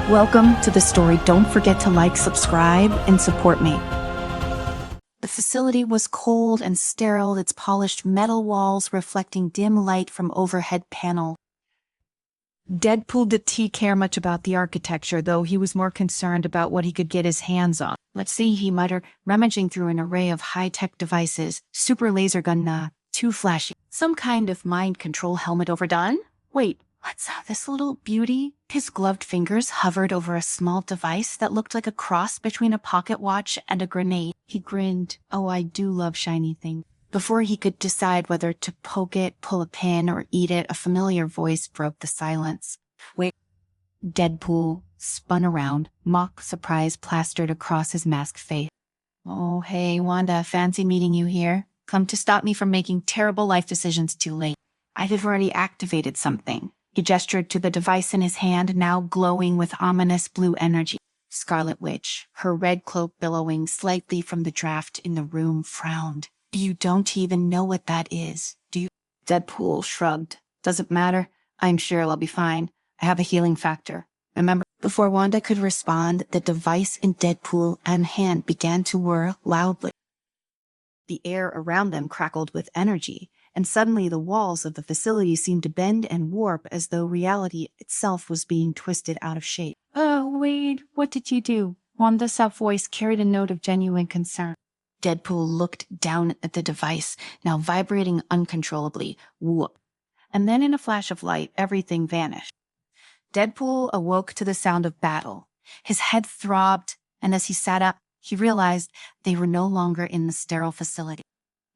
Welcome to the story. Don't forget to like, subscribe, and support me. The facility was cold and sterile, its polished metal walls reflecting dim light from overhead panel. Deadpool didn't care much about the architecture, though he was more concerned about what he could get his hands on. Let's see, he muttered, rummaging through an array of high-tech devices. Super laser gun, too flashy. Some kind of mind control helmet overdone? Wait, what's this little beauty? His gloved fingers hovered over a small device that looked like a cross between a pocket watch and a grenade. He grinned. Oh, I do love shiny things. Before he could decide whether to poke it, pull a pin, or eat it, a familiar voice broke the silence. Wait. Deadpool spun around, mock surprise plastered across his masked face. Oh, hey, Wanda, fancy meeting you here. Come to stop me from making terrible life decisions too late. I've already activated something. He gestured to the device in his hand, now glowing with ominous blue energy. Scarlet Witch, her red cloak billowing slightly from the draft in the room, frowned. You don't even know what that is, do you? Deadpool shrugged. Doesn't matter. I'm sure I'll be fine. I have a healing factor. Remember? Before Wanda could respond, the device in Deadpool and hand began to whir loudly. The air around them crackled with energy, and suddenly the walls of the facility seemed to bend and warp as though reality itself was being twisted out of shape. Oh, Wade, what did you do? Wanda's soft voice carried a note of genuine concern. Deadpool looked down at the device, now vibrating uncontrollably. Whoop. And then in a flash of light, everything vanished. Deadpool awoke to the sound of battle. His head throbbed, and as he sat up, he realized they were no longer in the sterile facility.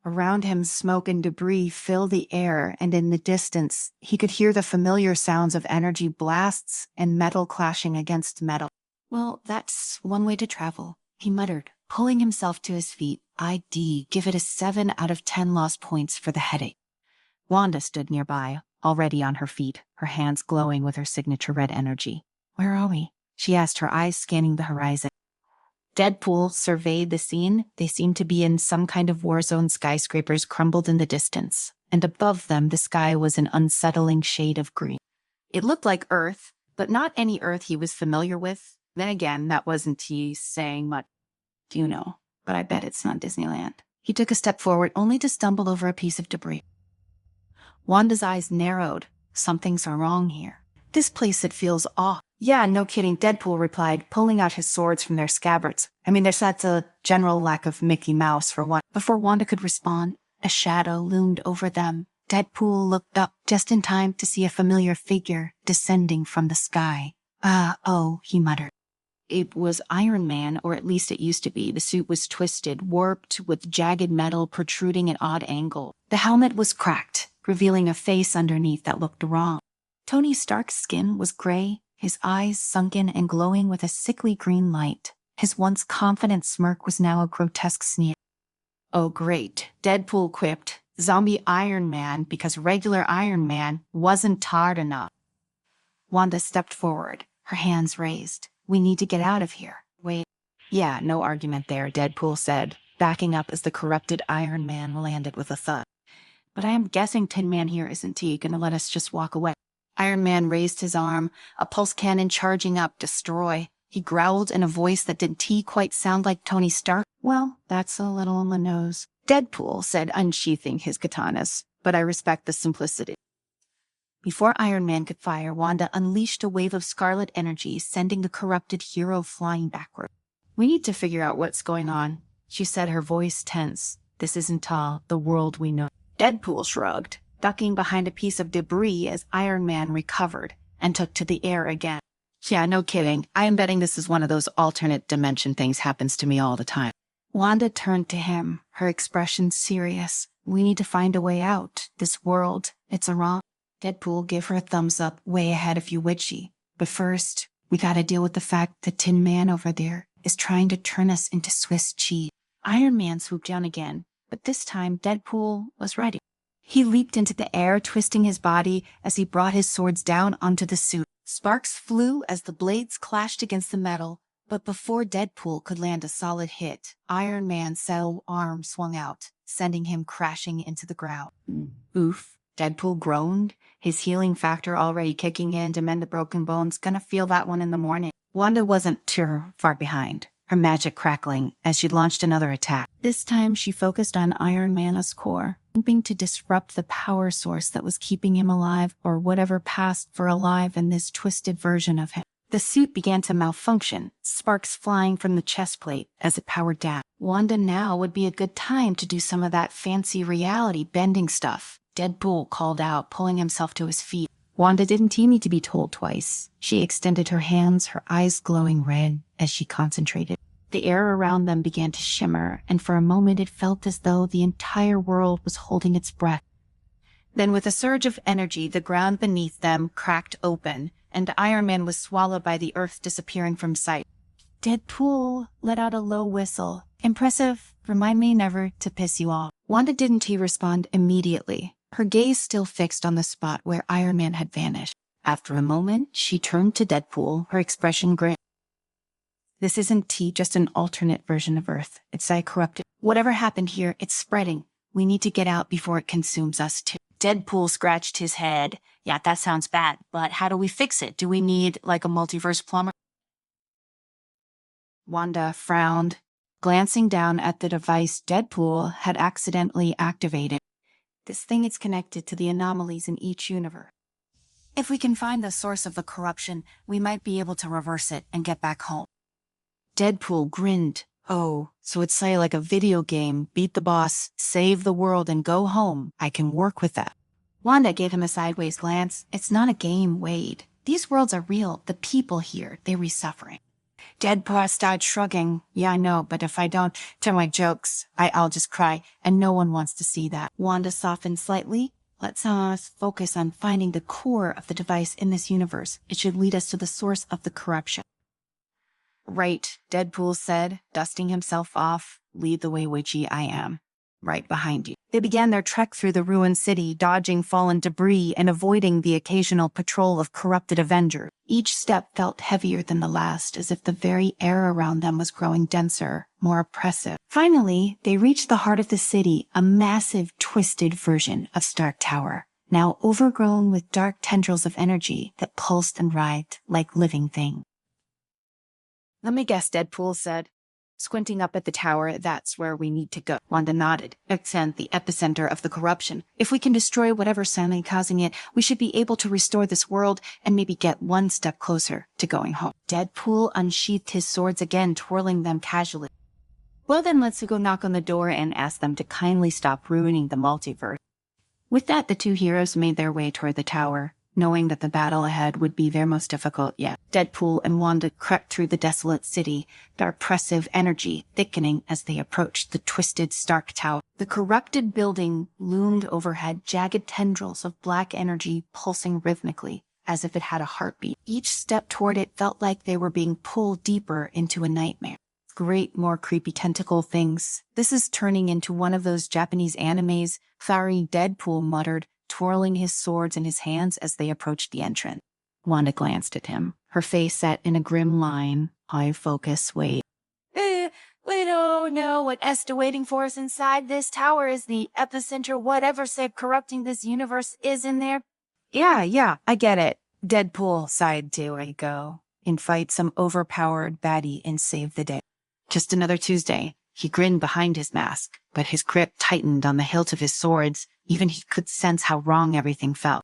Around him, smoke and debris filled the air, and in the distance, he could hear the familiar sounds of energy blasts and metal clashing against metal. Well, that's one way to travel, he muttered, pulling himself to his feet. I'd give it a 7 out of 10 lost points for the headache. Wanda stood nearby, already on her feet, her hands glowing with her signature red energy. Where are we? She asked, her eyes scanning the horizon. Deadpool surveyed the scene. They seemed to be in some kind of war zone. Skyscrapers crumbled in the distance, and above them the sky was an unsettling shade of green. It looked like Earth, but not any Earth he was familiar with. Then again, that wasn't he saying much. Do you know? But I bet it's not Disneyland. He took a step forward, only to stumble over a piece of debris. Wanda's eyes narrowed. Something's wrong here. This place, it feels off. Yeah, no kidding, Deadpool replied, pulling out his swords from their scabbards. I mean, there's that general lack of Mickey Mouse, for one. Before Wanda could respond, a shadow loomed over them. Deadpool looked up just in time to see a familiar figure descending from the sky. Oh, he muttered. It was Iron Man, or at least it used to be. The suit was twisted, warped, with jagged metal protruding at odd angles. The helmet was cracked, revealing a face underneath that looked wrong. Tony Stark's skin was gray, his eyes sunken and glowing with a sickly green light. His once confident smirk was now a grotesque sneer. Oh, great, Deadpool quipped. Zombie Iron Man, because regular Iron Man wasn't hard enough. Wanda stepped forward, her hands raised. We need to get out of here. Wait. Yeah, no argument there, Deadpool said, backing up as the corrupted Iron Man landed with a thud. But I am guessing Tin Man here isn't he gonna let us just walk away? Iron Man raised his arm, a pulse cannon charging up, destroy. He growled in a voice that didn't quite sound like Tony Stark. Well, that's a little on the nose. Deadpool said, unsheathing his katanas, but I respect the simplicity. Before Iron Man could fire, Wanda unleashed a wave of scarlet energy, sending the corrupted hero flying backward. We need to figure out what's going on, she said, her voice tense. This isn't the world we know. Deadpool shrugged, ducking behind a piece of debris as Iron Man recovered and took to the air again. Yeah, no kidding. I am betting this is one of those alternate dimension things happens to me all the time. Wanda turned to him, her expression serious. We need to find a way out. This world, it's a wrong. Deadpool gave her a thumbs up, way ahead of you, witchy. But first, we gotta deal with the fact that Tin Man over there is trying to turn us into Swiss cheese. Iron Man swooped down again, but this time Deadpool was ready. He leaped into the air, twisting his body as he brought his swords down onto the suit. Sparks flew as the blades clashed against the metal, but before Deadpool could land a solid hit, Iron Man's arm swung out, sending him crashing into the ground. Oof. Deadpool groaned, his healing factor already kicking in to mend the broken bones. Gonna feel that one in the morning. Wanda wasn't too far behind, her magic crackling as she launched another attack. This time she focused on Iron Man's core, hoping to disrupt the power source that was keeping him alive, or whatever passed for alive in this twisted version of him. The suit began to malfunction, sparks flying from the chest plate as it powered down. Wanda, now would be a good time to do some of that fancy reality bending stuff, Deadpool called out, pulling himself to his feet. Wanda didn't need to be told twice. She extended her hands, her eyes glowing red as she concentrated. The air around them began to shimmer, and for a moment it felt as though the entire world was holding its breath. Then with a surge of energy, the ground beneath them cracked open, and Iron Man was swallowed by the earth, disappearing from sight. Deadpool let out a low whistle. Impressive. Remind me never to piss you off. Wanda didn't respond immediately, her gaze still fixed on the spot where Iron Man had vanished. After a moment, she turned to Deadpool, her expression grim. This isn't just an alternate version of Earth. It's corrupted. Whatever happened here, it's spreading. We need to get out before it consumes us too. Deadpool scratched his head. Yeah, that sounds bad, but how do we fix it? Do we need, like, a multiverse plumber? Wanda frowned, glancing down at the device Deadpool had accidentally activated. This thing is connected to the anomalies in each universe. If we can find the source of the corruption, we might be able to reverse it and get back home. Deadpool grinned. Oh, so it's like a video game. Beat the boss, save the world, and go home. I can work with that. Wanda gave him a sideways glance. It's not a game, Wade. These worlds are real. The people here, they're suffering. Deadpool started shrugging. Yeah, I know, but if I don't tell my jokes, I'll just cry, and no one wants to see that. Wanda softened slightly. Let's focus on finding the core of the device in this universe. It should lead us to the source of the corruption. Right, Deadpool said, dusting himself off. Lead the way, witchy, I am. Right behind you. They began their trek through the ruined city, dodging fallen debris and avoiding the occasional patrol of corrupted Avengers. Each step felt heavier than the last, as if the very air around them was growing denser, more oppressive. Finally, they reached the heart of the city, a massive, twisted version of Stark Tower, now overgrown with dark tendrils of energy that pulsed and writhed like living things. Let me guess, Deadpool said. Squinting up at the tower, that's where we need to go. Wanda nodded. Accent the epicenter of the corruption. If we can destroy whatever's silently causing it, we should be able to restore this world and maybe get one step closer to going home. Deadpool unsheathed his swords again, twirling them casually. Well then, let's go knock on the door and ask them to kindly stop ruining the multiverse. With that, the two heroes made their way toward the tower, knowing that the battle ahead would be their most difficult yet. Deadpool and Wanda crept through the desolate city, their oppressive energy thickening as they approached the twisted Stark Tower. The corrupted building loomed overhead, jagged tendrils of black energy pulsing rhythmically, as if it had a heartbeat. Each step toward it felt like they were being pulled deeper into a nightmare. Great, more creepy tentacle things. This is turning into one of those Japanese animes, fiery Deadpool muttered, twirling his swords in his hands as they approached the entrance. Wanda glanced at him, her face set in a grim line. Eye focus, wait. We don't know what's waiting for us inside. This tower is the epicenter. Whatever said corrupting this universe is in there. Yeah, I get it. Deadpool sighed to go and fight some overpowered baddie and save the day. Just another Tuesday. He grinned behind his mask, but his grip tightened on the hilt of his swords. Even he could sense how wrong everything felt.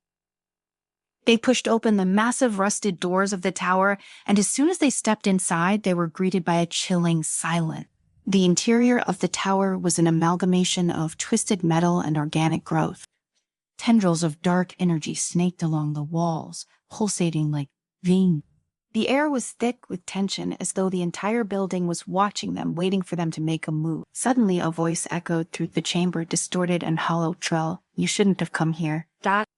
They pushed open the massive rusted doors of the tower, and as soon as they stepped inside, they were greeted by a chilling silence. The interior of the tower was an amalgamation of twisted metal and organic growth. Tendrils of dark energy snaked along the walls, pulsating like veins. The air was thick with tension, as though the entire building was watching them, waiting for them to make a move. Suddenly, a voice echoed through the chamber, distorted and hollow trill. You shouldn't have come here.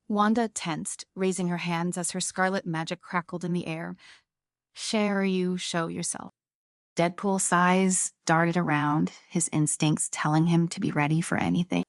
Wanda tensed, raising her hands as her scarlet magic crackled in the air. Share you, show yourself. Deadpool's sighs darted around, his instincts telling him to be ready for anything.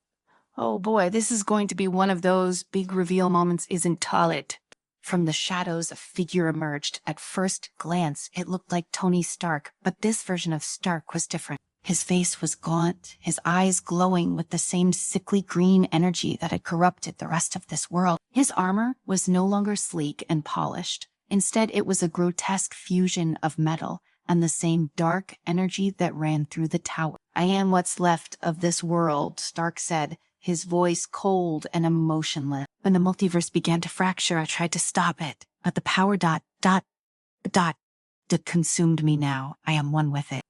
Oh boy, this is going to be one of those big reveal moments, isn't it? From the shadows, a figure emerged. At first glance, it looked like Tony Stark, but this version of Stark was different. His face was gaunt, his eyes glowing with the same sickly green energy that had corrupted the rest of this world. His armor was no longer sleek and polished. Instead, it was a grotesque fusion of metal and the same dark energy that ran through the tower. "I am what's left of this world," Stark said, his voice cold and emotionless. "When the multiverse began to fracture, I tried to stop it, but the power dot consumed me now. I am one with it."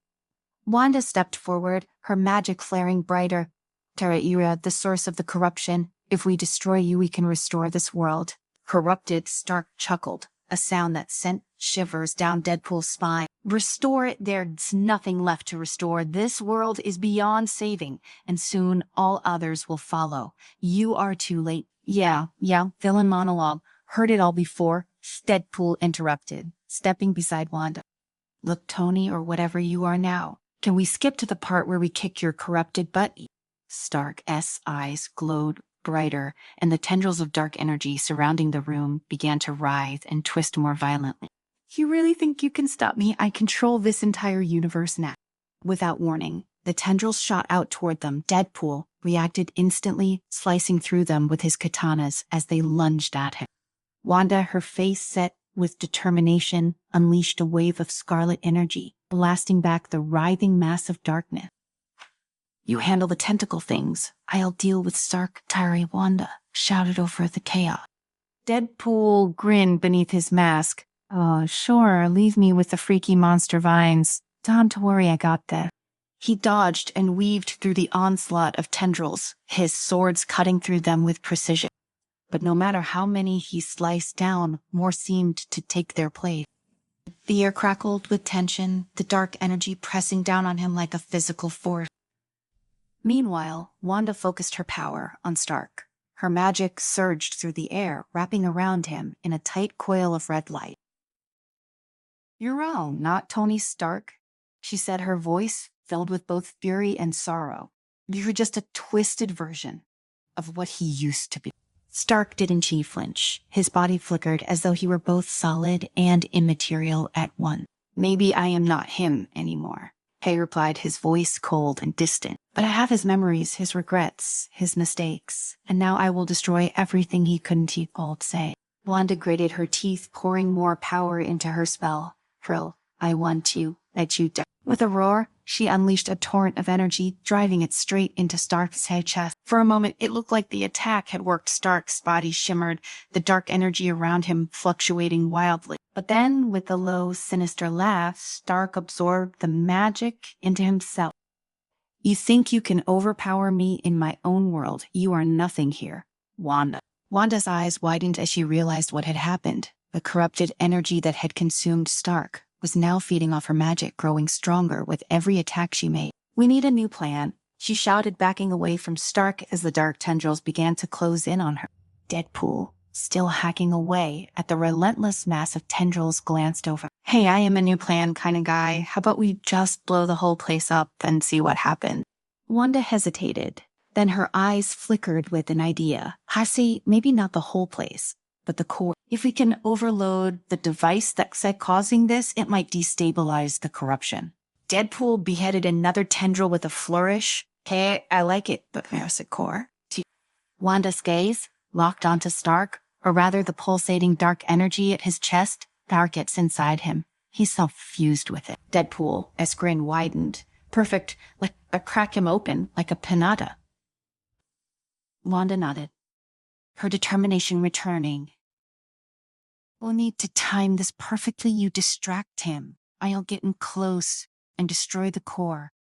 Wanda stepped forward, her magic flaring brighter. "Terra, the source of the corruption. If we destroy you, we can restore this world." Corrupted, Stark chuckled, a sound that sent shivers down Deadpool's spine. "Restore it? There's nothing left to restore. This world is beyond saving, and soon all others will follow. You are too late." Yeah, villain monologue. Heard it all before. Deadpool interrupted, stepping beside Wanda. "Look, Tony, or whatever you are now. Can we skip to the part where we kick your corrupted butt?" Stark's eyes glowed brighter, and the tendrils of dark energy surrounding the room began to writhe and twist more violently. "You really think you can stop me? I control this entire universe now." Without warning, the tendrils shot out toward them. Deadpool reacted instantly, slicing through them with his katanas as they lunged at him. Wanda, her face set with determination, unleashed a wave of scarlet energy, blasting back the writhing mass of darkness. "You handle the tentacle things. I'll deal with Stark." Wanda shouted over the chaos. Deadpool grinned beneath his mask. "Oh, sure, leave me with the freaky monster vines. Don't worry, I got this." He dodged and weaved through the onslaught of tendrils, his swords cutting through them with precision. But no matter how many he sliced down, more seemed to take their place. The air crackled with tension, the dark energy pressing down on him like a physical force. Meanwhile, Wanda focused her power on Stark. Her magic surged through the air, wrapping around him in a tight coil of red light. "You're wrong, not Tony Stark," she said, her voice filled with both fury and sorrow. "You're just a twisted version of what he used to be." Stark didn't flinch. His body flickered as though he were both solid and immaterial at once. "Maybe I am not him anymore," Hay replied, his voice cold and distant. "But I have his memories, his regrets, his mistakes, and now I will destroy everything he couldn't say." Wanda gritted her teeth, pouring more power into her spell. "Frill, I want you, let you die." With a roar, she unleashed a torrent of energy, driving it straight into Stark's head chest. For a moment, it looked like the attack had worked. Stark's body shimmered, the dark energy around him fluctuating wildly. But then, with a low, sinister laugh, Stark absorbed the magic into himself. "You think you can overpower me in my own world? You are nothing here, Wanda." Wanda's eyes widened as she realized what had happened. The corrupted energy that had consumed Stark was now feeding off her magic, growing stronger with every attack she made. "We need a new plan," she shouted, backing away from Stark as the dark tendrils began to close in on her. Deadpool, still hacking away at the relentless mass of tendrils, glanced over. "Hey, I am a new plan kind of guy. How about we just blow the whole place up and see what happens?" Wanda hesitated. Then her eyes flickered with an idea. "I see, maybe not the whole place, but the core. If we can overload the device that's causing this, it might destabilize the corruption." Deadpool beheaded another tendril with a flourish. "Okay, I like it, but there's a core." Wanda's gaze locked onto Stark, or rather the pulsating dark energy at his chest. Dark gets inside him. He self-fused with it. Deadpool's grin widened. "Perfect, like a crack him open, like a pinata." Wanda nodded, her determination returning. "We'll need to time this perfectly. You distract him. I'll get in close and destroy the core."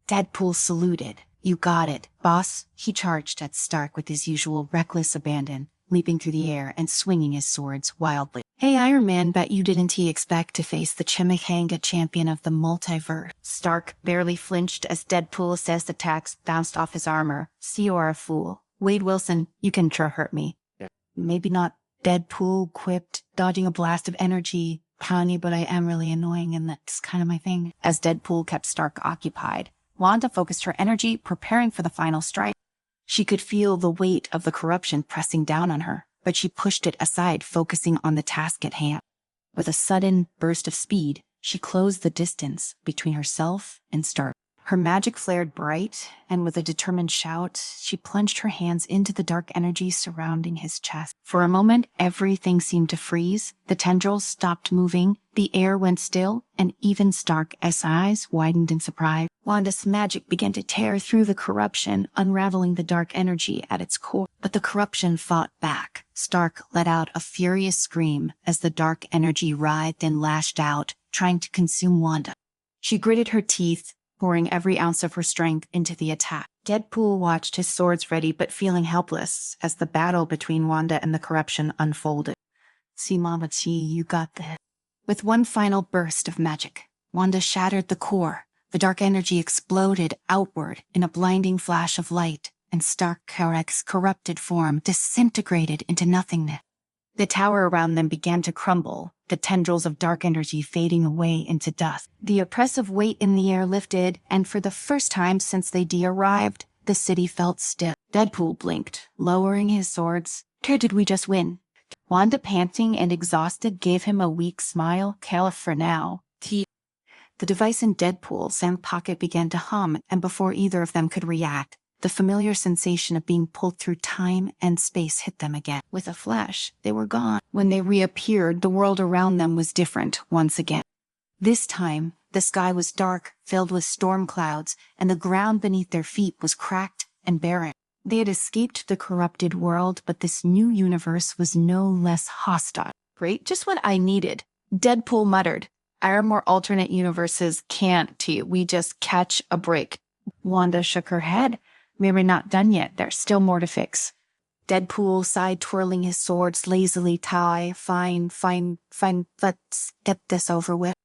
Deadpool saluted. "You got it, boss." He charged at Stark with his usual reckless abandon, leaping through the air and swinging his swords wildly. "Hey, Iron Man, bet you didn't expect to face the Chimichanga champion of the multiverse." Stark barely flinched as Deadpool's attacks bounced off his armor. "See, you're a fool. Wade Wilson, you can hurt me." Yeah. "Maybe not," Deadpool quipped, dodging a blast of energy. "Honey, but I am really annoying, and that's kind of my thing." As Deadpool kept Stark occupied, Wanda focused her energy, preparing for the final strike. She could feel the weight of the corruption pressing down on her, but she pushed it aside, focusing on the task at hand. With a sudden burst of speed, She closed the distance between herself and Stark. Her magic flared bright, and with a determined shout, she plunged her hands into the dark energy surrounding his chest. For a moment, everything seemed to freeze. The tendrils stopped moving, the air went still, and even Stark's eyes widened in surprise. Wanda's magic began to tear through the corruption, unraveling the dark energy at its core. But the corruption fought back. Stark let out a furious scream as the dark energy writhed and lashed out, trying to consume Wanda. She gritted her teeth, pouring every ounce of her strength into the attack. Deadpool watched, his swords ready but feeling helpless as the battle between Wanda and the corruption unfolded. "See, Mama T, you got this." With one final burst of magic, Wanda shattered the core. The dark energy exploded outward in a blinding flash of light, and Stark's corrupted form disintegrated into nothingness. The tower around them began to crumble, the tendrils of dark energy fading away into dust. The oppressive weight in the air lifted, and for the first time since they arrived, the city felt still. Deadpool blinked, lowering his swords. "Where did we just win?" Wanda, panting and exhausted, gave him a weak smile. "Caliph for now." The device in Deadpool's sand pocket began to hum, and before either of them could react, the familiar sensation of being pulled through time and space hit them again. With a flash, they were gone. When they reappeared, the world around them was different once again. This time, the sky was dark, filled with storm clouds, and the ground beneath their feet was cracked and barren. They had escaped the corrupted world, but this new universe was no less hostile. "Great, just what I needed," Deadpool muttered. "Our more alternate universes can't, we just catch a break." Wanda shook her head. "We're not done yet. There's still more to fix." Deadpool sighed, twirling his swords lazily. Fine, let's get this over with.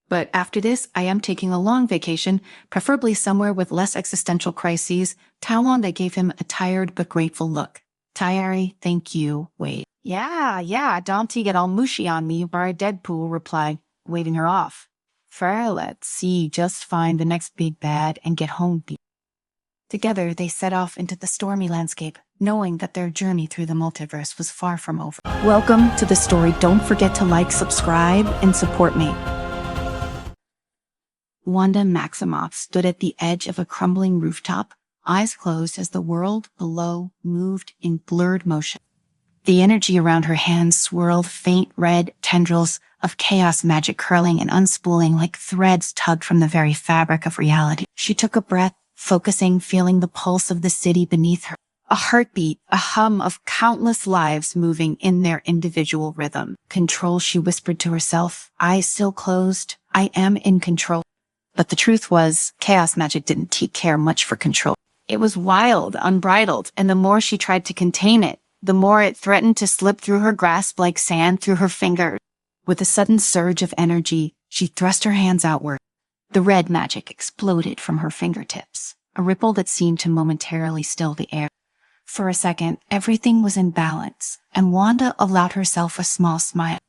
But after this, I am taking a long vacation, preferably somewhere with less existential crises." Wanda gave him a tired but grateful look. "Tired, thank you. Wait." Yeah, don't get all mushy on me," Deadpool replied, waving her off. "Fair, let's see, just find the next big bad and get home." Together, they set off into the stormy landscape, knowing that their journey through the multiverse was far from over. Welcome to the story. Don't forget to like, subscribe, and support me. Wanda Maximoff stood at the edge of a crumbling rooftop, eyes closed as the world below moved in blurred motion. The energy around her hands swirled, faint red tendrils of chaos magic curling and unspooling like threads tugged from the very fabric of reality. She took a breath, focusing, feeling the pulse of the city beneath her. A heartbeat, a hum of countless lives moving in their individual rhythm. "Control," she whispered to herself, eyes still closed. "I am in control." But the truth was, chaos magic didn't care much for control. It was wild, unbridled, and the more she tried to contain it, the more it threatened to slip through her grasp like sand through her fingers. With a sudden surge of energy, she thrust her hands outward. The red magic exploded from her fingertips, a ripple that seemed to momentarily still the air. For a second, everything was in balance, and Wanda allowed herself a small smile.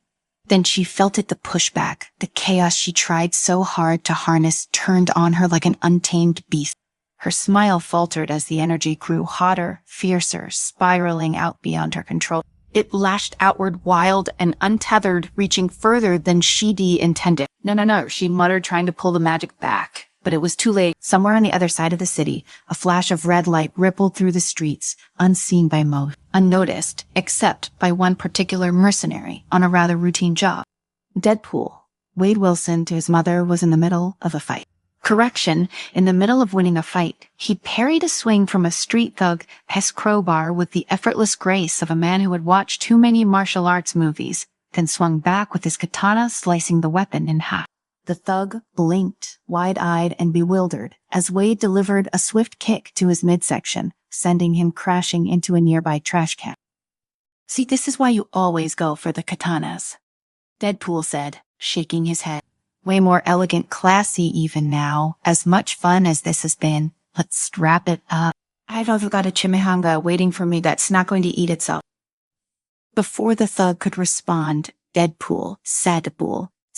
Then she felt it, the pushback, the chaos she tried so hard to harness turned on her like an untamed beast. Her smile faltered as the energy grew hotter, fiercer, spiraling out beyond her control. It lashed outward, wild and untethered, reaching further than she intended. No, she muttered, trying to pull the magic back. But it was too late. Somewhere on the other side of the city, a flash of red light rippled through the streets, unseen by most, unnoticed, except by one particular mercenary on a rather routine job. Deadpool, Wade Wilson, to his mother, was in the middle of a fight. Correction, in the middle of winning a fight, he parried a swing from a street thug's crowbar with the effortless grace of a man who had watched too many martial arts movies, then swung back with his katana, slicing the weapon in half. The thug blinked, wide-eyed and bewildered, as Wade delivered a swift kick to his midsection, sending him crashing into a nearby trash can. "See, this is why you always go for the katanas," Deadpool said, shaking his head. "Way more elegant, classy even now. As much fun as this has been, let's wrap it up. I've got a chimichanga waiting for me that's not going to eat itself." Before the thug could respond, Deadpool,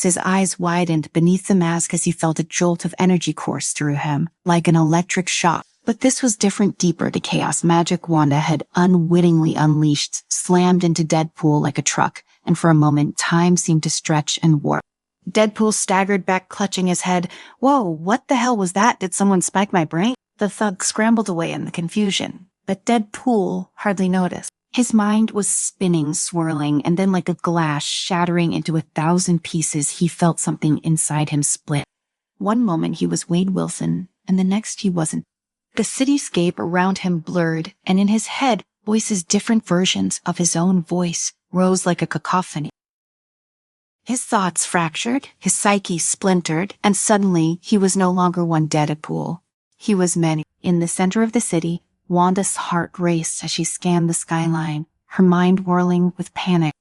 his eyes widened beneath the mask as he felt a jolt of energy course through him, like an electric shock. But this was different, deeper. The chaos magic Wanda had unwittingly unleashed slammed into Deadpool like a truck, and for a moment time seemed to stretch and warp. Deadpool staggered back, clutching his head. Whoa, what the hell was that? Did someone spike my brain? The thug scrambled away in the confusion, but Deadpool hardly noticed. His mind was spinning, swirling, and then like a glass shattering into 1,000 pieces, he felt something inside him split. One moment he was Wade Wilson, and the next he wasn't. The cityscape around him blurred, and in his head, voices, different versions of his own voice, rose like a cacophony. His thoughts fractured, his psyche splintered, and suddenly he was no longer one Deadpool. He was many. In the center of the city, Wanda's heart raced as she scanned the skyline, her mind whirling with panic.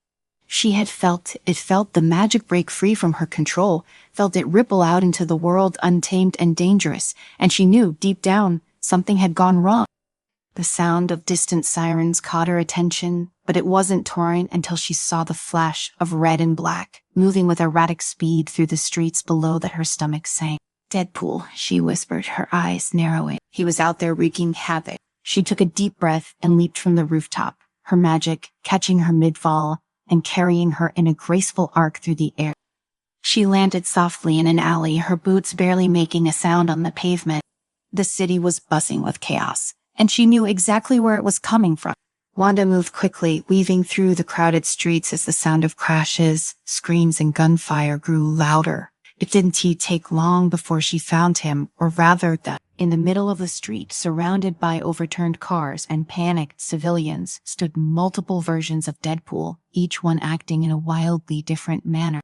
She had felt the magic break free from her control, felt it ripple out into the world untamed and dangerous, and she knew deep down something had gone wrong. The sound of distant sirens caught her attention, but it wasn't torn until she saw the flash of red and black, moving with erratic speed through the streets below that her stomach sank. Deadpool, she whispered, her eyes narrowing. He was out there wreaking havoc. She took a deep breath and leaped from the rooftop, her magic catching her mid-fall and carrying her in a graceful arc through the air. She landed softly in an alley, her boots barely making a sound on the pavement. The city was buzzing with chaos, and she knew exactly where it was coming from. Wanda moved quickly, weaving through the crowded streets as the sound of crashes, screams, and gunfire grew louder. It didn't take long before she found him, or rather that, in the middle of the street, surrounded by overturned cars and panicked civilians, stood multiple versions of Deadpool, each one acting in a wildly different manner.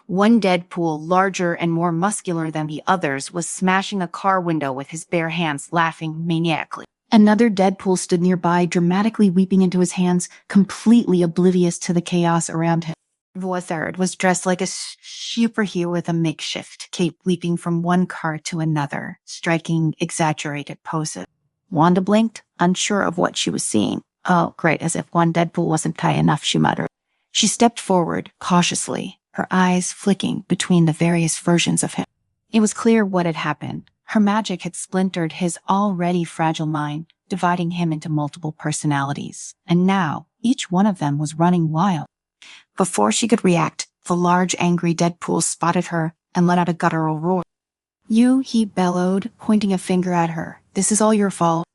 One Deadpool, larger and more muscular than the others, was smashing a car window with his bare hands, laughing maniacally. Another Deadpool stood nearby, dramatically weeping into his hands, completely oblivious to the chaos around him. The third was dressed like a superhero with a makeshift cape, leaping from one car to another, striking exaggerated poses. Wanda blinked, unsure of what she was seeing. Oh, great, as if one Deadpool wasn't tight enough, she muttered. She stepped forward, cautiously, her eyes flicking between the various versions of him. It was clear what had happened. Her magic had splintered his already fragile mind, dividing him into multiple personalities. And now, each one of them was running wild. Before she could react, the large, angry Deadpool spotted her and let out a guttural roar. You, he bellowed, pointing a finger at her. This is all your fault.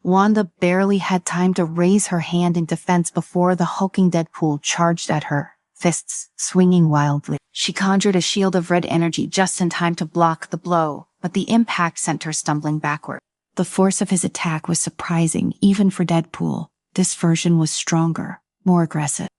Wanda barely had time to raise her hand in defense before the hulking Deadpool charged at her, fists swinging wildly. She conjured a shield of red energy just in time to block the blow, but the impact sent her stumbling backward. The force of his attack was surprising, even for Deadpool. This version was stronger, more aggressive.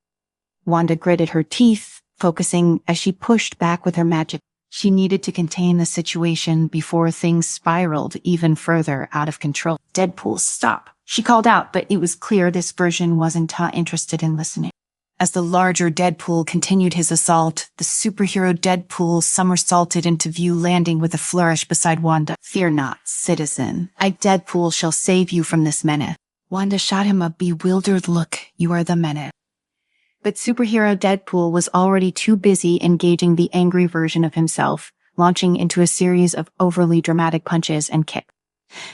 Wanda gritted her teeth, focusing as she pushed back with her magic. She needed to contain the situation before things spiraled even further out of control. Deadpool, stop! She called out, but it was clear this version wasn't interested in listening. As the larger Deadpool continued his assault, the superhero Deadpool somersaulted into view, landing with a flourish beside Wanda. Fear not, citizen. I, Deadpool, shall save you from this menace. Wanda shot him a bewildered look. You are the menace. But superhero Deadpool was already too busy engaging the angry version of himself, launching into a series of overly dramatic punches and kicks.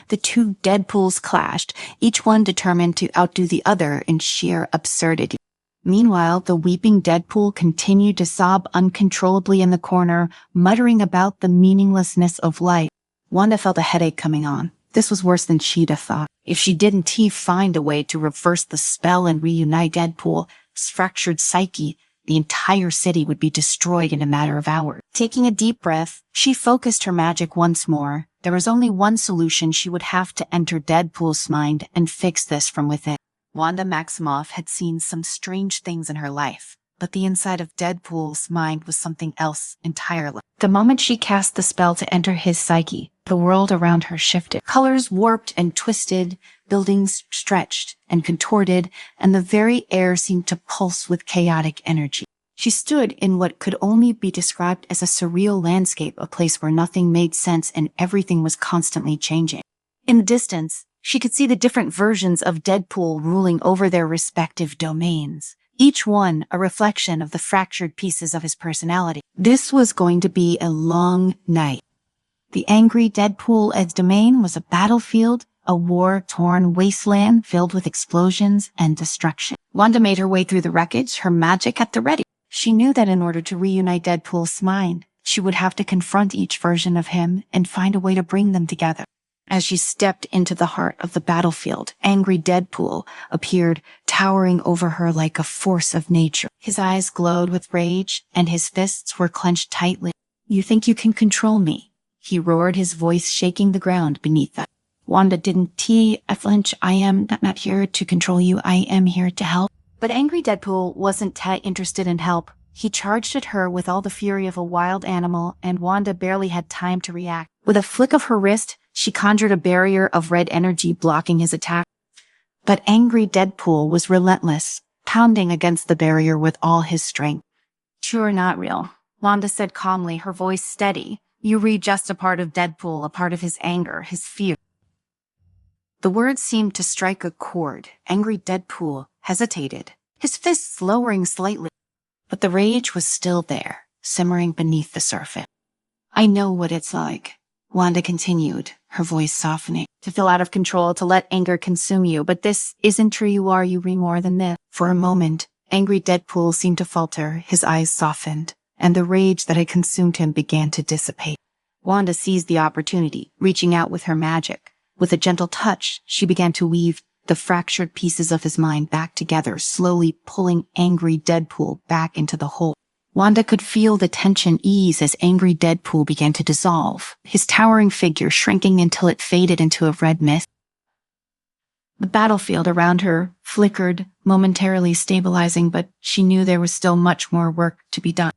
The two Deadpools clashed, each one determined to outdo the other in sheer absurdity. Meanwhile, the weeping Deadpool continued to sob uncontrollably in the corner, muttering about the meaninglessness of life. Wanda felt a headache coming on. This was worse than she'd have thought. If she didn't find a way to reverse the spell and reunite Deadpool's fractured psyche, the entire city would be destroyed in a matter of hours. Taking a deep breath, she focused her magic once more. There was only one solution: she would have to enter Deadpool's mind and fix this from within. Wanda Maximoff had seen some strange things in her life, but the inside of Deadpool's mind was something else entirely. The moment she cast the spell to enter his psyche, the world around her shifted. Colors warped and twisted, buildings stretched and contorted, and the very air seemed to pulse with chaotic energy. She stood in what could only be described as a surreal landscape, a place where nothing made sense and everything was constantly changing. In the distance, she could see the different versions of Deadpool ruling over their respective domains, each one a reflection of the fractured pieces of his personality. This was going to be a long night. The angry Deadpool's domain was a battlefield, a war-torn wasteland filled with explosions and destruction. Wanda made her way through the wreckage, her magic at the ready. She knew that in order to reunite Deadpool's mind, she would have to confront each version of him and find a way to bring them together. As she stepped into the heart of the battlefield, angry Deadpool appeared, towering over her like a force of nature. His eyes glowed with rage, and his fists were clenched tightly. "You think you can control me?" he roared, his voice shaking the ground beneath them. Wanda didn't flinch. "I am not here to control you. I am here to help." But angry Deadpool wasn't interested in help. He charged at her with all the fury of a wild animal, and Wanda barely had time to react. With a flick of her wrist, she conjured a barrier of red energy blocking his attack. But angry Deadpool was relentless, pounding against the barrier with all his strength. "You're not real," Wanda said calmly, her voice steady. "You read just a part of Deadpool, a part of his anger, his fear." The words seemed to strike a chord. Angry Deadpool hesitated, his fists lowering slightly. But the rage was still there, simmering beneath the surface. "I know what it's like," Wanda continued, her voice softening. "To feel out of control, to let anger consume you. But this isn't true. You read more than this." For a moment, angry Deadpool seemed to falter, his eyes softened, and the rage that had consumed him began to dissipate. Wanda seized the opportunity, reaching out with her magic. With a gentle touch, she began to weave the fractured pieces of his mind back together, slowly pulling angry Deadpool back into the whole. Wanda could feel the tension ease as angry Deadpool began to dissolve, his towering figure shrinking until it faded into a red mist. The battlefield around her flickered, momentarily stabilizing, but she knew there was still much more work to be done.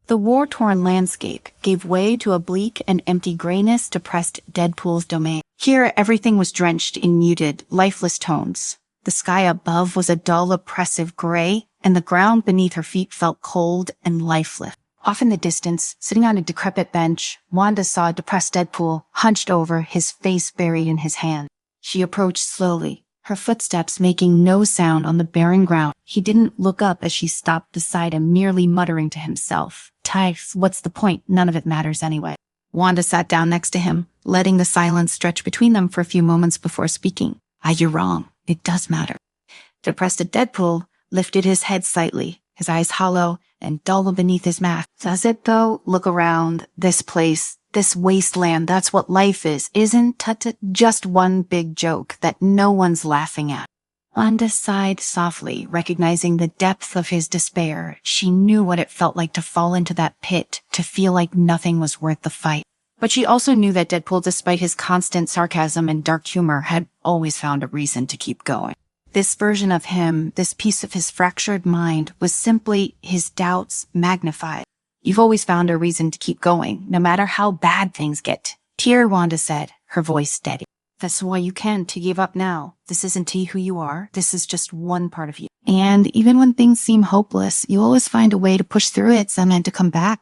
The war-torn landscape gave way to a bleak and empty grayness depressed Deadpool's domain. Here, everything was drenched in muted, lifeless tones. The sky above was a dull, oppressive gray, and the ground beneath her feet felt cold and lifeless. Off in the distance, sitting on a decrepit bench, Wanda saw a depressed Deadpool, hunched over, his face buried in his hand. She approached slowly, her footsteps making no sound on the barren ground. He didn't look up as she stopped beside him, merely muttering to himself, "Tife, what's the point? None of it matters anyway." Wanda sat down next to him, letting the silence stretch between them for a few moments before speaking. "You're wrong. It does matter." Depressed Deadpool lifted his head slightly, his eyes hollow and dull beneath his mask. "Does it, though? Look around. This place, this wasteland, that's what life is, isn't it? Just one big joke that no one's laughing at." Wanda sighed softly, recognizing the depth of his despair. She knew what it felt like to fall into that pit, to feel like nothing was worth the fight. But she also knew that Deadpool, despite his constant sarcasm and dark humor, had always found a reason to keep going. This version of him, this piece of his fractured mind, was simply his doubts magnified. "You've always found a reason to keep going, no matter how bad things get." "Dear," Wanda said, her voice steady. "That's why you can't give up now. This isn't who you are. This is just one part of you. And even when things seem hopeless, you always find a way to push through it and to come back."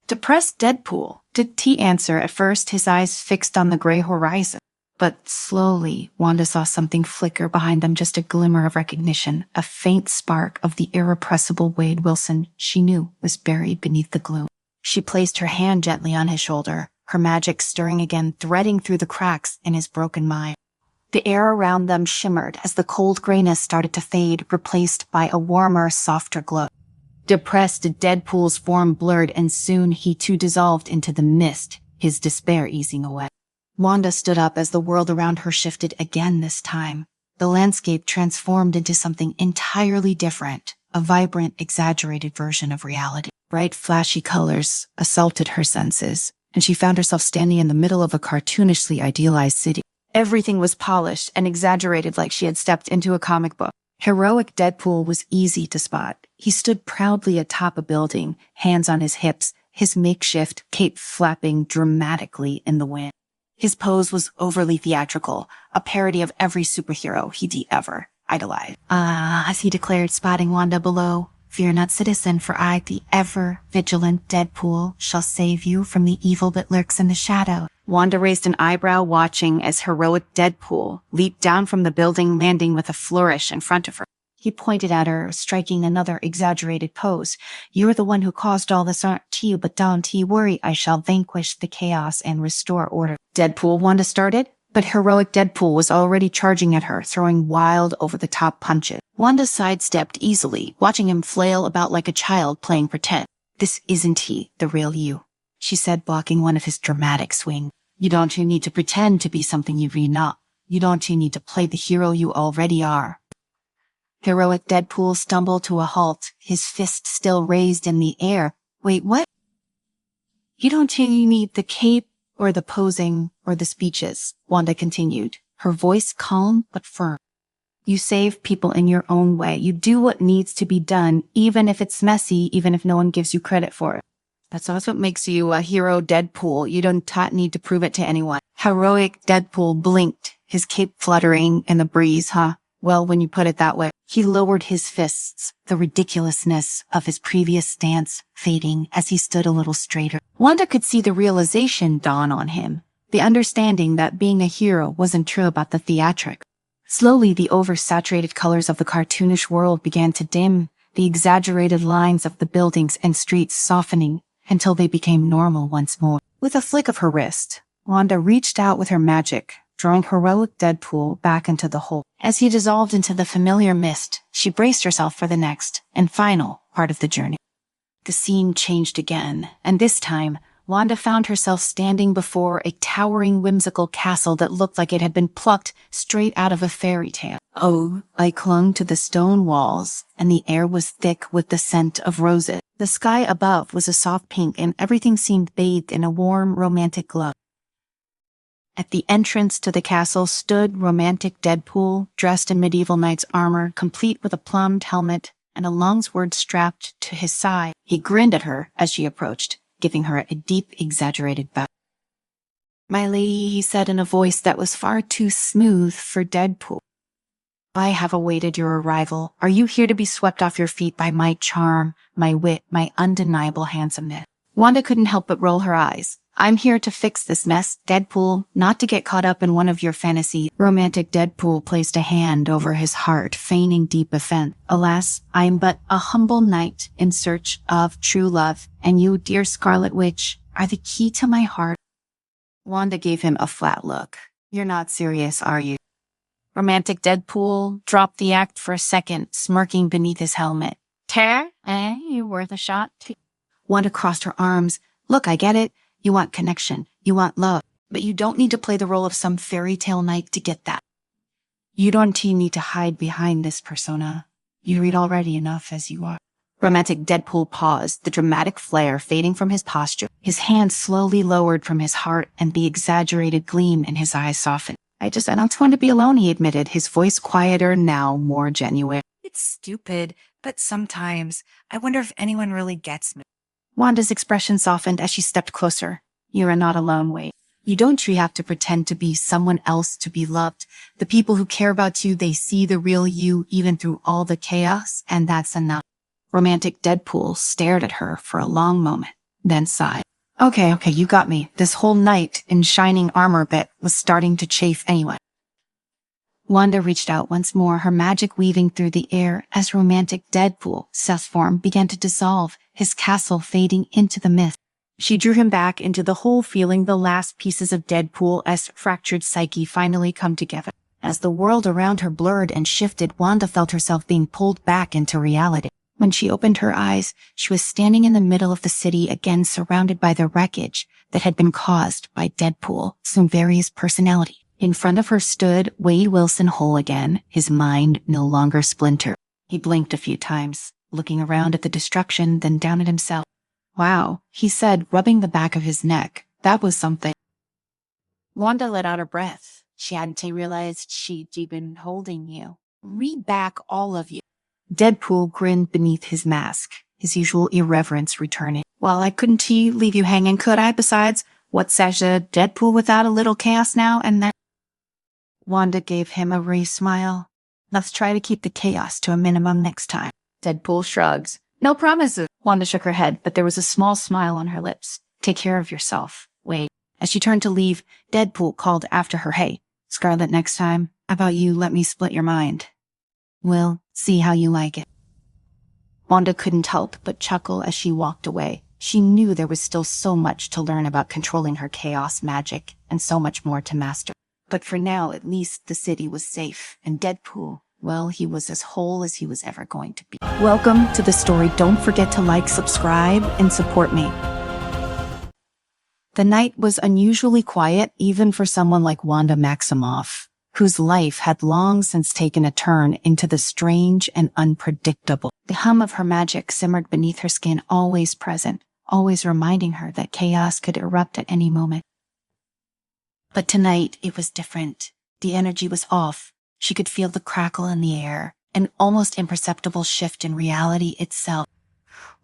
Depressed Deadpool didn't answer at first, his eyes fixed on the gray horizon. But slowly, Wanda saw something flicker behind them, just a glimmer of recognition, a faint spark of the irrepressible Wade Wilson she knew was buried beneath the gloom. She placed her hand gently on his shoulder, her magic stirring again, threading through the cracks in his broken mind. The air around them shimmered as the cold grayness started to fade, replaced by a warmer, softer glow. Depressed, Deadpool's form blurred, and soon he too dissolved into the mist, his despair easing away. Wanda stood up as the world around her shifted again this time. The landscape transformed into something entirely different, a vibrant, exaggerated version of reality. Bright, flashy colors assaulted her senses, and she found herself standing in the middle of a cartoonishly idealized city. Everything was polished and exaggerated, like she had stepped into a comic book. Heroic Deadpool was easy to spot. He stood proudly atop a building, hands on his hips, his makeshift cape flapping dramatically in the wind. His pose was overly theatrical, a parody of every superhero he'd ever idolized. As he declared, spotting Wanda below, "Fear not, citizen, for I, the ever-vigilant Deadpool, shall save you from the evil that lurks in the shadow." Wanda raised an eyebrow, watching as heroic Deadpool leaped down from the building, landing with a flourish in front of her. He pointed at her, striking another exaggerated pose. "You're the one who caused all this, aren't you? But don't you worry, I shall vanquish the chaos and restore order." Deadpool, Wanda started, But heroic Deadpool was already charging at her, throwing wild, over-the-top punches. Wanda sidestepped easily, watching him flail about like a child playing pretend. "This isn't he, the real you," she said, blocking one of his dramatic swings. "You don't need to pretend to be something you're not. You don't need to play the hero you already are." Heroic Deadpool stumbled to a halt, his fist still raised in the air. "Wait, what?" "You don't need the cape, or the posing, or the speeches," Wanda continued, her voice calm but firm. "You save people in your own way. You do what needs to be done, even if it's messy, even if no one gives you credit for it. That's also what makes you a hero Deadpool. You don't need to prove it to anyone." Heroic Deadpool blinked, his cape fluttering in the breeze, Well, when you put it that way. He lowered his fists, the ridiculousness of his previous stance fading as he stood a little straighter. Wanda could see the realization dawn on him, the understanding that being a hero wasn't true about the theatric. Slowly, the oversaturated colors of the cartoonish world began to dim, the exaggerated lines of the buildings and streets softening until they became normal once more. With a flick of her wrist, Wanda reached out with her magic, drawing heroic Deadpool back into the hole. As he dissolved into the familiar mist, she braced herself for the next and final part of the journey. The scene changed again, and this time, Wanda found herself standing before a towering, whimsical castle that looked like it had been plucked straight out of a fairy tale. Oh, I clung to the stone walls, and the air was thick with the scent of roses. The sky above was a soft pink, and everything seemed bathed in a warm, romantic glow. At the entrance to the castle stood romantic Deadpool, dressed in medieval knight's armor, complete with a plumed helmet and a longsword strapped to his side. He grinned at her as she approached, giving her a deep, exaggerated bow. "My lady," he said in a voice that was far too smooth for Deadpool, "I have awaited your arrival. Are you here to be swept off your feet by my charm, my wit, my undeniable handsomeness?" Wanda couldn't help but roll her eyes. "I'm here to fix this mess, Deadpool, not to get caught up in one of your fantasies." Romantic Deadpool placed a hand over his heart, feigning deep offense. "Alas, I am but a humble knight in search of true love, and you, dear Scarlet Witch, are the key to my heart." Wanda gave him a flat look. "You're not serious, are you?" Romantic Deadpool dropped the act for a second, smirking beneath his helmet. "Tear? You worth a shot?" Wanda crossed her arms. "Look, I get it. You want connection. You want love. But you don't need to play the role of some fairy tale knight to get that. You don't need to hide behind this persona. You read already enough as you are." Romantic Deadpool paused, the dramatic flair fading from his posture. His hand slowly lowered from his heart, and the exaggerated gleam in his eyes softened. I don't want to be alone," he admitted, his voice quieter now, more genuine. "It's stupid, but sometimes I wonder if anyone really gets me." Wanda's expression softened as she stepped closer. "You're not alone, Wade. You don't have to pretend to be someone else to be loved. The people who care about you, they see the real you even through all the chaos, and that's enough." Romantic Deadpool stared at her for a long moment, then sighed. Okay, you got me. This whole knight in shining armor bit was starting to chafe anyway." Wanda reached out once more, her magic weaving through the air as romantic Deadpool, Seth's form, began to dissolve, his castle fading into the mist. She drew him back into the whole, feeling the last pieces of Deadpool as fractured psyche finally come together. As the world around her blurred and shifted, Wanda felt herself being pulled back into reality. When she opened her eyes, she was standing in the middle of the city again, surrounded by the wreckage that had been caused by Deadpool's various personality. In front of her stood Wade Wilson whole again, his mind no longer splintered. He blinked a few times, looking around at the destruction, then down at himself. "Wow," he said, rubbing the back of his neck. "That was something." Wanda let out a breath. She hadn't realized she'd been holding you. "Read back, all of you." Deadpool grinned beneath his mask, his usual irreverence returning. "Well, I couldn't leave you hanging, could I? Besides, what's a Deadpool without a little chaos now and then?" Wanda gave him a wry smile. "Let's try to keep the chaos to a minimum next time." Deadpool shrugs. "No promises." Wanda shook her head, but there was a small smile on her lips. "Take care of yourself, Wade." As she turned to leave, Deadpool called after her, "Hey, Scarlet, next time, how about you let me split your mind? We'll see how you like it." Wanda couldn't help but chuckle as she walked away. She knew there was still so much to learn about controlling her chaos magic, and so much more to master. But for now, at least the city was safe, and Deadpool, well, he was as whole as he was ever going to be. Welcome to the story. Don't forget to like, subscribe, and support me. The night was unusually quiet, even for someone like Wanda Maximoff, whose life had long since taken a turn into the strange and unpredictable. The hum of her magic simmered beneath her skin, always present, always reminding her that chaos could erupt at any moment. But tonight, it was different. The energy was off. She could feel the crackle in the air, an almost imperceptible shift in reality itself.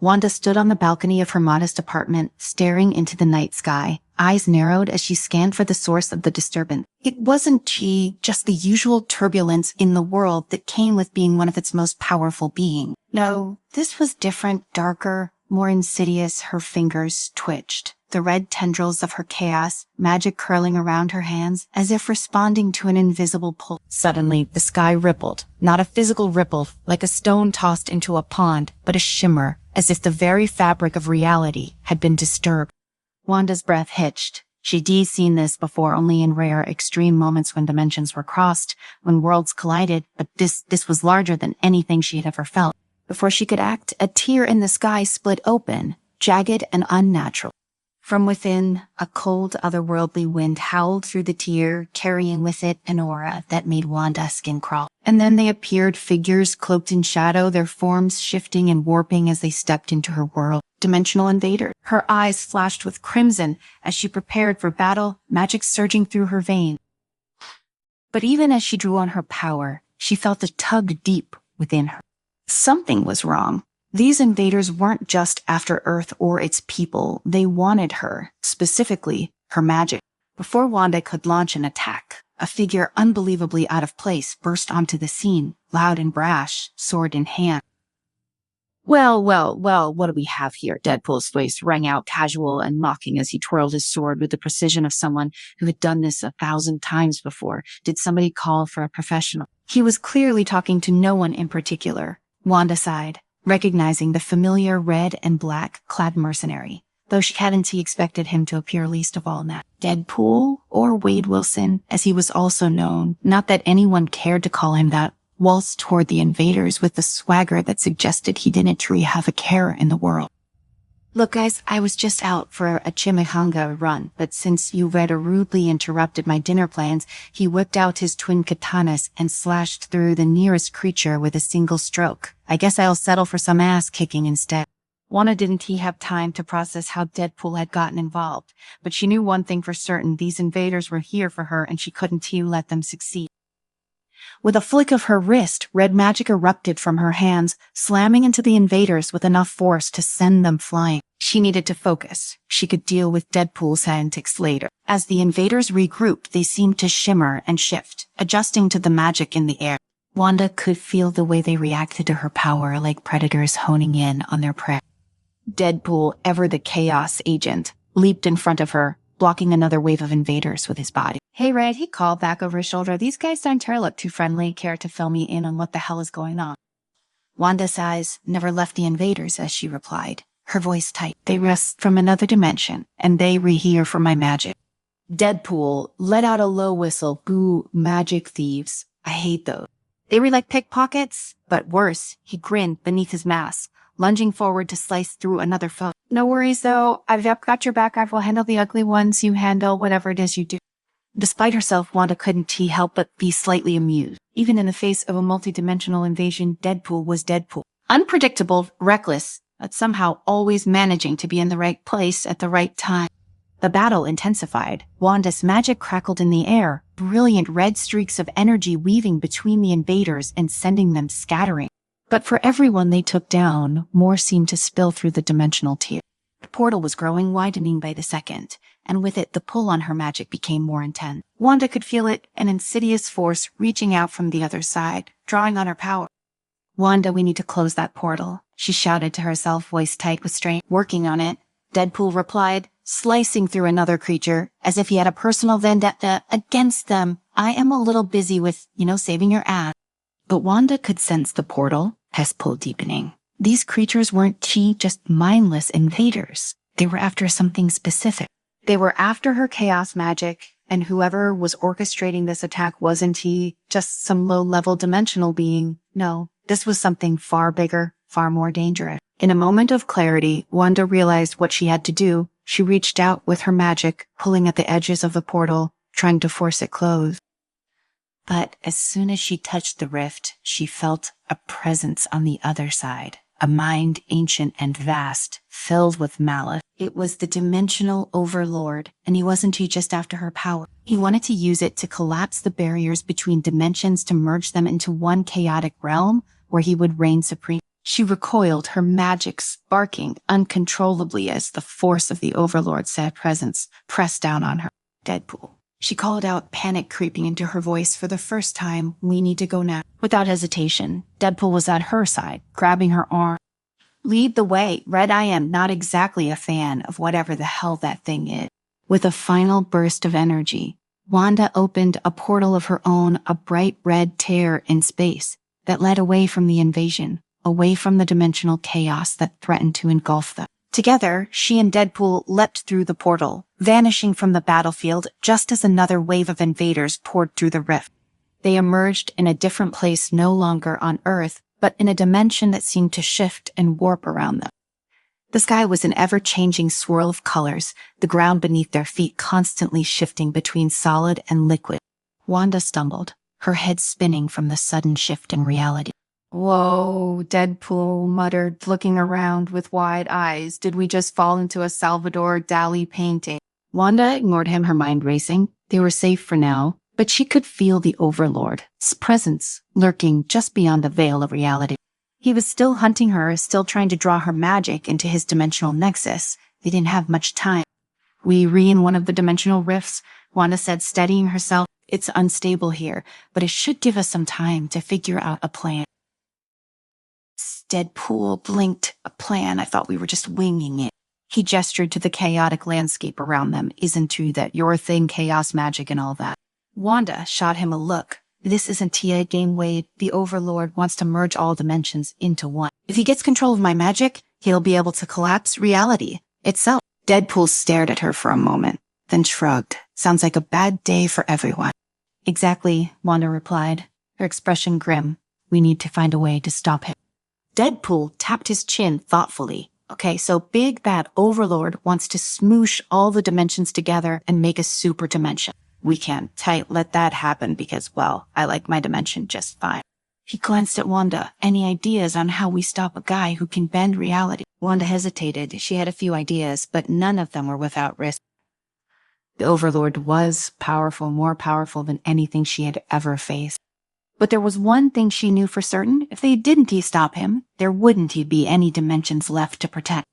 Wanda stood on the balcony of her modest apartment, staring into the night sky, eyes narrowed as she scanned for the source of the disturbance. It wasn't just the usual turbulence in the world that came with being one of its most powerful beings. No, this was different, darker, more insidious. Her fingers twitched, the red tendrils of her chaos, magic curling around her hands, as if responding to an invisible pull. Suddenly, the sky rippled, not a physical ripple, like a stone tossed into a pond, but a shimmer, as if the very fabric of reality had been disturbed. Wanda's breath hitched. She'd seen this before, only in rare, extreme moments when dimensions were crossed, when worlds collided, but this was larger than anything she had ever felt. Before she could act, a tear in the sky split open, jagged and unnatural. From within, a cold, otherworldly wind howled through the tear, carrying with it an aura that made Wanda's skin crawl. And then they appeared, figures cloaked in shadow, their forms shifting and warping as they stepped into her world. Dimensional invaders. Her eyes flashed with crimson as she prepared for battle, magic surging through her veins. But even as she drew on her power, she felt a tug deep within her. Something was wrong. These invaders weren't just after Earth or its people. They wanted her, specifically her magic. Before Wanda could launch an attack, a figure unbelievably out of place burst onto the scene, loud and brash, sword in hand. Well, what do we have here? Deadpool's voice rang out casual and mocking as he twirled his sword with the precision of someone who had done this 1,000 times before. Did somebody call for a professional? He was clearly talking to no one in particular. Wanda sighed, recognizing the familiar red and black clad mercenary, though she hadn't expected him to appear least of all now. Deadpool, or Wade Wilson, as he was also known, not that anyone cared to call him that, waltzed toward the invaders with the swagger that suggested he didn't truly have a care in the world. Look, guys, I was just out for a chimichanga run, but since you rather rudely interrupted my dinner plans, he whipped out his twin katanas and slashed through the nearest creature with a single stroke. I guess I'll settle for some ass kicking instead. Wanda didn't have time to process how Deadpool had gotten involved, but she knew one thing for certain: these invaders were here for her and she couldn't let them succeed. With a flick of her wrist, red magic erupted from her hands, slamming into the invaders with enough force to send them flying. She needed to focus. She could deal with Deadpool's antics later. As the invaders regrouped, they seemed to shimmer and shift, adjusting to the magic in the air. Wanda could feel the way they reacted to her power, like predators honing in on their prey. Deadpool, ever the chaos agent, leaped in front of her, blocking another wave of invaders with his body. Hey, Red, he called back over his shoulder. These guys don't look too friendly. Care to fill me in on what the hell is going on? Wanda's eyes never left the invaders as she replied, her voice tight. They rest from another dimension, and they rehere for my magic. Deadpool let out a low whistle. Boo, magic thieves. I hate those. They were like pickpockets, but worse. He grinned beneath his mask, lunging forward to slice through another foe. No worries, though. I've got your back. I will handle the ugly ones. You handle whatever it is you do. Despite herself, Wanda couldn't help but be slightly amused. Even in the face of a multidimensional invasion, Deadpool was Deadpool. Unpredictable, reckless, but somehow always managing to be in the right place at the right time. The battle intensified. Wanda's magic crackled in the air, brilliant red streaks of energy weaving between the invaders and sending them scattering. But for everyone they took down, more seemed to spill through the dimensional tier. The portal was growing, widening by the second, and with it the pull on her magic became more intense. Wanda could feel it, an insidious force reaching out from the other side, drawing on her power. Wanda, we need to close that portal, she shouted to herself, voice tight with strain. Working on it, Deadpool replied, slicing through another creature, as if he had a personal vendetta against them. I am a little busy with, saving your ass. But Wanda could sense the portal, his pull deepening. These creatures weren't just mindless invaders. They were after something specific. They were after her chaos magic, And whoever was orchestrating this attack wasn't he just some low-level dimensional being. No, this was something far bigger, far more dangerous. In a moment of clarity, Wanda realized what she had to do. She reached out with her magic, pulling at the edges of the portal, trying to force it closed. But as soon as she touched the rift, she felt a presence on the other side. A mind ancient and vast, filled with malice. It was the dimensional overlord, and he wasn't just after her power. He wanted to use it to collapse the barriers between dimensions to merge them into one chaotic realm where he would reign supreme. She recoiled, her magic sparking uncontrollably as the force of the overlord's sad presence pressed down on her. Deadpool. She called out, panic creeping into her voice for the first time. We need to go now. Without hesitation, Deadpool was at her side, grabbing her arm. Lead the way. Red, I am not exactly a fan of whatever the hell that thing is. With a final burst of energy, Wanda opened a portal of her own, a bright red tear in space that led away from the invasion, away from the dimensional chaos that threatened to engulf them. Together, she and Deadpool leapt through the portal, vanishing from the battlefield just as another wave of invaders poured through the rift. They emerged in a different place, no longer on Earth, but in a dimension that seemed to shift and warp around them. The sky was an ever-changing swirl of colors, the ground beneath their feet constantly shifting between solid and liquid. Wanda stumbled, her head spinning from the sudden shift in reality. Whoa, Deadpool muttered, looking around with wide eyes. Did we just fall into a Salvador Dali painting? Wanda ignored him, her mind racing. They were safe for now, but she could feel the Overlord's presence lurking just beyond the veil of reality. He was still hunting her, still trying to draw her magic into his dimensional nexus. They didn't have much time. We in one of the dimensional rifts, Wanda said, steadying herself. It's unstable here, but it should give us some time to figure out a plan. Deadpool blinked. A plan? I thought we were just winging it. He gestured to the chaotic landscape around them. Isn't true that your thing, chaos magic and all that? Wanda shot him a look. This isn't a game, Wade. The Overlord wants to merge all dimensions into one. If he gets control of my magic, he'll be able to collapse reality itself. Deadpool stared at her for a moment, then shrugged. Sounds like a bad day for everyone. Exactly, Wanda replied, her expression grim. We need to find a way to stop him. Deadpool tapped his chin thoughtfully. Okay, so Big Bad Overlord wants to smoosh all the dimensions together and make a super dimension. We can't let that happen because, well, I like my dimension just fine. He glanced at Wanda. Any ideas on how we stop a guy who can bend reality? Wanda hesitated. She had a few ideas, but none of them were without risk. The Overlord was powerful, more powerful than anything she had ever faced. But there was one thing she knew for certain. If they didn't stop him, there wouldn't be any dimensions left to protect.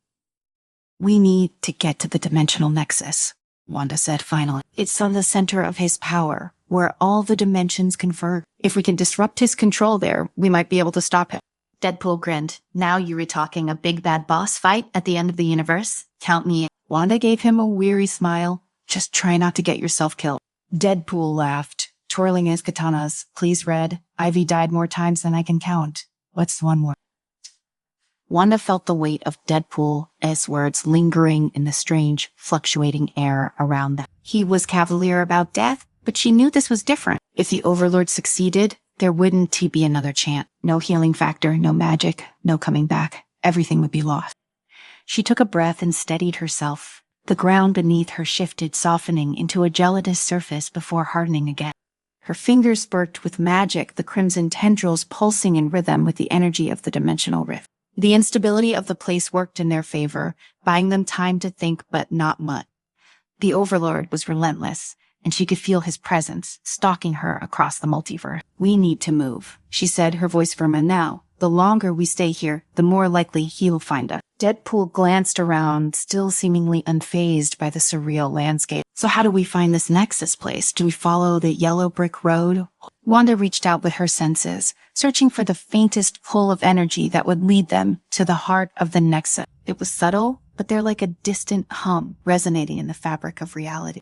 We need to get to the dimensional nexus, Wanda said finally. It's on the center of his power, where all the dimensions converge. If we can disrupt his control there, we might be able to stop him. Deadpool grinned. Now you were talking a big bad boss fight at the end of the universe? Count me in. Wanda gave him a weary smile. Just try not to get yourself killed. Deadpool laughed, twirling his katanas. Please, Red. Ivy died more times than I can count. What's one more? Wanda felt the weight of Deadpool's words lingering in the strange, fluctuating air around them. He was cavalier about death, but she knew this was different. If the Overlord succeeded, there wouldn't be another chance. No healing factor, no magic, no coming back. Everything would be lost. She took a breath and steadied herself. The ground beneath her shifted, softening into a gelatinous surface before hardening again. Her fingers worked with magic, the crimson tendrils pulsing in rhythm with the energy of the dimensional rift. The instability of the place worked in their favor, buying them time to think, but not much. The Overlord was relentless, and she could feel his presence, stalking her across the multiverse. We need to move, she said, her voice firm. And now, the longer we stay here, the more likely he'll find us. Deadpool glanced around, still seemingly unfazed by the surreal landscape. So how do we find this nexus place? Do we follow the yellow brick road? Wanda reached out with her senses, searching for the faintest pull of energy that would lead them to the heart of the nexus. It was subtle, but they're like a distant hum resonating in the fabric of reality.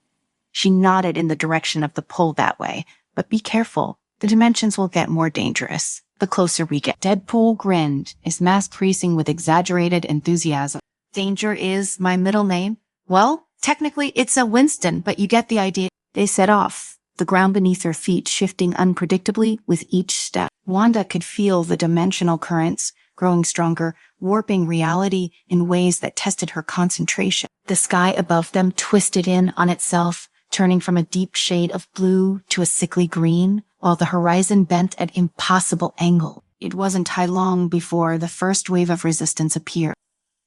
She nodded in the direction of the pull that way, but be careful. The dimensions will get more dangerous the closer we get. Deadpool grinned, his mask creasing with exaggerated enthusiasm. Danger is my middle name? Well, technically it's a Winston, but you get the idea. They set off, the ground beneath their feet shifting unpredictably with each step. Wanda could feel the dimensional currents growing stronger, warping reality in ways that tested her concentration. The sky above them twisted in on itself, turning from a deep shade of blue to a sickly green, while the horizon bent at impossible angle. It wasn't long before the first wave of resistance appeared.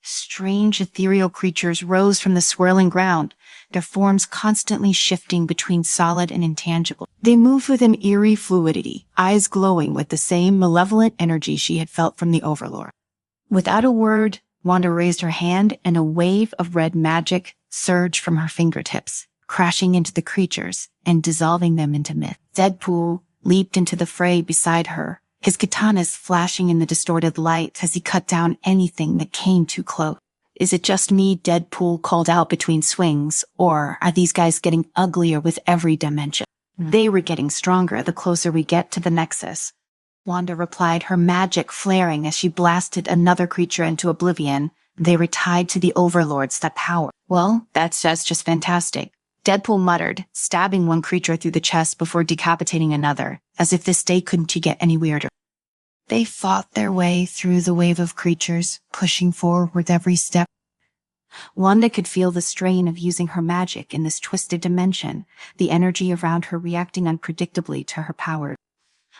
Strange ethereal creatures rose from the swirling ground, their forms constantly shifting between solid and intangible. They moved with an eerie fluidity, eyes glowing with the same malevolent energy she had felt from the Overlord. Without a word, Wanda raised her hand and a wave of red magic surged from her fingertips, crashing into the creatures and dissolving them into mist. Deadpool leaped into the fray beside her, his katanas flashing in the distorted light as he cut down anything that came too close. Is it just me, Deadpool called out between swings, or are these guys getting uglier with every dimension? They were getting stronger the closer we get to the Nexus. Wanda replied, her magic flaring as she blasted another creature into oblivion. They were tied to the Overlords that power. Well, that's just fantastic. Deadpool muttered, stabbing one creature through the chest before decapitating another, as if this day couldn't get any weirder. They fought their way through the wave of creatures, pushing forward every step. Wanda could feel the strain of using her magic in this twisted dimension, the energy around her reacting unpredictably to her power.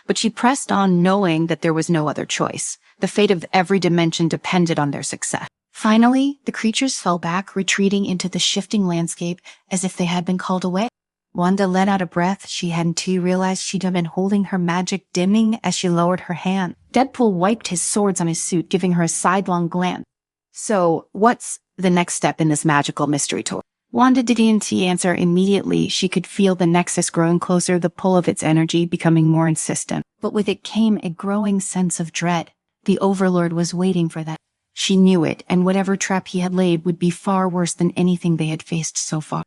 But she pressed on knowing that there was no other choice. The fate of every dimension depended on their success. Finally, the creatures fell back, retreating into the shifting landscape as if they had been called away. Wanda let out a breath she hadn't realized she'd have been holding her magic dimming as she lowered her hand. Deadpool wiped his swords on his suit, giving her a sidelong glance. So, what's the next step in this magical mystery tour? Wanda didn't answer immediately. She could feel the Nexus growing closer, the pull of its energy becoming more insistent. But with it came a growing sense of dread. The Overlord was waiting for that. She knew it, and whatever trap he had laid would be far worse than anything they had faced so far.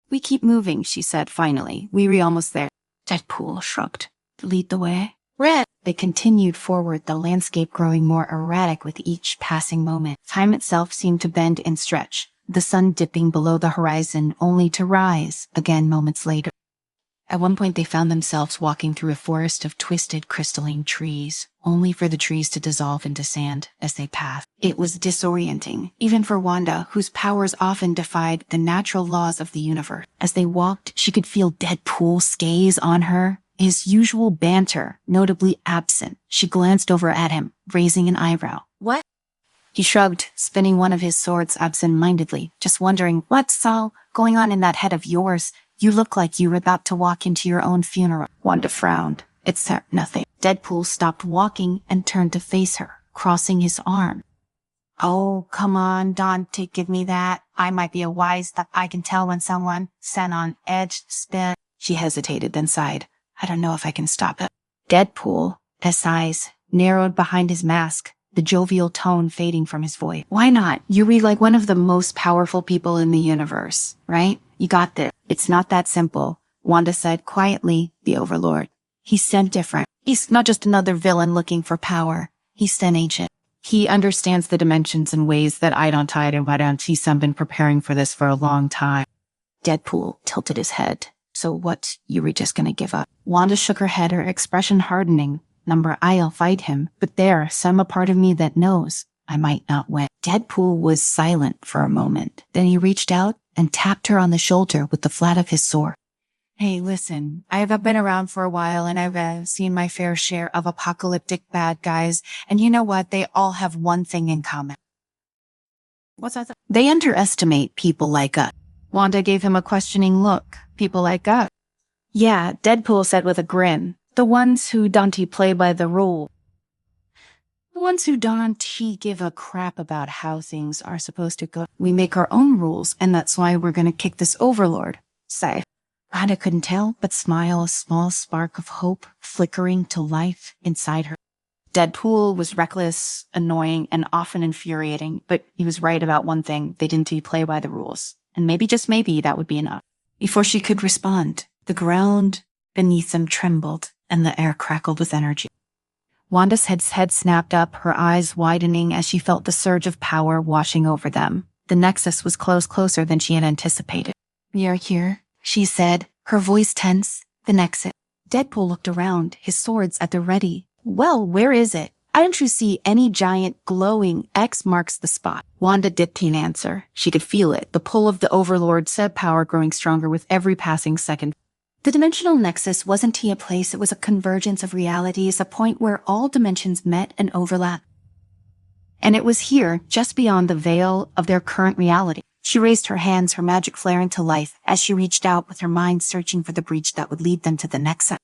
We keep moving, she said finally. We're almost there. Deadpool shrugged. Lead the way. Red! They continued forward, the landscape growing more erratic with each passing moment. Time itself seemed to bend and stretch, the sun dipping below the horizon only to rise again moments later. At one point they found themselves walking through a forest of twisted crystalline trees, only for the trees to dissolve into sand as they passed. It was disorienting, even for Wanda, whose powers often defied the natural laws of the universe. As they walked, she could feel Deadpool's gaze on her, his usual banter notably absent. She glanced over at him, raising an eyebrow. What? He shrugged, spinning one of his swords absent-mindedly, just wondering, what's all going on in that head of yours? You look like you were about to walk into your own funeral. Wanda frowned. It's nothing. Deadpool stopped walking and turned to face her, crossing his arm. Oh, come on, Dante, give me that. I might be a wise that I can tell when someone sent on edge spin. She hesitated, then sighed. I don't know if I can stop it. Deadpool, his eyes narrowed behind his mask, the jovial tone fading from his voice. Why not? You're like one of the most powerful people in the universe, right? You got this. It's not that simple, Wanda said quietly, the Overlord. He's sent different. He's not just another villain looking for power. He's sent ancient. He understands the dimensions in ways that I don't hide, and why don't he's been preparing for this for a long time. Deadpool tilted his head. So what, you were just gonna give up? Wanda shook her head, her expression hardening. I'll fight him, but there's a part of me that knows I might not win. Deadpool was silent for a moment. Then he reached out and tapped her on the shoulder with the flat of his sword. Hey, listen, I've been around for a while and I've seen my fair share of apocalyptic bad guys. And you know what? They all have one thing in common. What's that? They underestimate people like us. Wanda gave him a questioning look. People like us. Yeah, Deadpool said with a grin. The ones who don't play by the rule. The ones who don't give a crap about how things are supposed to go. We make our own rules, and that's why we're gonna kick this Overlord. Say. Wanda couldn't tell but smile, a small spark of hope flickering to life inside her. Deadpool was reckless, annoying, and often infuriating, but he was right about one thing. They didn't play by the rules. And maybe, just maybe, that would be enough. Before she could respond, the ground beneath them trembled, and the air crackled with energy. Wanda's head snapped up, her eyes widening as she felt the surge of power washing over them. The Nexus was closer than she had anticipated. We are here, she said, her voice tense. The Nexus. Deadpool looked around, his swords at the ready. Well, where is it? I don't you see any giant glowing X marks the spot? Wanda didn't answer. She could feel it, the pull of the Overlord's power growing stronger with every passing second. The dimensional nexus wasn't a place, it was a convergence of realities, a point where all dimensions met and overlapped. And it was here, just beyond the veil of their current reality. She raised her hands, her magic flaring to life, as she reached out with her mind searching for the breach that would lead them to the nexus.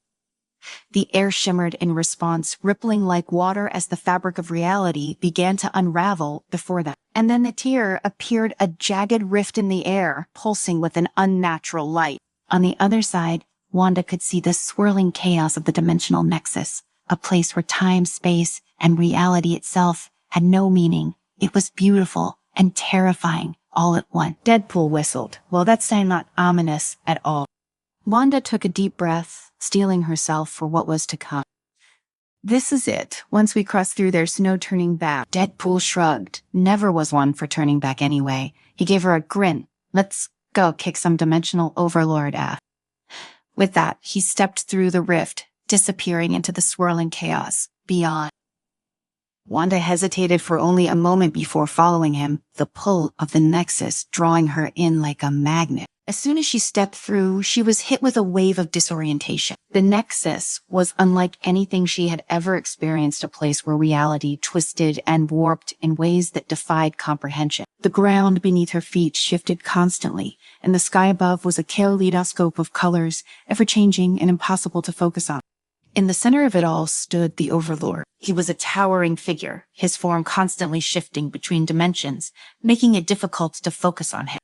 The air shimmered in response, rippling like water as the fabric of reality began to unravel before them. And then the tear appeared, a jagged rift in the air, pulsing with an unnatural light. On the other side, Wanda could see the swirling chaos of the dimensional nexus, a place where time, space, and reality itself had no meaning. It was beautiful and terrifying all at once. Deadpool whistled. Well, that's not ominous at all. Wanda took a deep breath, steeling herself for what was to come. This is it. Once we cross through, there's no turning back. Deadpool shrugged. Never was one for turning back anyway. He gave her a grin. Let's go kick some dimensional overlord ass. With that, he stepped through the rift, disappearing into the swirling chaos beyond. Wanda hesitated for only a moment before following him, the pull of the nexus drawing her in like a magnet. As soon as she stepped through, she was hit with a wave of disorientation. The nexus was unlike anything she had ever experienced, a place where reality twisted and warped in ways that defied comprehension. The ground beneath her feet shifted constantly, and the sky above was a kaleidoscope of colors, ever-changing and impossible to focus on. In the center of it all stood the Overlord. He was a towering figure, his form constantly shifting between dimensions, making it difficult to focus on him.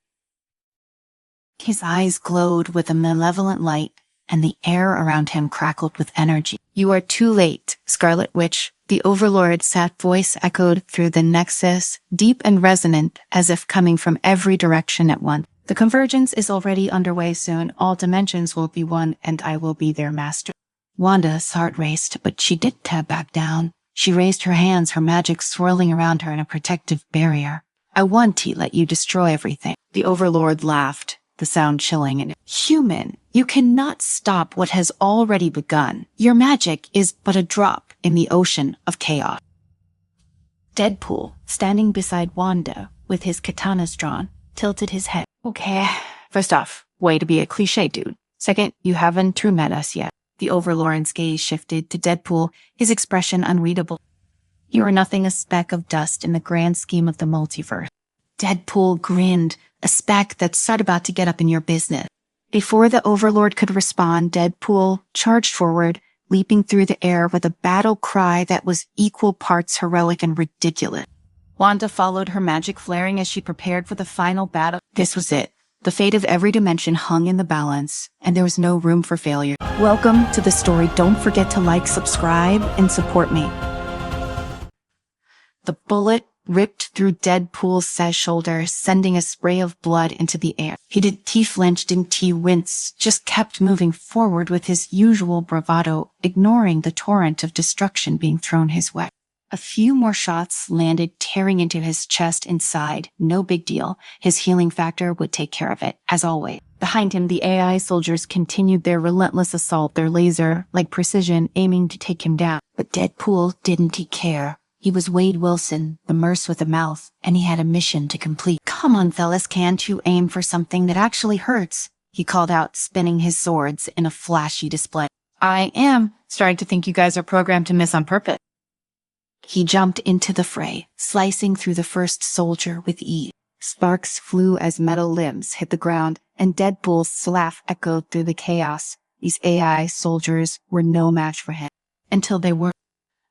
His eyes glowed with a malevolent light, and the air around him crackled with energy. You are too late, Scarlet Witch. The Overlord's sad voice echoed through the nexus, deep and resonant, as if coming from every direction at once. The convergence is already underway soon. All dimensions will be one, and I will be their master. Wanda's heart raced, but she didn't back down. She raised her hands, her magic swirling around her in a protective barrier. I want to let you destroy everything. The Overlord laughed, the sound chilling and human. You cannot stop what has already begun. Your magic is but a drop in the ocean of chaos. Deadpool, standing beside Wanda, with his katanas drawn, tilted his head. Okay, first off, way to be a cliche, dude. Second, you haven't true met us yet. The Overlord's gaze shifted to Deadpool, his expression unreadable. You are nothing, a speck of dust in the grand scheme of the multiverse. Deadpool grinned, a speck that's not about to get up in your business. Before the Overlord could respond, Deadpool charged forward, leaping through the air with a battle cry that was equal parts heroic and ridiculous. Wanda followed, her magic flaring as she prepared for the final battle. This was it. The fate of every dimension hung in the balance, and there was no room for failure. Welcome to the story. Don't forget to like, subscribe, and support me. The bullet ripped through Deadpool's shoulder, sending a spray of blood into the air. He didn't flinch, didn't wince, just kept moving forward with his usual bravado, ignoring the torrent of destruction being thrown his way. A few more shots landed, tearing into his chest and side. No big deal. His healing factor would take care of it, as always. Behind him, the AI soldiers continued their relentless assault, their laser-like precision aiming to take him down. But Deadpool didn't care. He was Wade Wilson, the Merce with a mouth, and he had a mission to complete. Come on, fellas, can't you aim for something that actually hurts? He called out, spinning his swords in a flashy display. I am starting to think you guys are programmed to miss on purpose. He jumped into the fray, slicing through the first soldier with ease. Sparks flew as metal limbs hit the ground, and Deadpool's laugh echoed through the chaos. These AI soldiers were no match for him. Until they were.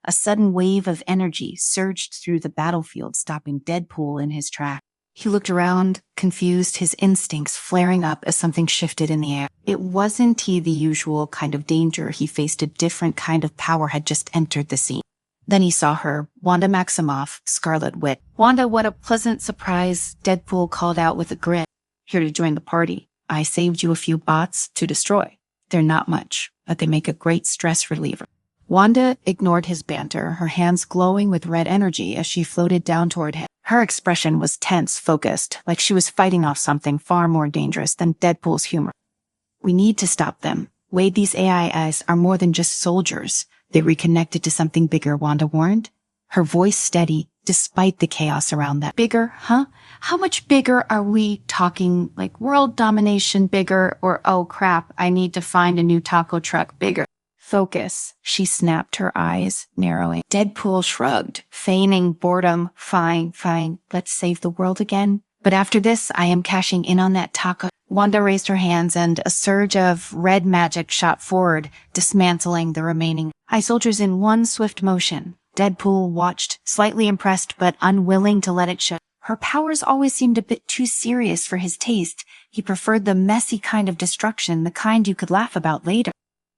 A sudden wave of energy surged through the battlefield, stopping Deadpool in his tracks. He looked around, confused, his instincts flaring up as something shifted in the air. It wasn't the usual kind of danger he faced. A different kind of power had just entered the scene. Then he saw her, Wanda Maximoff, Scarlet Witch. Wanda, what a pleasant surprise, Deadpool called out with a grin. Here to join the party. I saved you a few bots to destroy. They're not much, but they make a great stress reliever. Wanda ignored his banter, her hands glowing with red energy as she floated down toward him. Her expression was tense, focused, like she was fighting off something far more dangerous than Deadpool's humor. We need to stop them. Wade, these AIs are more than just soldiers. They reconnected to something bigger, Wanda warned. Her voice steady, despite the chaos around that. Bigger, huh? How much bigger are we talking? Like world domination bigger? Or, oh crap, I need to find a new taco truck bigger? Focus, she snapped, her eyes narrowing. Deadpool shrugged, feigning boredom. Fine, let's save the world again. But after this, I am cashing in on that taco. Wanda raised her hands and a surge of red magic shot forward, dismantling the remaining eye soldiers in one swift motion. Deadpool watched, slightly impressed but unwilling to let it show. Her powers always seemed a bit too serious for his taste. He preferred the messy kind of destruction, the kind you could laugh about later.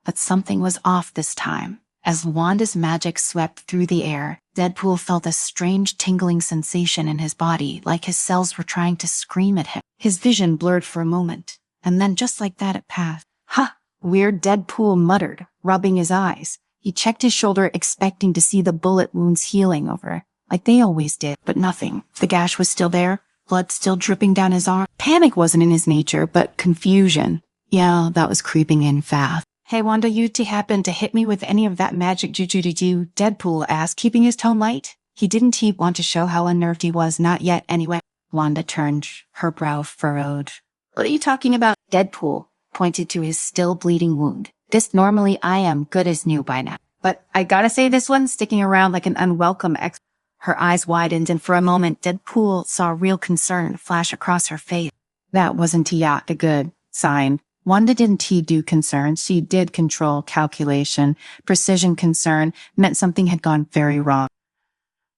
But something was off this time. As Wanda's magic swept through the air, Deadpool felt a strange tingling sensation in his body, like his cells were trying to scream at him. His vision blurred for a moment, and then just like that it passed. "Ha!" Weird, Deadpool muttered, rubbing his eyes. He checked his shoulder, expecting to see the bullet wounds healing over, like they always did, but nothing. The gash was still there, blood still dripping down his arm. Panic wasn't in his nature, but confusion. Yeah, that was creeping in fast. "Hey, Wanda, you happen to hit me with any of that magic juju-do-do?" Deadpool asked, keeping his tone light. Didn't he want to show how unnerved he was? Not yet, anyway. Wanda turned, her brow furrowed. "What are you talking about?" Deadpool pointed to his still bleeding wound. "This normally I am good as new by now. But I gotta say this one's sticking around like an unwelcome ex." Her eyes widened, and for a moment, Deadpool saw real concern flash across her face. That wasn't a good sign. Wanda didn't do concern, she did control calculation. Precision concern meant something had gone very wrong.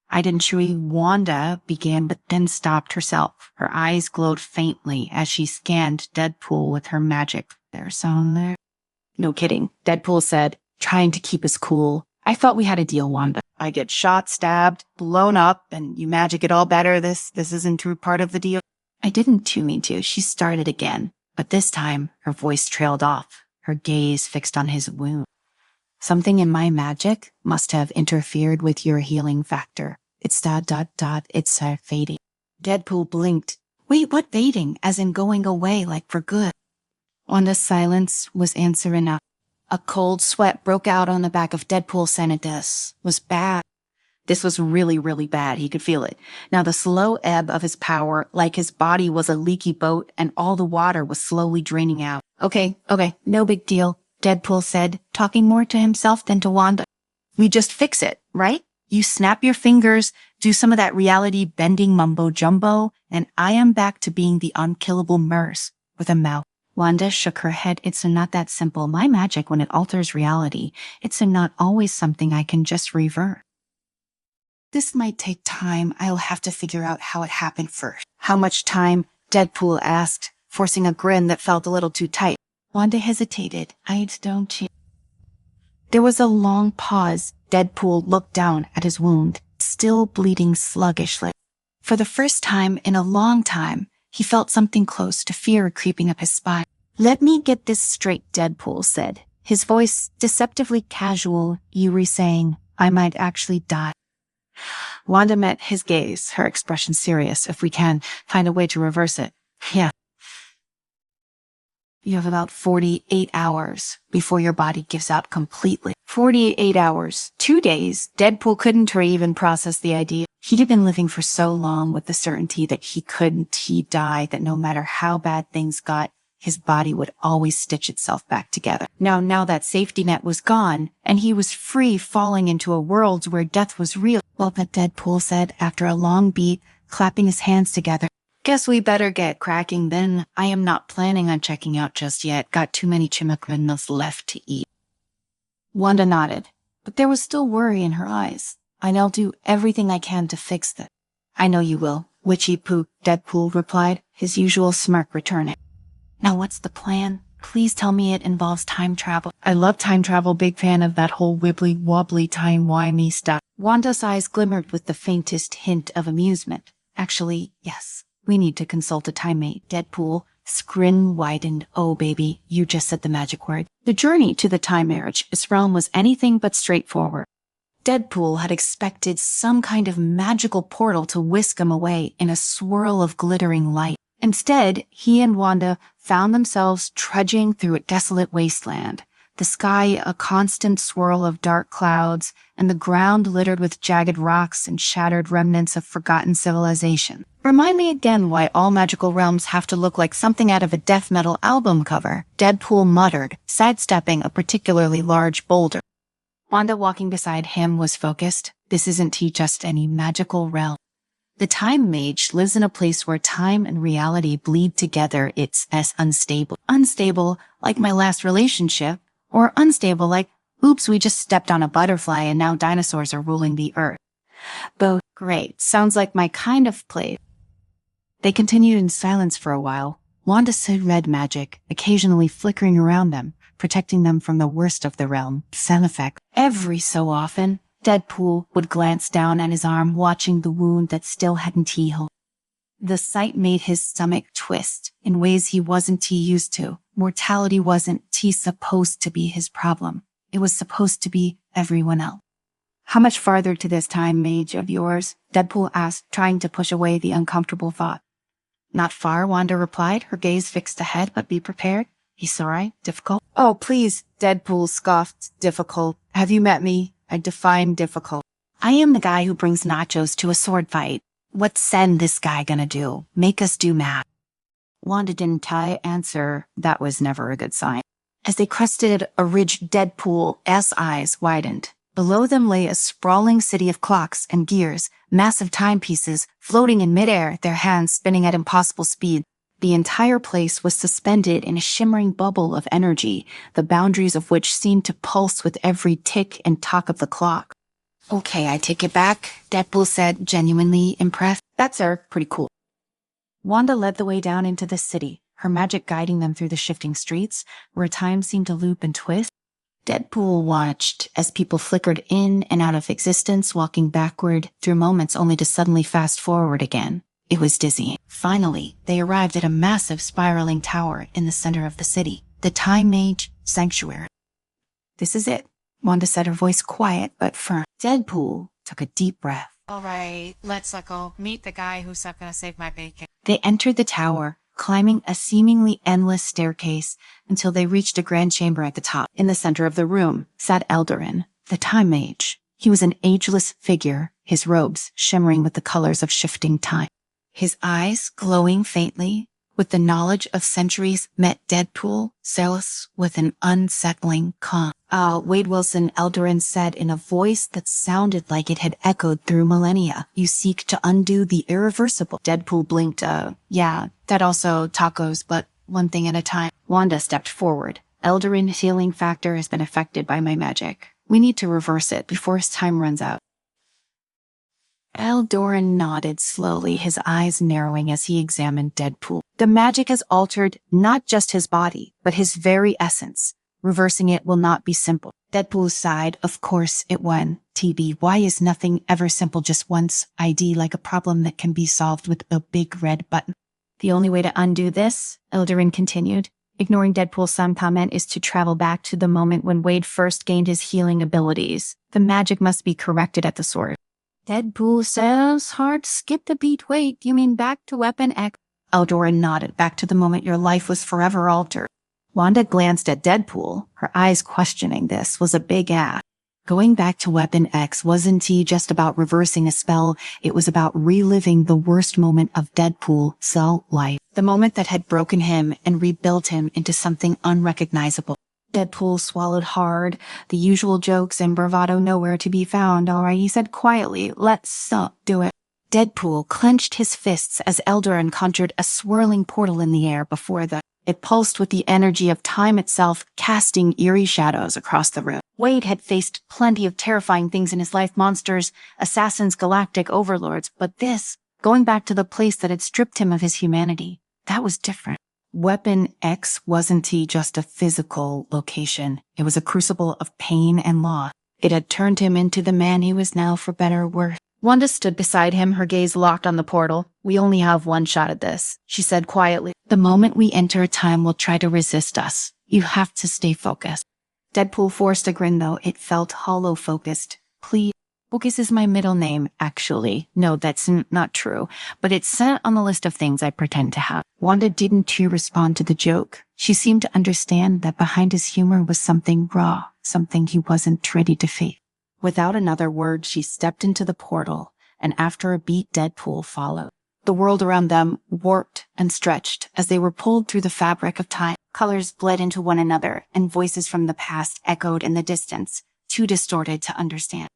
"I didn't show you," Wanda began, but then stopped herself. Her eyes glowed faintly as she scanned Deadpool with her magic. "There's some there." "No kidding," Deadpool said, trying to keep his cool. "I thought we had a deal, Wanda. I get shot, stabbed, blown up, and you magic it all better. This isn't true part of the deal." "I didn't mean to," she started again. But this time, her voice trailed off, her gaze fixed on his wound. "Something in my magic must have interfered with your healing factor. It's it's fading." Deadpool blinked. "Wait, what fading? As in going away, like for good?" Wanda's silence was answer enough. A cold sweat broke out on the back of Deadpool's sentence. Was bad. This was really, really bad. He could feel it. Now the slow ebb of his power, like his body was a leaky boat and all the water was slowly draining out. Okay, no big deal," Deadpool said, talking more to himself than to Wanda. "We just fix it, right? You snap your fingers, do some of that reality-bending mumbo-jumbo, and I am back to being the unkillable Merce with a mouth." Wanda shook her head. "It's not that simple. My magic, when it alters reality, it's not always something I can just revert. This might take time. I'll have to figure out how it happened first." "How much time?" Deadpool asked, forcing a grin that felt a little too tight. Wanda hesitated. "I don't." There was a long pause. Deadpool looked down at his wound, still bleeding sluggishly. For the first time in a long time, he felt something close to fear creeping up his spine. "Let me get this straight," Deadpool said, his voice deceptively casual. "You were saying I might actually die." Wanda met his gaze, her expression serious. "If we can find a way to reverse it." "Yeah. You have about 48 hours before your body gives out completely." 48 hours. 2 days. Deadpool couldn't or even process the idea. He'd been living for so long with the certainty that he'd die, that no matter how bad things got, his body would always stitch itself back together. Now that safety net was gone, and he was free falling into a world where death was real. "Well, but," Deadpool said after a long beat, clapping his hands together. "Guess we better get cracking then. I am not planning on checking out just yet. Got too many chimichangas left to eat." Wanda nodded, but there was still worry in her eyes. "I'll do everything I can to fix this." "I know you will, witchy poo," Deadpool replied, his usual smirk returning. "Now what's the plan? Please tell me it involves time travel." "I love time travel, big fan of that whole wibbly-wobbly time-wimey stuff." Wanda's eyes glimmered with the faintest hint of amusement. "Actually, yes. We need to consult a time mate." Deadpool's grin widened. "Oh, baby, you just said the magic word." The journey to the time marriage realm was anything but straightforward. Deadpool had expected some kind of magical portal to whisk him away in a swirl of glittering light. Instead, he and Wanda found themselves trudging through a desolate wasteland, the sky a constant swirl of dark clouds, and the ground littered with jagged rocks and shattered remnants of forgotten civilization. Remind me again why all magical realms have to look like something out of a death metal album cover, Deadpool muttered, sidestepping a particularly large boulder. Wanda, walking beside him, was focused. This isn't just any magical realm. The Time Mage lives in a place where time and reality bleed together. It's as unstable. Unstable like my last relationship, or unstable like, oops, we just stepped on a butterfly and now dinosaurs are ruling the earth. Both great. Sounds like my kind of place. They continued in silence for a while. Wanda said red magic, occasionally flickering around them, protecting them from the worst of the realm, Sciencefiction. Every so often, Deadpool would glance down at his arm, watching the wound that still hadn't healed. The sight made his stomach twist in ways he wasn't used to. Mortality wasn't supposed to be his problem. It was supposed to be everyone else. How much farther to this Time Mage of yours? Deadpool asked, trying to push away the uncomfortable thought. Not far, Wanda replied, her gaze fixed ahead, but be prepared. He's alright. Difficult? Oh, please, Deadpool scoffed. Difficult. Have you met me? I define difficult. I am the guy who brings nachos to a sword fight. What's send this guy gonna do? Make us do math? Wanda didn't answer. That was never a good sign. As they crested a ridge, Deadpool's eyes widened. Below them lay a sprawling city of clocks and gears, massive timepieces floating in midair, their hands spinning at impossible speed. The entire place was suspended in a shimmering bubble of energy, the boundaries of which seemed to pulse with every tick and tock of the clock. Okay, I take it back, Deadpool said, genuinely impressed. That's pretty cool. Wanda led the way down into the city, her magic guiding them through the shifting streets, where time seemed to loop and twist. Deadpool watched as people flickered in and out of existence, walking backward through moments only to suddenly fast forward again. It was dizzying. Finally, they arrived at a massive spiraling tower in the center of the city, the Time Mage Sanctuary. This is it, Wanda said, her voice quiet but firm. Deadpool took a deep breath. All right, let's go meet the guy who's not gonna save my bacon. They entered the tower, climbing a seemingly endless staircase until they reached a grand chamber at the top. In the center of the room sat Eldarin, the Time Mage. He was an ageless figure, his robes shimmering with the colors of shifting time. His eyes glowing faintly with the knowledge of centuries met Deadpool, Celis, with an unsettling calm. Wade Wilson, Eldarin said in a voice that sounded like it had echoed through millennia. You seek to undo the irreversible. Deadpool blinked. Yeah, that also tacos, but one thing at a time. Wanda stepped forward. Eldarin's healing factor has been affected by my magic. We need to reverse it before his time runs out. Eldarin nodded slowly, his eyes narrowing as he examined Deadpool. The magic has altered not just his body, but his very essence. Reversing it will not be simple. Deadpool sighed. Of course it won. TB, why is nothing ever simple just once? ID like a problem that can be solved with a big red button. The only way to undo this, Eldarin continued, ignoring Deadpool's some comment, is to travel back to the moment when Wade first gained his healing abilities. The magic must be corrected at the source. Deadpool says, heart skipped a beat. Wait, you mean back to Weapon X? Eldarin nodded, back to the moment your life was forever altered. Wanda glanced at Deadpool, her eyes questioning. This was a big ask. Going back to Weapon X wasn't just about reversing a spell, it was about reliving the worst moment of Deadpool's life. The moment that had broken him and rebuilt him into something unrecognizable. Deadpool swallowed hard, the usual jokes and bravado nowhere to be found. All right, he said quietly, let's do it. Deadpool clenched his fists as Eldarin conjured a swirling portal in the air before them. It pulsed with the energy of time itself, casting eerie shadows across the room. Wade had faced plenty of terrifying things in his life, monsters, assassins, galactic overlords, but this, going back to the place that had stripped him of his humanity, that was different. Weapon X wasn't just a physical location. It was a crucible of pain and loss. It had turned him into the man he was now, for better or worse. Wanda stood beside him, her gaze locked on the portal. We only have one shot at this, she said quietly. The moment we enter, time will try to resist us. You have to stay focused. Deadpool forced a grin, though it felt hollow focused. Please. Bookis is my middle name, actually. No, that's not true. But it's set on the list of things I pretend to have. Wanda didn't too respond to the joke. She seemed to understand that behind his humor was something raw, something he wasn't ready to face. Without another word, she stepped into the portal, and after a beat, Deadpool followed. The world around them warped and stretched as they were pulled through the fabric of time. Colors bled into one another, and voices from the past echoed in the distance, too distorted to understand.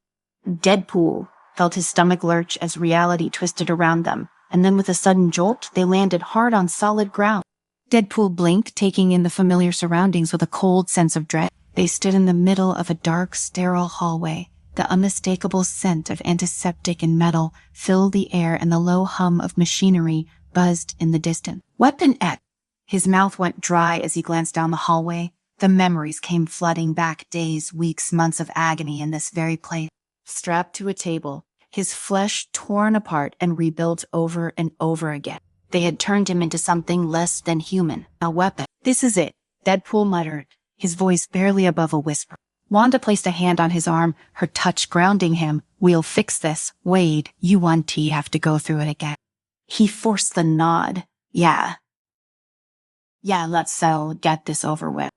Deadpool felt his stomach lurch as reality twisted around them, and then with a sudden jolt, they landed hard on solid ground. Deadpool blinked, taking in the familiar surroundings with a cold sense of dread. They stood in the middle of a dark, sterile hallway. The unmistakable scent of antiseptic and metal filled the air, and the low hum of machinery buzzed in the distance. Weapon X! His mouth went dry as he glanced down the hallway. The memories came flooding back, days, weeks, months of agony in this very place. Strapped to a table, his flesh torn apart and rebuilt over and over again. They had turned him into something less than human, a weapon. This is it, Deadpool muttered, his voice barely above a whisper. Wanda placed a hand on his arm, her touch grounding him. We'll fix this. Wade, you want to have to go through it again. He forced the nod. Yeah, let's get this over with.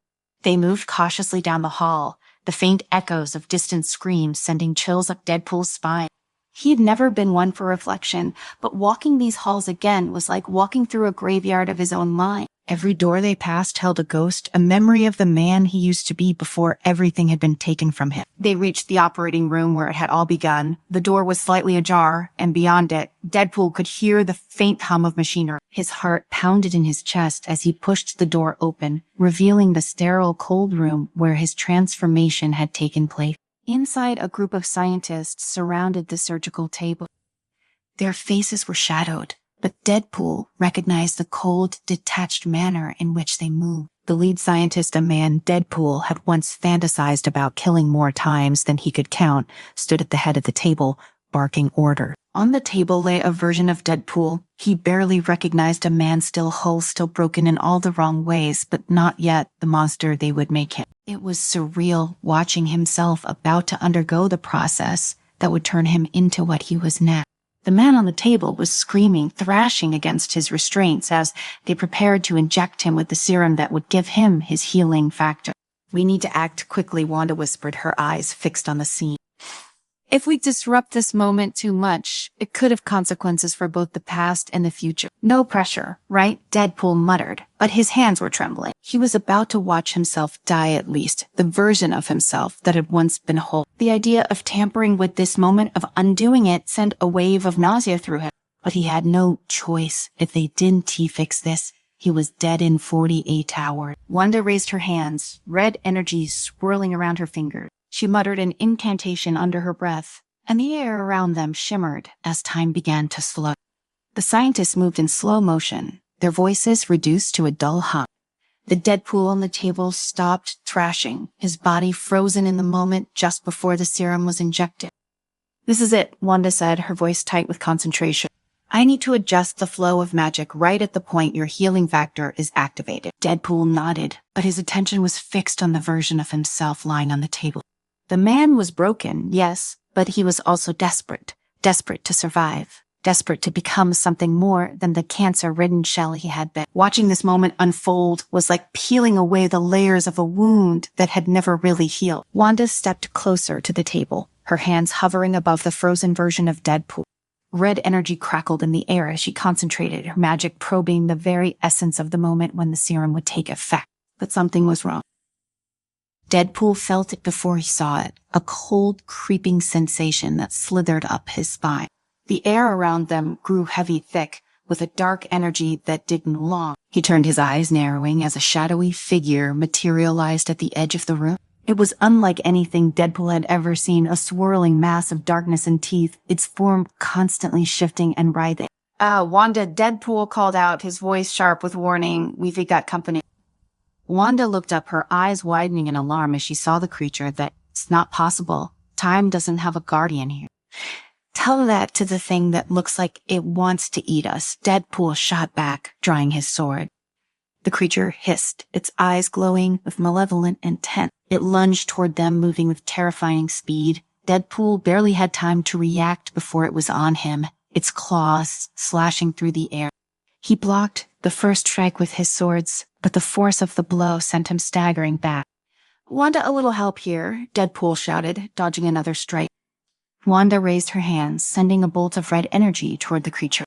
They moved cautiously down the hall, the faint echoes of distant screams sending chills up Deadpool's spine. He had never been one for reflection, but walking these halls again was like walking through a graveyard of his own mind. Every door they passed held a ghost, a memory of the man he used to be before everything had been taken from him. They reached the operating room where it had all begun. The door was slightly ajar, and beyond it, Deadpool could hear the faint hum of machinery. His heart pounded in his chest as he pushed the door open, revealing the sterile cold room where his transformation had taken place. Inside, a group of scientists surrounded the surgical table. Their faces were shadowed, but Deadpool recognized the cold, detached manner in which they moved. The lead scientist, a man Deadpool had once fantasized about killing more times than he could count, stood at the head of the table, barking orders. On the table lay a version of Deadpool. He barely recognized a man still whole, still broken in all the wrong ways, but not yet the monster they would make him. It was surreal watching himself about to undergo the process that would turn him into what he was now. The man on the table was screaming, thrashing against his restraints as they prepared to inject him with the serum that would give him his healing factor. We need to act quickly, Wanda whispered, her eyes fixed on the scene. If we disrupt this moment too much, it could have consequences for both the past and the future. No pressure, right? Deadpool muttered, but his hands were trembling. He was about to watch himself die, at least, the version of himself that had once been whole. The idea of tampering with this moment, of undoing it, sent a wave of nausea through him. But he had no choice. If they didn't fix this, he was dead in 48 hours. Wanda raised her hands, red energy swirling around her fingers. She muttered an incantation under her breath, and the air around them shimmered as time began to slow. The scientists moved in slow motion, their voices reduced to a dull hum. The Deadpool on the table stopped thrashing, his body frozen in the moment just before the serum was injected. This is it, Wanda said, her voice tight with concentration. I need to adjust the flow of magic right at the point your healing factor is activated. Deadpool nodded, but his attention was fixed on the version of himself lying on the table. The man was broken, yes, but he was also desperate to survive, desperate to become something more than the cancer-ridden shell he had been. Watching this moment unfold was like peeling away the layers of a wound that had never really healed. Wanda stepped closer to the table, her hands hovering above the frozen version of Deadpool. Red energy crackled in the air as she concentrated, her magic probing the very essence of the moment when the serum would take effect. But something was wrong. Deadpool felt it before he saw it, a cold, creeping sensation that slithered up his spine. The air around them grew heavy, thick, with a dark energy that didn't belong. He turned his eyes, narrowing as a shadowy figure materialized at the edge of the room. It was unlike anything Deadpool had ever seen, a swirling mass of darkness and teeth, its form constantly shifting and writhing. Wanda, Deadpool called out, his voice sharp with warning. We've got company. Wanda looked up, her eyes widening in alarm as she saw the creature. That's not possible. Time doesn't have a guardian here. Tell that to the thing that looks like it wants to eat us. Deadpool shot back, drawing his sword. The creature hissed, its eyes glowing with malevolent intent. It lunged toward them, moving with terrifying speed, Deadpool barely had time to react before it was on him, its claws slashing through the air. He blocked the first strike with his swords, but the force of the blow sent him staggering back. "Wanda, a little help here," Deadpool shouted, dodging another strike. Wanda raised her hands, sending a bolt of red energy toward the creature.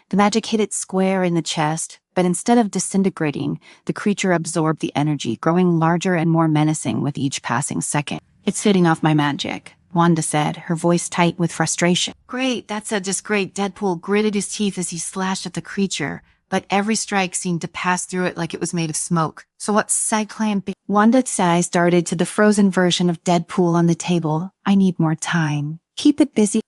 The magic hit it square in the chest, but instead of disintegrating, the creature absorbed the energy, growing larger and more menacing with each passing second. "It's fitting off my magic," Wanda said, her voice tight with frustration. "Great, that's just great." Deadpool gritted his teeth as he slashed at the creature, but every strike seemed to pass through it like it was made of smoke. "So what's Cyclam?" Wanda's eyes darted to the frozen version of Deadpool on the table. "I need more time. Keep it busy."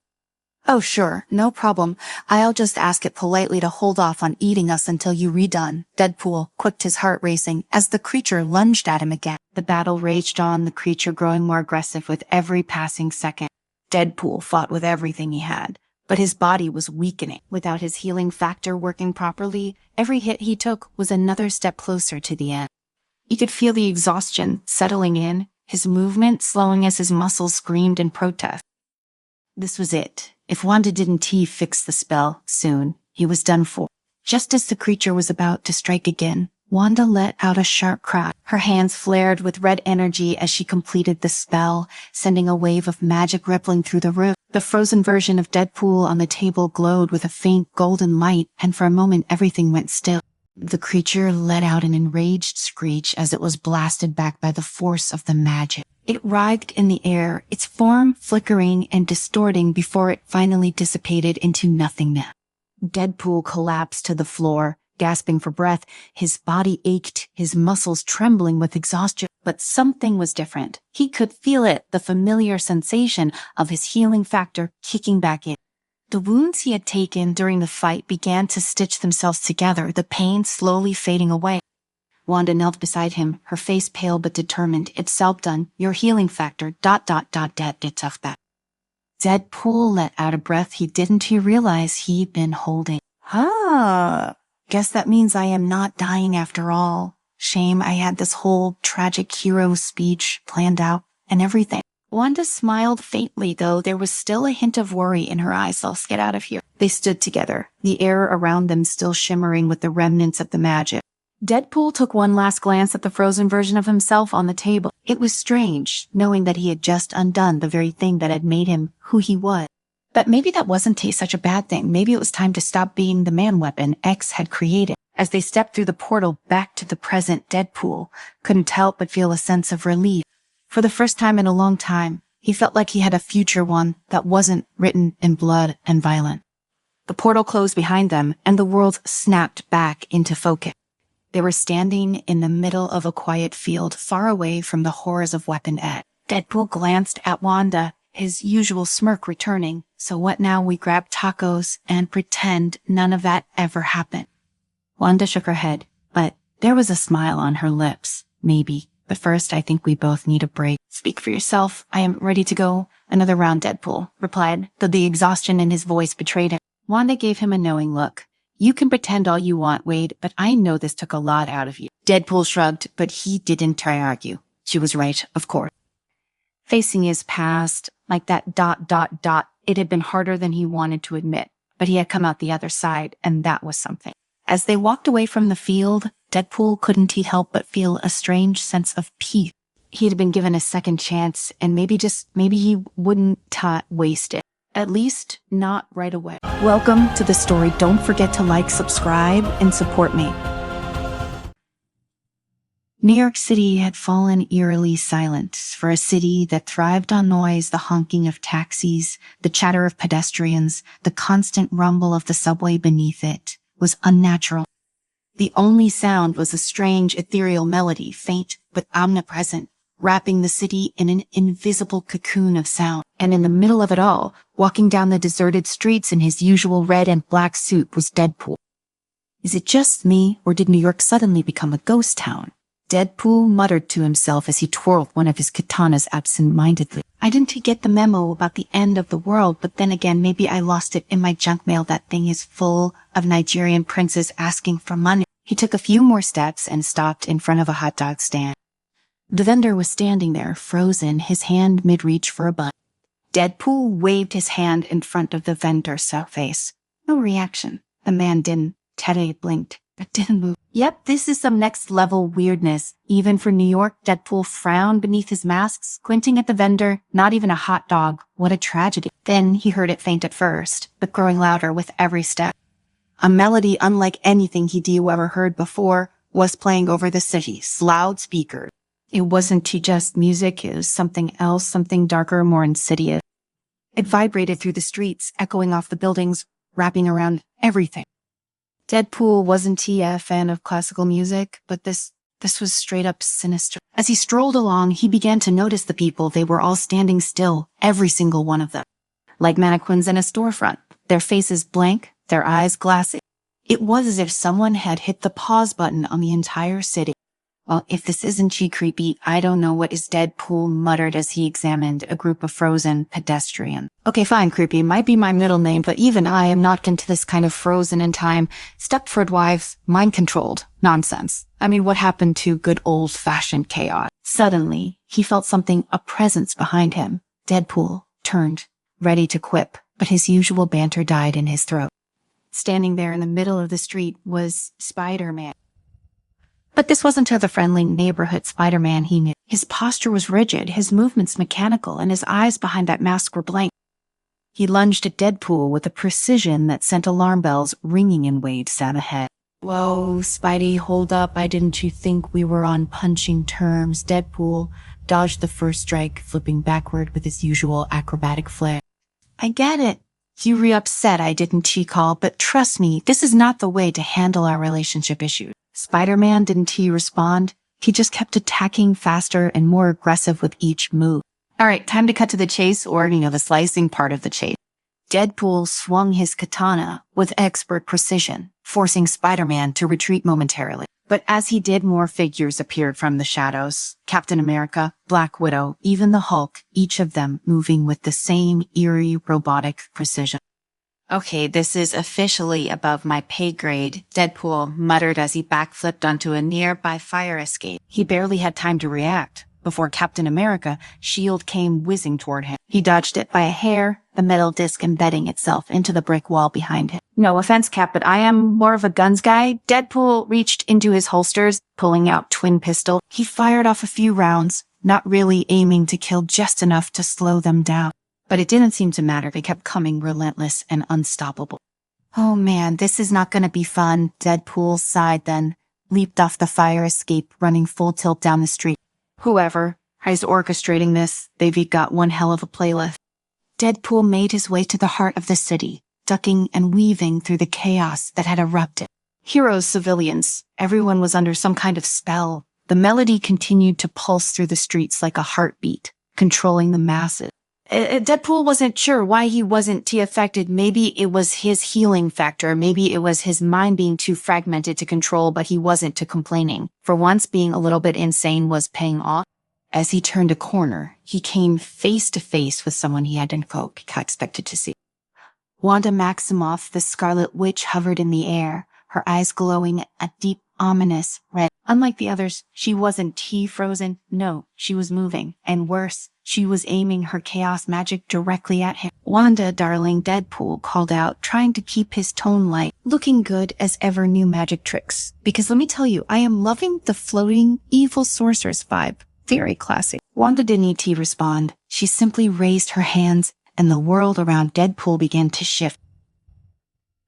"Oh sure, no problem. I'll just ask it politely to hold off on eating us until you redone." Deadpool quicked, his heart racing, as the creature lunged at him again. The battle raged on, the creature growing more aggressive with every passing second. Deadpool fought with everything he had, but his body was weakening. Without his healing factor working properly, every hit he took was another step closer to the end. He could feel the exhaustion settling in, his movement slowing as his muscles screamed in protest. This was it. If Wanda didn't fix the spell soon, he was done for. Just as the creature was about to strike again, Wanda let out a sharp cry. Her hands flared with red energy as she completed the spell, sending a wave of magic rippling through the room. The frozen version of Deadpool on the table glowed with a faint golden light, and for a moment everything went still. The creature let out an enraged screech as it was blasted back by the force of the magic. It writhed in the air, its form flickering and distorting before it finally dissipated into nothingness. Deadpool collapsed to the floor, gasping for breath. His body ached, his muscles trembling with exhaustion. But something was different. He could feel it, the familiar sensation of his healing factor kicking back in. The wounds he had taken during the fight began to stitch themselves together, the pain slowly fading away. Wanda knelt beside him, her face pale but determined. "It's done. Your healing factor, ... It's off back." Deadpool let out a breath he didn't realize he'd been holding. Guess that means I am not dying after all. Shame I had this whole tragic hero speech planned out and everything. Wanda smiled faintly, though there was still a hint of worry in her eyes. "Let's get out of here." They stood together, the air around them still shimmering with the remnants of the magic. Deadpool took one last glance at the frozen version of himself on the table. It was strange, knowing that he had just undone the very thing that had made him who he was. But maybe that wasn't such a bad thing. Maybe it was time to stop being the man-weapon X had created. As they stepped through the portal back to the present, Deadpool couldn't help but feel a sense of relief. For the first time in a long time, he felt like he had a future, one that wasn't written in blood and violent. The portal closed behind them, and the world snapped back into focus. They were standing in the middle of a quiet field, far away from the horrors of Weapon X. Deadpool glanced at Wanda, his usual smirk returning. "So what now? We grab tacos and pretend none of that ever happened?" Wanda shook her head, but there was a smile on her lips. "Maybe. But first, I think we both need a break." "Speak for yourself. I am ready to go another round," Deadpool replied, though the exhaustion in his voice betrayed him. Wanda gave him a knowing look. "You can pretend all you want, Wade, but I know this took a lot out of you." Deadpool shrugged, but he didn't try to argue. She was right, of course. Facing his past, like that ... it had been harder than he wanted to admit, but he had come out the other side, and that was something. As they walked away from the field, Deadpool couldn't help but feel a strange sense of peace. He had been given a second chance, and maybe he wouldn't waste it. At least, not right away. Welcome to the story. Don't forget to like, subscribe, and support me. New York City had fallen eerily silent. For a city that thrived on noise, the honking of taxis, the chatter of pedestrians, the constant rumble of the subway beneath it, was unnatural. The only sound was a strange ethereal melody, faint but omnipresent, wrapping the city in an invisible cocoon of sound. And in the middle of it all, walking down the deserted streets in his usual red and black suit, was Deadpool. Is it just me, or did New York suddenly become a ghost town? Deadpool muttered to himself as he twirled one of his katanas absent-mindedly. I didn't get the memo about the end of the world, but then again, maybe I lost it in my junk mail. That thing is full of Nigerian princes asking for money. He took a few more steps and stopped in front of a hot dog stand. The vendor was standing there, frozen, his hand mid-reach for a bun. Deadpool waved his hand in front of the vendor's face. No reaction. The man didn't. Teddy blinked, but didn't move. Yep, this is some next-level weirdness. Even for New York, Deadpool frowned beneath his mask, squinting at the vendor. Not even a hot dog. What a tragedy. Then he heard it faint at first, but growing louder with every step. A melody unlike anything he'd ever heard before was playing over the city's loudspeakers. It wasn't just music, it was something else, something darker, more insidious. It vibrated through the streets, echoing off the buildings, wrapping around everything. Deadpool wasn't a fan of classical music, but this was straight up sinister. As he strolled along, he began to notice the people. They were all standing still, every single one of them. Like mannequins in a storefront, their faces blank, their eyes glassy. It was as if someone had hit the pause button on the entire city. Well, if this isn't creepy, I don't know what is. Deadpool muttered as he examined a group of frozen pedestrians. Okay, fine, creepy might be my middle name, but even I am not into this kind of frozen in time, Stepford wives, mind-controlled nonsense. I mean, what happened to good old-fashioned chaos? Suddenly, he felt something, a presence behind him. Deadpool turned, ready to quip, but his usual banter died in his throat. Standing there in the middle of the street was Spider-Man. But this wasn't the friendly neighborhood Spider-Man he knew. His posture was rigid, his movements mechanical, and his eyes behind that mask were blank. He lunged at Deadpool with a precision that sent alarm bells ringing in waves out ahead. Whoa, Spidey, hold up. Didn't you think we were on punching terms? Deadpool dodged the first strike, flipping backward with his usual acrobatic flair. I get it. You were upset I didn't call, but trust me, this is not the way to handle our relationship issues. Spider-Man didn't respond. He just kept attacking faster and more aggressive with each move. All right, time to cut to the chase, or the slicing part of the chase. Deadpool swung his katana with expert precision, forcing Spider-Man to retreat momentarily. But as he did, more figures appeared from the shadows. Captain America, Black Widow, even the Hulk, each of them moving with the same eerie robotic precision. Okay, this is officially above my pay grade, Deadpool muttered as he backflipped onto a nearby fire escape. He barely had time to react before Captain America's shield came whizzing toward him. He dodged it by a hair, the metal disc embedding itself into the brick wall behind him. No offense, Cap, but I am more of a guns guy. Deadpool reached into his holsters, pulling out twin pistol. He fired off a few rounds, not really aiming to kill, just enough to slow them down. But it didn't seem to matter. They kept coming, relentless and unstoppable. Oh man, this is not gonna be fun. Deadpool sighed, then leaped off the fire escape, running full tilt down the street. Whoever is orchestrating this, they've got one hell of a playlist. Deadpool made his way to the heart of the city, ducking and weaving through the chaos that had erupted. Heroes, civilians, everyone was under some kind of spell. The melody continued to pulse through the streets like a heartbeat, controlling the masses. Deadpool wasn't sure why he wasn't affected. Maybe it was his healing factor. Maybe it was his mind being too fragmented to control, but he wasn't complaining. For once, being a little bit insane was paying off. As he turned a corner, he came face to face with someone he hadn't expected to see. Wanda Maximoff, the Scarlet Witch, hovered in the air, her eyes glowing a deep, ominous red. Unlike the others, she wasn't frozen. No, she was moving. And worse, she was aiming her chaos magic directly at him. Wanda, darling, Deadpool called out, trying to keep his tone light, looking good as ever new magic tricks. Because let me tell you, I am loving the floating, evil sorceress vibe. Very classy. Wanda didn't respond. She simply raised her hands, and the world around Deadpool began to shift.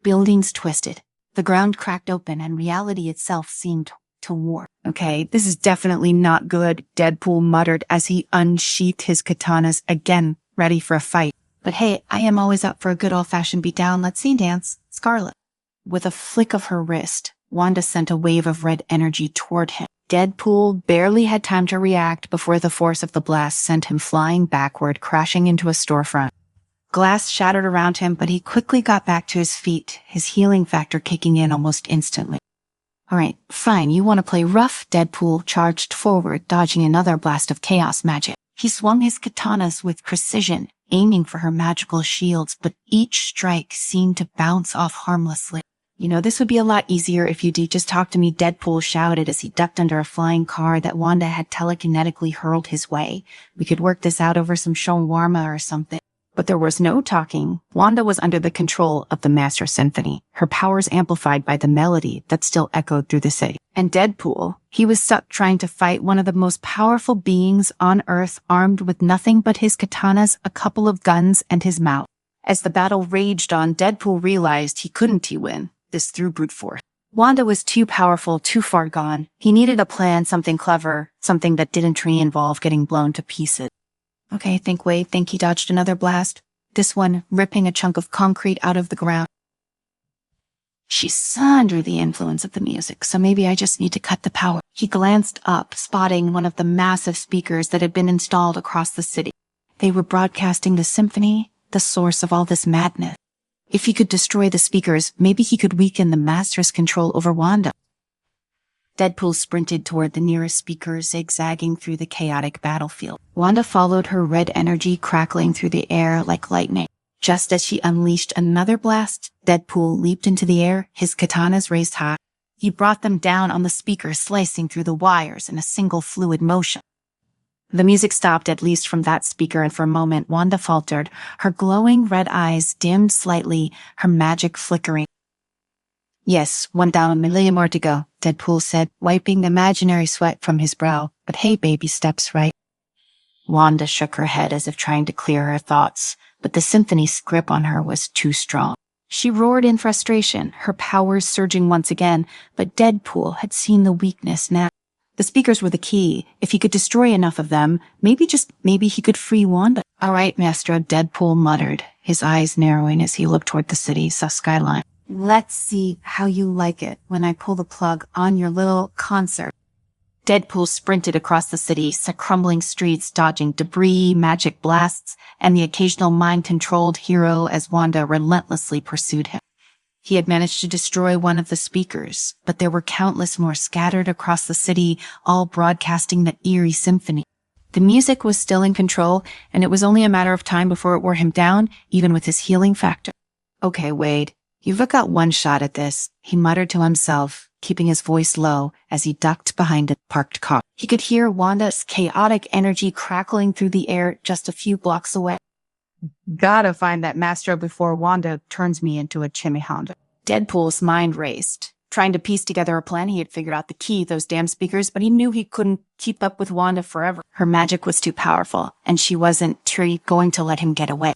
Buildings twisted. The ground cracked open, and reality itself seemed to warp. Okay, this is definitely not good, Deadpool muttered as he unsheathed his katanas again, ready for a fight. But hey, I am always up for a good old-fashioned beatdown. Let's scene dance. Scarlet. With a flick of her wrist, Wanda sent a wave of red energy toward him. Deadpool barely had time to react before the force of the blast sent him flying backward, crashing into a storefront. Glass shattered around him, but he quickly got back to his feet, his healing factor kicking in almost instantly. All right, fine, you want to play rough? Deadpool charged forward, dodging another blast of chaos magic. He swung his katanas with precision, aiming for her magical shields, but each strike seemed to bounce off harmlessly. You know, this would be a lot easier if you'd just talk to me, Deadpool shouted as he ducked under a flying car that Wanda had telekinetically hurled his way. We could work this out over some shawarma or something. But there was no talking. Wanda was under the control of the Master Symphony, her powers amplified by the melody that still echoed through the city. And Deadpool, he was stuck trying to fight one of the most powerful beings on Earth, armed with nothing but his katanas, a couple of guns, and his mouth. As the battle raged on, Deadpool realized he couldn't win this through brute force. Wanda was too powerful, too far gone. He needed a plan, something clever, something that didn't involve getting blown to pieces. Okay, Wade, think he dodged another blast? This one ripping a chunk of concrete out of the ground. She's under the influence of the music, so maybe I just need to cut the power. He glanced up, spotting one of the massive speakers that had been installed across the city. They were broadcasting the symphony, the source of all this madness. If he could destroy the speakers, maybe he could weaken the Master's control over Wanda. Deadpool sprinted toward the nearest speaker, zigzagging through the chaotic battlefield. Wanda followed her, red energy crackling through the air like lightning. Just as she unleashed another blast, Deadpool leaped into the air, his katanas raised high. He brought them down on the speaker, slicing through the wires in a single fluid motion. The music stopped, at least from that speaker, and for a moment Wanda faltered, her glowing red eyes dimmed slightly, her magic flickering. Yes, 1 million more to go, Deadpool said, wiping the imaginary sweat from his brow. But hey, baby steps, right? Wanda shook her head as if trying to clear her thoughts, but the symphony's grip on her was too strong. She roared in frustration, her powers surging once again, but Deadpool had seen the weakness now. The speakers were the key. If he could destroy enough of them, maybe he could free Wanda. All right, Maestro, Deadpool muttered, his eyes narrowing as he looked toward the city's skyline. Let's see how you like it when I pull the plug on your little concert. Deadpool sprinted across the city, crumbling streets, dodging debris, magic blasts, and the occasional mind-controlled hero as Wanda relentlessly pursued him. He had managed to destroy one of the speakers, but there were countless more scattered across the city, all broadcasting the eerie symphony. The music was still in control, and it was only a matter of time before it wore him down, even with his healing factor. Okay, Wade, you've got one shot at this, he muttered to himself, keeping his voice low as he ducked behind a parked car. He could hear Wanda's chaotic energy crackling through the air just a few blocks away. Gotta find that Maestro before Wanda turns me into a chimichanga. Deadpool's mind raced, trying to piece together a plan. He had figured out the key, those damn speakers, but he knew he couldn't keep up with Wanda forever. Her magic was too powerful, and she wasn't going to let him get away.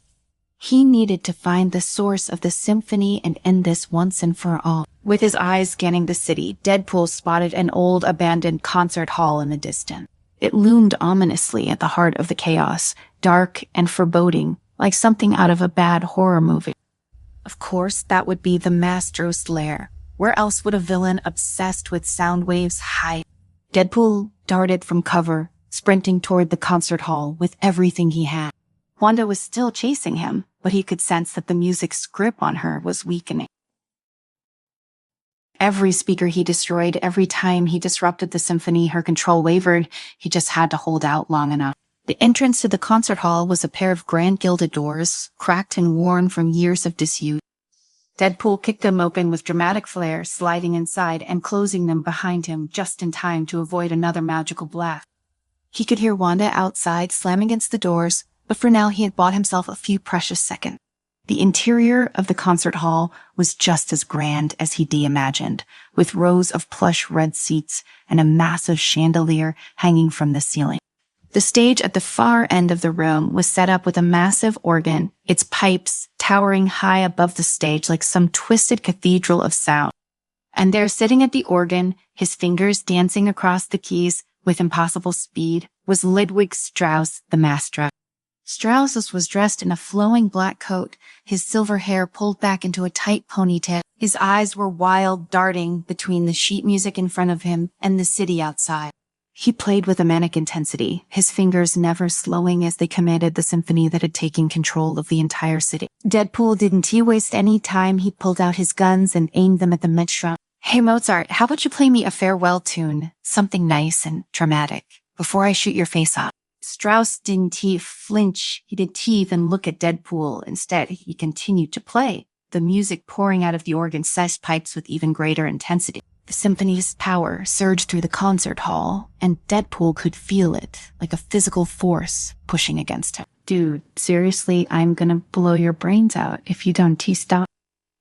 He needed to find the source of the symphony and end this once and for all. With his eyes scanning the city, Deadpool spotted an old abandoned concert hall in the distance. It loomed ominously at the heart of the chaos, dark and foreboding, like something out of a bad horror movie. Of course, that would be the Maestro's lair. Where else would a villain obsessed with sound waves hide? Deadpool darted from cover, sprinting toward the concert hall with everything he had. Wanda was still chasing him, but he could sense that the music's grip on her was weakening. Every speaker he destroyed, every time he disrupted the symphony, her control wavered. He just had to hold out long enough. The entrance to the concert hall was a pair of grand gilded doors, cracked and worn from years of disuse. Deadpool kicked them open with dramatic flair, sliding inside and closing them behind him just in time to avoid another magical blast. He could hear Wanda outside slamming against the doors, but for now he had bought himself a few precious seconds. The interior of the concert hall was just as grand as he'd imagined, with rows of plush red seats and a massive chandelier hanging from the ceiling. The stage at the far end of the room was set up with a massive organ, its pipes towering high above the stage like some twisted cathedral of sound. And there, sitting at the organ, his fingers dancing across the keys with impossible speed, was Ludwig Strauss, the maestro. Strauss was dressed in a flowing black coat, his silver hair pulled back into a tight ponytail. His eyes were wild, darting between the sheet music in front of him and the city outside. He played with a manic intensity, his fingers never slowing as they commanded the symphony that had taken control of the entire city. Deadpool didn't waste any time. He pulled out his guns and aimed them at the Mechs. Hey Mozart, how about you play me a farewell tune, something nice and dramatic, before I shoot your face off? Strauss didn't flinch. He didn't even look at Deadpool. Instead, he continued to play, the music pouring out of the organ-sized pipes with even greater intensity. The symphony's power surged through the concert hall, and Deadpool could feel it, like a physical force pushing against him. Dude, seriously, I'm gonna blow your brains out if you don't stop.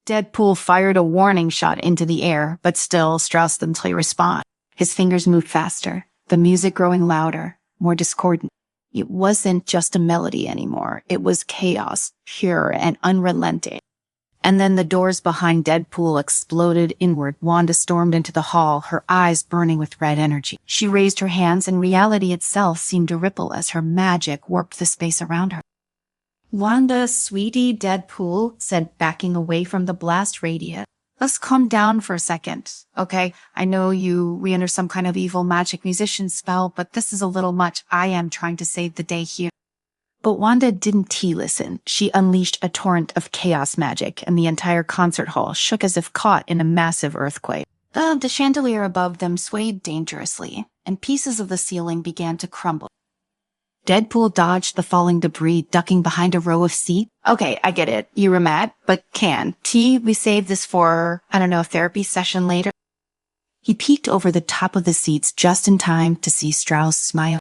Deadpool fired a warning shot into the air, but still, Strauss didn't respond. His fingers moved faster, the music growing louder, more discordant. It wasn't just a melody anymore. It was chaos, pure and unrelenting. And then the doors behind Deadpool exploded inward. Wanda stormed into the hall, her eyes burning with red energy. She raised her hands, and reality itself seemed to ripple as her magic warped the space around her. Wanda, sweetie, Deadpool said, backing away from the blast radius. Let's calm down for a second, okay? I know we under some kind of evil magic musician spell, but this is a little much. I am trying to save the day here. But Wanda didn't listen. She unleashed a torrent of chaos magic, and the entire concert hall shook as if caught in a massive earthquake. The chandelier above them swayed dangerously, and pieces of the ceiling began to crumble. Deadpool dodged the falling debris, ducking behind a row of seats. Okay, I get it. You were mad, but we save this for, I don't know, a therapy session later? He peeked over the top of the seats just in time to see Strauss smile.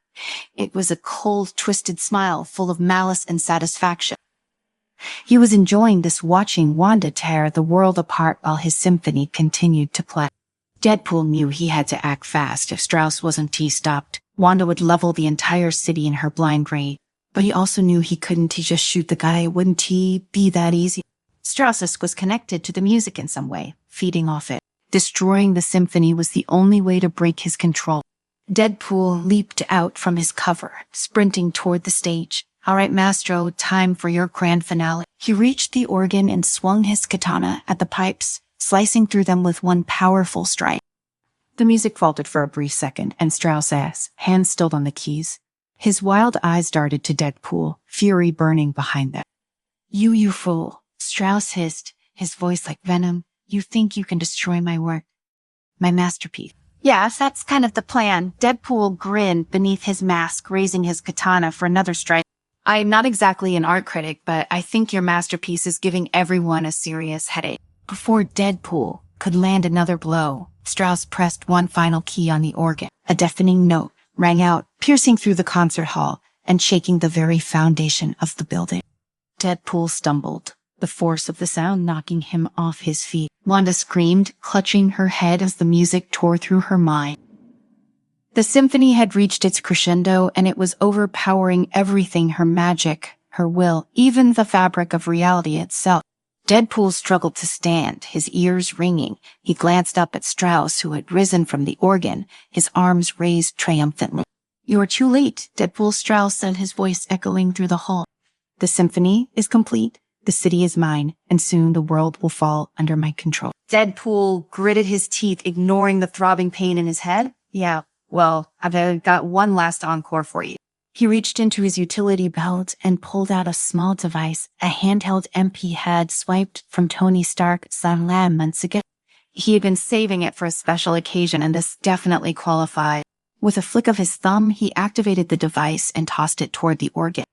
It was a cold, twisted smile full of malice and satisfaction. He was enjoying this, watching Wanda tear the world apart while his symphony continued to play. Deadpool knew he had to act fast. If Strauss wasn't stopped, Wanda would level the entire city in her blind rage. But he also knew he couldn't just shoot the guy. It wouldn't be that easy. Strauss was connected to the music in some way, feeding off it. Destroying the symphony was the only way to break his control. Deadpool leaped out from his cover, sprinting toward the stage. All right, Mastro, time for your grand finale. He reached the organ and swung his katana at the pipes, slicing through them with one powerful strike. The music faltered for a brief second, and Strauss' hands still on the keys. His wild eyes darted to Deadpool, fury burning behind them. You fool, Strauss hissed, his voice like venom. You think you can destroy my work? My masterpiece. Yes, that's kind of the plan. Deadpool grinned beneath his mask, raising his katana for another strike. I'm not exactly an art critic, but I think your masterpiece is giving everyone a serious headache. Before Deadpool could land another blow, Strauss pressed one final key on the organ. A deafening note rang out, piercing through the concert hall and shaking the very foundation of the building. Deadpool stumbled, the force of the sound knocking him off his feet. Wanda screamed, clutching her head as the music tore through her mind. The symphony had reached its crescendo, and it was overpowering everything: her magic, her will, even the fabric of reality itself. Deadpool struggled to stand, his ears ringing. He glanced up at Strauss, who had risen from the organ, his arms raised triumphantly. You are too late, Deadpool. Strauss said, his voice echoing through the hall. The symphony is complete. The city is mine, and soon the world will fall under my control. Deadpool gritted his teeth, ignoring the throbbing pain in his head. Yeah, well, I've got one last encore for you. He reached into his utility belt and pulled out a small device, a handheld MP head swiped from Tony Stark's months ago. He had been saving it for a special occasion, and this definitely qualified. With a flick of his thumb, he activated the device and tossed it toward the organ.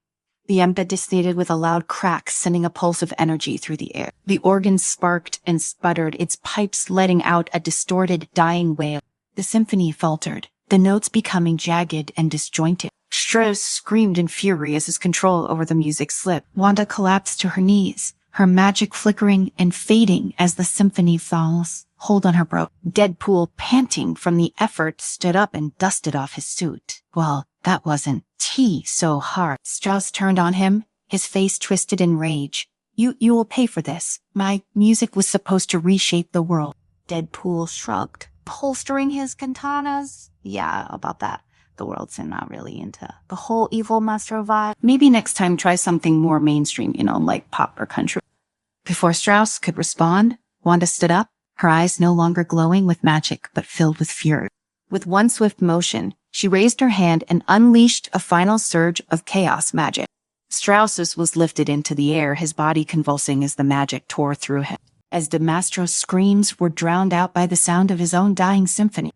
The MP detonated with a loud crack, sending a pulse of energy through the air. The organ sparked and sputtered, its pipes letting out a distorted, dying wail. The symphony faltered, the notes becoming jagged and disjointed. Strauss screamed in fury as his control over the music slipped. Wanda collapsed to her knees, her magic flickering and fading as the symphony falls. Hold on her broke. Deadpool, panting from the effort, stood up and dusted off his suit. Well, that wasn't so hard. Strauss turned on him, his face twisted in rage. You will pay for this. My music was supposed to reshape the world. Deadpool shrugged, holstering his katanas. Yeah, about that. The world's not really into the whole evil master vibe. Maybe next time try something more mainstream, like pop or country. Before Strauss could respond, Wanda stood up, her eyes no longer glowing with magic, but filled with fury. With one swift motion, she raised her hand and unleashed a final surge of chaos magic. Strauss's was lifted into the air, his body convulsing as the magic tore through him, as DeMastro's screams were drowned out by the sound of his own dying symphony.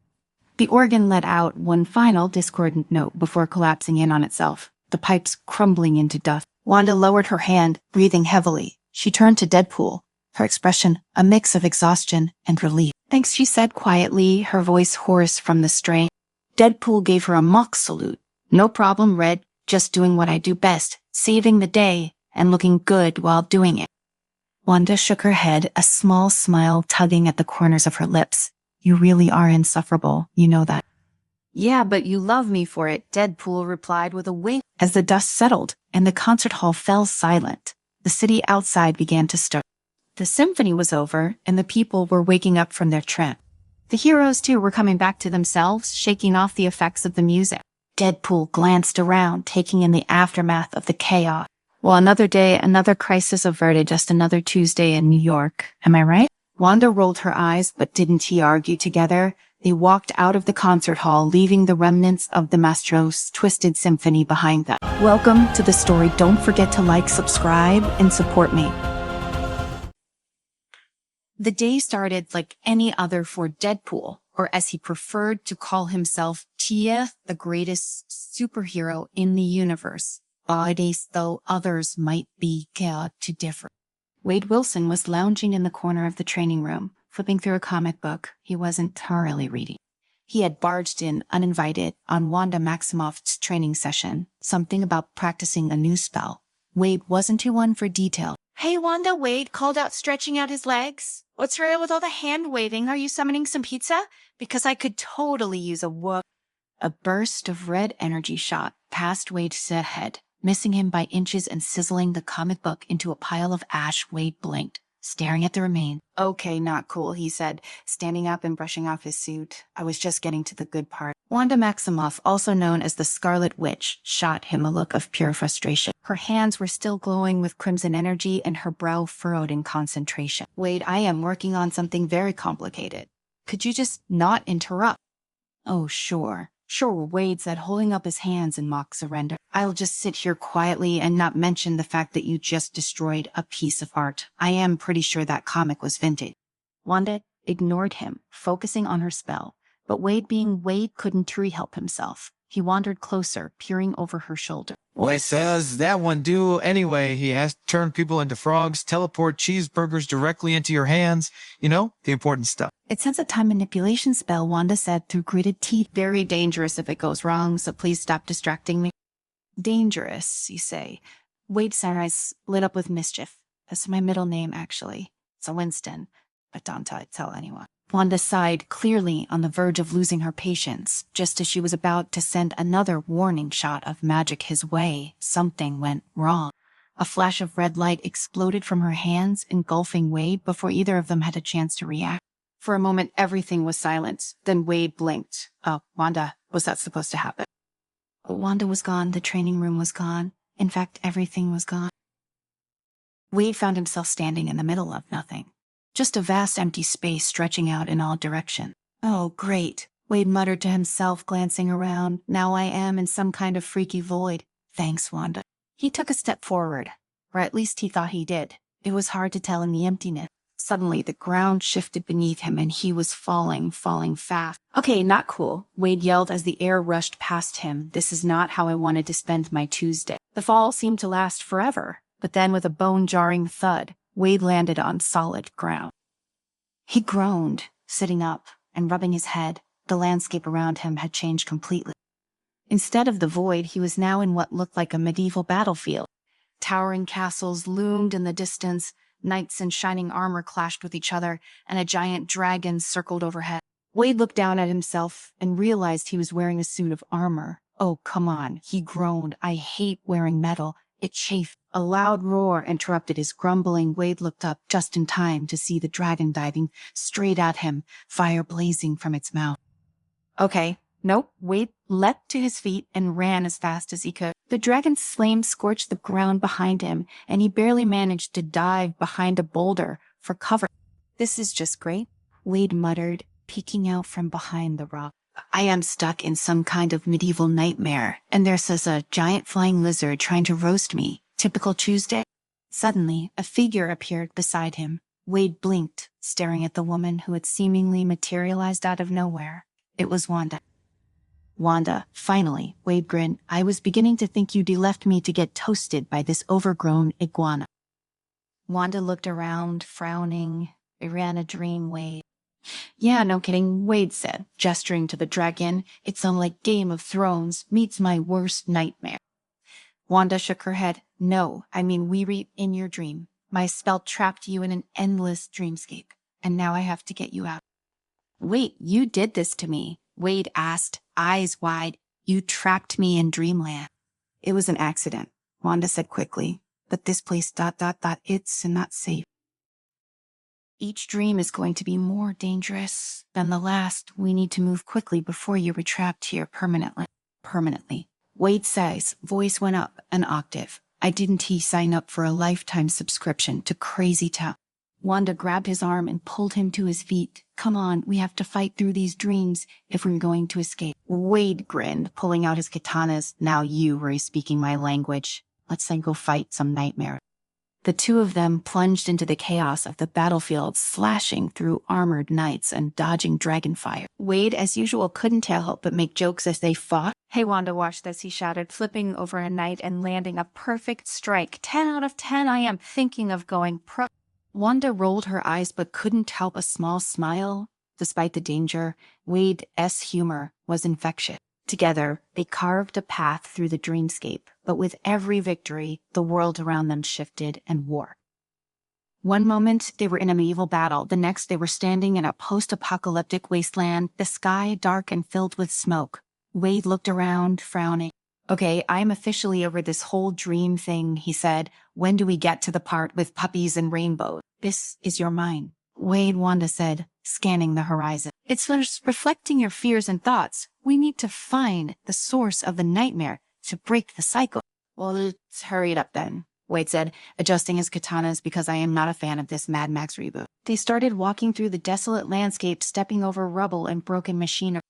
The organ let out one final discordant note before collapsing in on itself, the pipes crumbling into dust. Wanda lowered her hand, breathing heavily. She turned to Deadpool, her expression a mix of exhaustion and relief. Thanks, she said quietly, her voice hoarse from the strain. Deadpool gave her a mock salute. No problem, Red. Just doing what I do best, saving the day and looking good while doing it. Wanda shook her head, a small smile tugging at the corners of her lips. You really are insufferable, you know that. Yeah, but you love me for it, Deadpool replied with a wink. As the dust settled and the concert hall fell silent, the city outside began to stir. The symphony was over and the people were waking up from their trance. The heroes, too, were coming back to themselves, shaking off the effects of the music. Deadpool glanced around, taking in the aftermath of the chaos. Well, another day, another crisis averted, just another Tuesday in New York. Am I right? Wanda rolled her eyes, but didn't he argue together? They walked out of the concert hall, leaving the remnants of the maestro's twisted symphony behind them. Welcome to the story. Don't forget to like, subscribe, and support me. The day started like any other for Deadpool, or as he preferred to call himself, Tia, the greatest superhero in the universe. Bodies, though others might be to differ. Wade Wilson was lounging in the corner of the training room, flipping through a comic book he wasn't thoroughly reading. He had barged in uninvited on Wanda Maximoff's training session, something about practicing a new spell. Wade wasn't too one for detail. Hey, Wanda, Wade called out, stretching out his legs. What's real with all the hand waving? Are you summoning some pizza? Because I could totally use a whoop. A burst of red energy shot past Wade's head, missing him by inches and sizzling the comic book into a pile of ash. Wade blinked, staring at the remains. Okay, not cool, he said, standing up and brushing off his suit. I was just getting to the good part. Wanda Maximoff, also known as the Scarlet Witch, shot him a look of pure frustration. Her hands were still glowing with crimson energy and her brow furrowed in concentration. Wade, I am working on something very complicated. Could you just not interrupt? Oh, sure. Sure, Wade said, holding up his hands in mock surrender. I'll just sit here quietly and not mention the fact that you just destroyed a piece of art. I am pretty sure that comic was vintage. Wanda ignored him, focusing on her spell. But Wade, being Wade, couldn't help himself. He wandered closer, peering over her shoulder. What says that one do anyway? He has to turn people into frogs, teleport cheeseburgers directly into your hands. You know, the important stuff. It's a time manipulation spell, Wanda said through gritted teeth. Very dangerous if it goes wrong, so please stop distracting me. Dangerous, you say. Wade's eyes lit up with mischief. That's my middle name, actually. It's a Winston, but don't tell anyone. Wanda sighed, clearly on the verge of losing her patience. Just as she was about to send another warning shot of magic his way, something went wrong. A flash of red light exploded from her hands, engulfing Wade before either of them had a chance to react. For a moment, everything was silent. Then Wade blinked. Oh, Wanda, was that supposed to happen? Wanda was gone. The training room was gone. In fact, everything was gone. Wade found himself standing in the middle of nothing. Just a vast empty space stretching out in all directions. Oh, great, Wade muttered to himself, glancing around. Now I am in some kind of freaky void. Thanks, Wanda. He took a step forward, or at least he thought he did. It was hard to tell in the emptiness. Suddenly, the ground shifted beneath him and he was falling fast. Okay, not cool, Wade yelled as the air rushed past him. This is not how I wanted to spend my Tuesday. The fall seemed to last forever, but then with a bone-jarring thud, Wade landed on solid ground. He groaned, sitting up and rubbing his head. The landscape around him had changed completely. Instead of the void, he was now in what looked like a medieval battlefield. Towering castles loomed in the distance, knights in shining armor clashed with each other, and a giant dragon circled overhead. Wade looked down at himself and realized he was wearing a suit of armor. Oh, come on, he groaned. I hate wearing metal. It chafed. A loud roar interrupted his grumbling. Wade looked up just in time to see the dragon diving straight at him, fire blazing from its mouth. Okay, nope. Wade leapt to his feet and ran as fast as he could. The dragon's flame scorched the ground behind him, and he barely managed to dive behind a boulder for cover. This is just great, Wade muttered, peeking out from behind the rock. I am stuck in some kind of medieval nightmare, and there's a giant flying lizard trying to roast me. Typical Tuesday. Suddenly, a figure appeared beside him. Wade blinked, staring at the woman who had seemingly materialized out of nowhere. It was Wanda. Wanda, finally, Wade grinned. I was beginning to think you'd left me to get toasted by this overgrown iguana. Wanda looked around, frowning. It ran a dream, Wade. Yeah, no kidding, Wade said, gesturing to the dragon. It's like Game of Thrones meets my worst nightmare. Wanda shook her head. No, I mean we read in your dream. My spell trapped you in an endless dreamscape, and now I have to get you out. Wait, you did this to me, Wade asked, eyes wide. You trapped me in dreamland. It was an accident, Wanda said quickly. But this place ... it's not safe. Each dream is going to be more dangerous than the last. We need to move quickly before you're trapped here permanently. Wade says, voice went up an octave. Didn't he sign up for a lifetime subscription to Crazy Town? Wanda grabbed his arm and pulled him to his feet. Come on, we have to fight through these dreams if we're going to escape. Wade grinned, pulling out his katanas. Now you were speaking my language. Let's then go fight some nightmare. The two of them plunged into the chaos of the battlefield, slashing through armored knights and dodging dragonfire. Wade, as usual, couldn't help but make jokes as they fought. Hey, Wanda, watch this, he shouted, flipping over a knight and landing a perfect strike. 10 out of 10, I am thinking of going pro. Wanda rolled her eyes but couldn't help a small smile. Despite the danger, Wade's humor was infectious. Together, they carved a path through the dreamscape, but with every victory, the world around them shifted and warped. One moment, they were in a medieval battle. The next, they were standing in a post-apocalyptic wasteland, the sky dark and filled with smoke. Wade looked around, frowning. Okay, I'm officially over this whole dream thing, he said. When do we get to the part with puppies and rainbows? This is your mind, Wade, Wanda said, scanning the horizon. It's just reflecting your fears and thoughts. We need to find the source of the nightmare to break the cycle. Well, let's hurry it up then, Wade said, adjusting his katanas because I am not a fan of this Mad Max reboot. They started walking through the desolate landscape, stepping over rubble and broken machinery.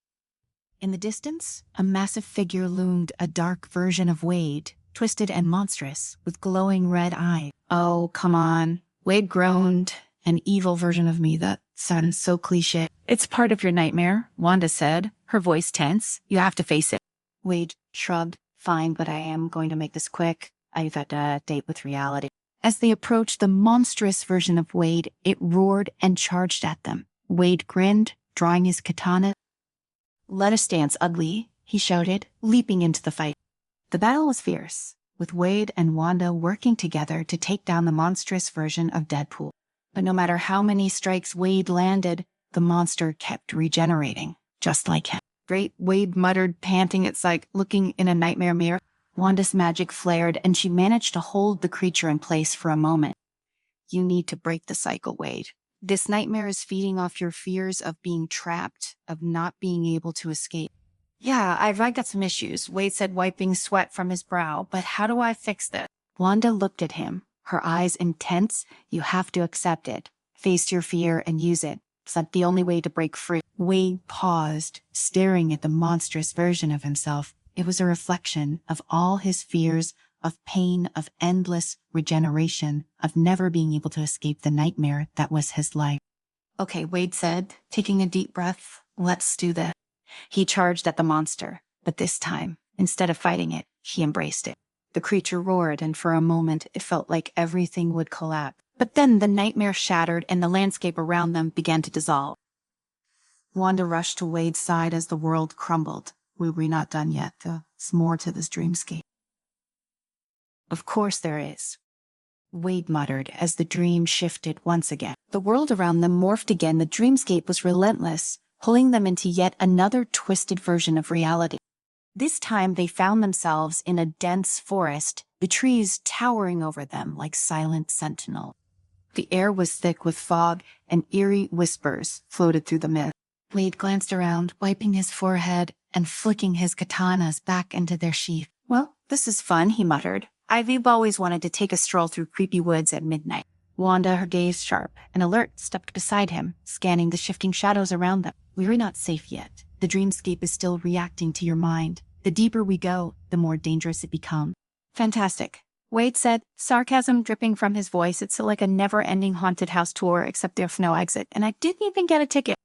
In the distance, a massive figure loomed, a dark version of Wade, twisted and monstrous, with glowing red eyes. Oh, come on, Wade groaned. An evil version of me, that sounds so cliche. It's part of your nightmare, Wanda said, her voice tense. You have to face it. Wade shrugged. Fine, but I am going to make this quick. I've had a date with reality. As they approached the monstrous version of Wade, it roared and charged at them. Wade grinned, drawing his katana. Let us dance, ugly, he shouted, leaping into the fight. The battle was fierce, with Wade and Wanda working together to take down the monstrous version of Deadpool. But no matter how many strikes Wade landed, the monster kept regenerating, just like him. Great, Wade muttered, panting. It's like looking in a nightmare mirror. Wanda's magic flared, and she managed to hold the creature in place for a moment. You need to break the cycle, Wade. This nightmare is feeding off your fears of being trapped, of not being able to escape. Yeah, I've got some issues, Wade said, wiping sweat from his brow. But how do I fix this? Wanda looked at him, her eyes intense. You have to accept it. Face your fear and use it. It's not the only way to break free. Wade paused, staring at the monstrous version of himself. It was a reflection of all his fears, of pain, of endless regeneration, of never being able to escape the nightmare that was his life. Okay, Wade said, taking a deep breath, let's do this. He charged at the monster, but this time, instead of fighting it, he embraced it. The creature roared, and for a moment, it felt like everything would collapse. But then the nightmare shattered, and the landscape around them began to dissolve. Wanda rushed to Wade's side as the world crumbled. We're not done yet. There's more to this dreamscape. Of course there is, Wade muttered as the dream shifted once again. The world around them morphed again. The dreamscape was relentless, pulling them into yet another twisted version of reality. This time they found themselves in a dense forest, the trees towering over them like silent sentinels. The air was thick with fog, and eerie whispers floated through the mist. Wade glanced around, wiping his forehead and flicking his katanas back into their sheath. Well, this is fun, he muttered. I've always wanted to take a stroll through creepy woods at midnight. Wanda, her gaze sharp and alert, stepped beside him, scanning the shifting shadows around them. We're not safe yet. The dreamscape is still reacting to your mind. The deeper we go, the more dangerous it becomes. Fantastic, Wade said, sarcasm dripping from his voice. It's like a never-ending haunted house tour, except there's no exit, and I didn't even get a ticket.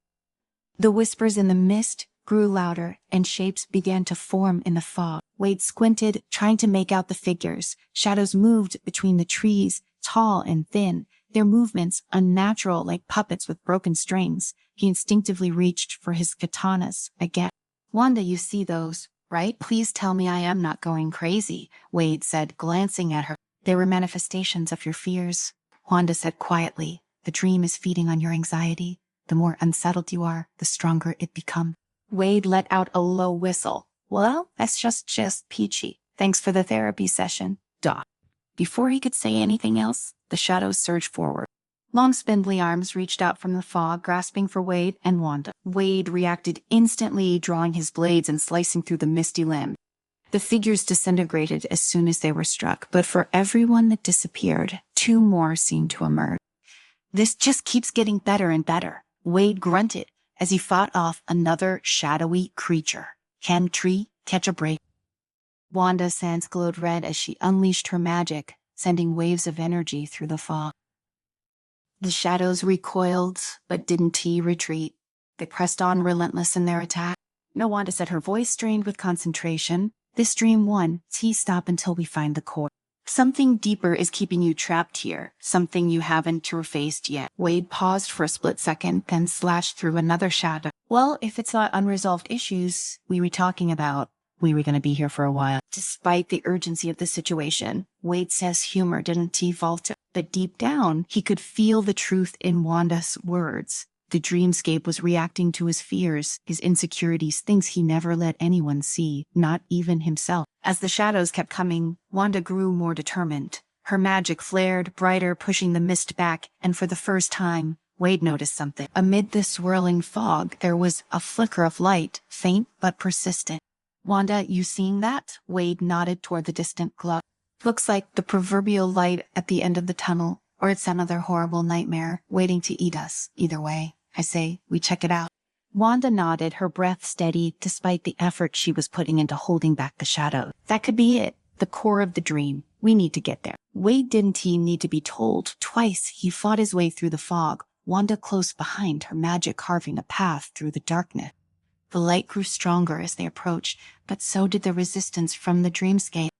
The whispers in the mist grew louder, and shapes began to form in the fog. Wade squinted, trying to make out the figures. Shadows moved between the trees, tall and thin, their movements unnatural like puppets with broken strings. He instinctively reached for his katanas again. Wanda, you see those, right? right? Please tell me I am not going crazy, Wade said, glancing at her. They were manifestations of your fears. Wanda said quietly, the dream is feeding on your anxiety. The more unsettled you are, the stronger it becomes. Wade let out a low whistle. Well, that's just peachy. Thanks for the therapy session, Doc. Before he could say anything else, the shadows surged forward. Long spindly arms reached out from the fog, grasping for Wade and Wanda. Wade reacted instantly, drawing his blades and slicing through the misty limb. The figures disintegrated as soon as they were struck, but for everyone that disappeared, 2 more seemed to emerge. This just keeps getting better and better, Wade grunted as he fought off another shadowy creature. Can tree catch a break? Wanda's hands glowed red as she unleashed her magic, sending waves of energy through the fog. The shadows recoiled, but didn't retreat. They pressed on relentless in their attack. No, Wanda said, her voice strained with concentration. This dream won. Stop until we find the core. Something deeper is keeping you trapped here, something you haven't faced yet. Wade paused for a split second, then slashed through another shadow. Well, if it's not unresolved issues we were talking about, we were going to be here for a while. Despite the urgency of the situation, Wade says humor didn't falter, but deep down, he could feel the truth in Wanda's words. The dreamscape was reacting to his fears, his insecurities, things he never let anyone see, not even himself. As the shadows kept coming, Wanda grew more determined. Her magic flared brighter, pushing the mist back, and for the first time, Wade noticed something. Amid the swirling fog, there was a flicker of light, faint but persistent. Wanda, you seeing that? Wade nodded toward the distant glow. Looks like the proverbial light at the end of the tunnel, or it's another horrible nightmare waiting to eat us. Either way, I say we check it out. Wanda nodded, her breath steady despite the effort she was putting into holding back the shadow. That could be it, the core of the dream. We need to get there. Wade didn't need to be told. Twice he fought his way through the fog, Wanda close behind, her magic carving a path through the darkness. The light grew stronger as they approached, but so did the resistance from the dreamscape.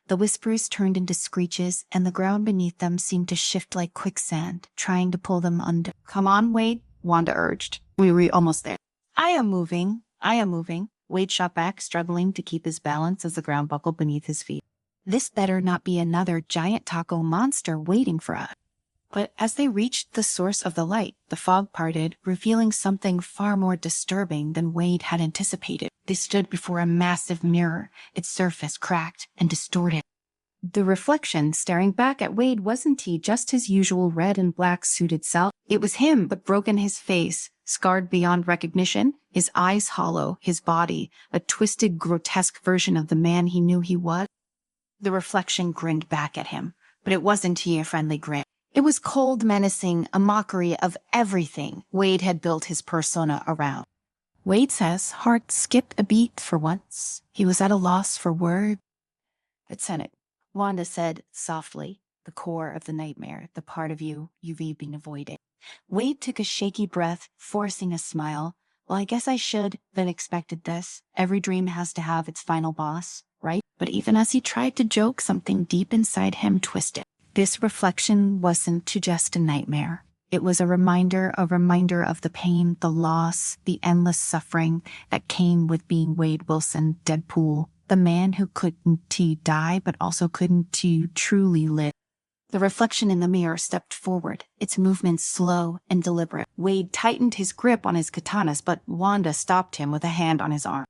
The whispers turned into screeches, and the ground beneath them seemed to shift like quicksand, trying to pull them under. Come on, Wade, Wanda urged. We were almost there. I am moving. Wade shot back, struggling to keep his balance as the ground buckled beneath his feet. This better not be another giant taco monster waiting for us. But as they reached the source of the light, the fog parted, revealing something far more disturbing than Wade had anticipated. They stood before a massive mirror, its surface cracked and distorted. The reflection staring back at Wade wasn't just his usual red and black suited self. It was him, but broken, his face scarred beyond recognition, his eyes hollow, his body a twisted, grotesque version of the man he knew he was. The reflection grinned back at him, but it wasn't a friendly grin. It was cold, menacing, a mockery of everything Wade had built his persona around. Wade's heart skipped a beat for once. He was at a loss for words. It's it, Wanda said softly, the core of the nightmare, the part of you've been avoiding. Wade took a shaky breath, forcing a smile. Well, I guess I should have expected this. Every dream has to have its final boss, right? But even as he tried to joke, something deep inside him twisted. This reflection wasn't just a nightmare. It was a reminder of the pain, the loss, the endless suffering that came with being Wade Wilson, Deadpool, the man who couldn't die but also couldn't truly live. The reflection in the mirror stepped forward, its movements slow and deliberate. Wade tightened his grip on his katanas, but Wanda stopped him with a hand on his arm.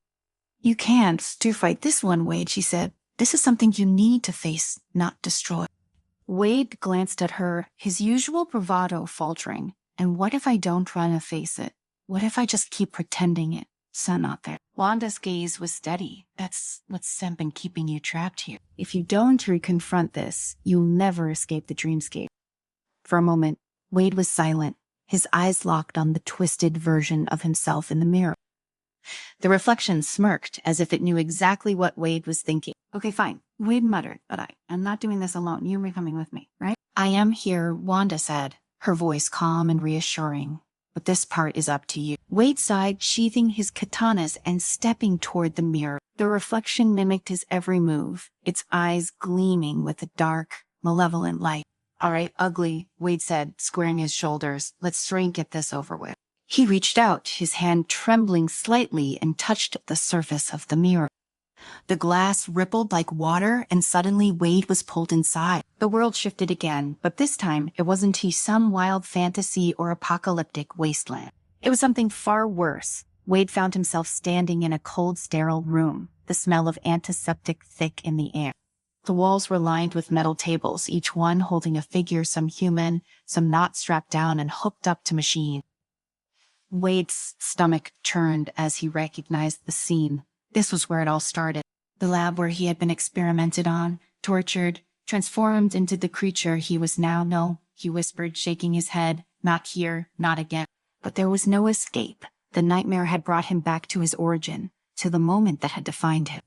You can't fight this one, Wade, she said. This is something you need to face, not destroy. Wade glanced at her, his usual bravado faltering. And what if I don't run to face it? What if I just keep pretending it's not there? Wanda's gaze was steady. That's what's been keeping you trapped here. If you don't reconfront this, you'll never escape the dreamscape. For a moment, Wade was silent, his eyes locked on the twisted version of himself in the mirror. The reflection smirked as if it knew exactly what Wade was thinking. Okay, fine, Wade muttered, but I'm not doing this alone. You're coming with me, right? I am here, Wanda said, her voice calm and reassuring. But this part is up to you. Wade sighed, sheathing his katanas and stepping toward the mirror. The reflection mimicked his every move, its eyes gleaming with a dark, malevolent light. All right, ugly, Wade said, squaring his shoulders. Let's get this over with. He reached out, his hand trembling slightly, and touched the surface of the mirror. The glass rippled like water, and suddenly Wade was pulled inside. The world shifted again, but this time it wasn't to some wild fantasy or apocalyptic wasteland. It was something far worse. Wade found himself standing in a cold, sterile room, the smell of antiseptic thick in the air. The walls were lined with metal tables, each one holding a figure, some human, some not, strapped down and hooked up to machines. Wade's stomach churned as he recognized the scene. This was where it all started. The lab where he had been experimented on, tortured, transformed into the creature he was now. No, he whispered, shaking his head. Not here, not again. But there was no escape. The nightmare had brought him back to his origin, to the moment that had defined him.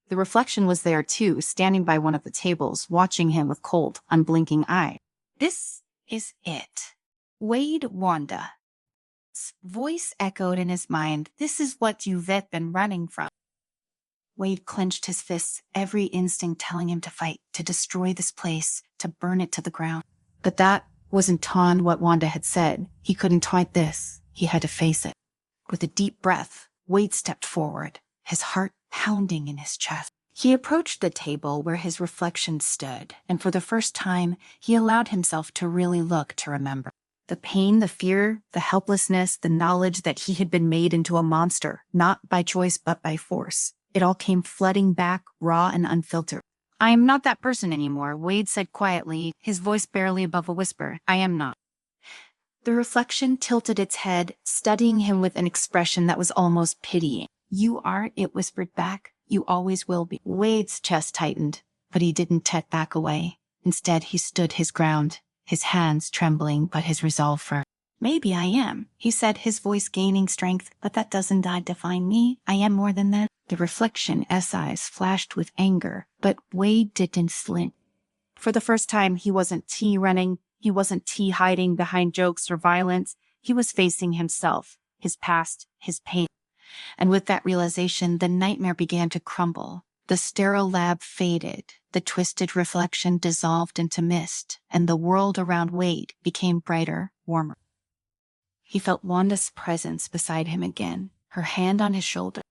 The reflection was there too, standing by one of the tables, watching him with cold, unblinking eye. This is it. Wade Wanda. Voice echoed in his mind. This is what you've been running from. Wade clenched his fists, every instinct telling him to fight, to destroy this place, to burn it to the ground. But that wasn't what Wanda had said. He couldn't fight this. He had to face it. With a deep breath, Wade stepped forward, his heart pounding in his chest. He approached the table where his reflection stood, and for the first time, he allowed himself to really look, to remember. The pain, the fear, the helplessness, the knowledge that he had been made into a monster, not by choice but by force. It all came flooding back, raw and unfiltered. I am not that person anymore, Wade said quietly, his voice barely above a whisper. I am not. The reflection tilted its head, studying him with an expression that was almost pitying. You are, it whispered back. You always will be. Wade's chest tightened, but he didn't back away. Instead, he stood his ground, his hands trembling, but his resolve firm. Maybe I am, he said, his voice gaining strength, but that doesn't define me. I am more than that. The reflection's eyes flashed with anger, but Wade didn't slint. For the first time, he wasn't running. He wasn't hiding behind jokes or violence. He was facing himself, his past, his pain. And with that realization, the nightmare began to crumble. The sterile lab faded, the twisted reflection dissolved into mist, and the world around Wade became brighter, warmer. He felt Wanda's presence beside him again, her hand on his shoulder.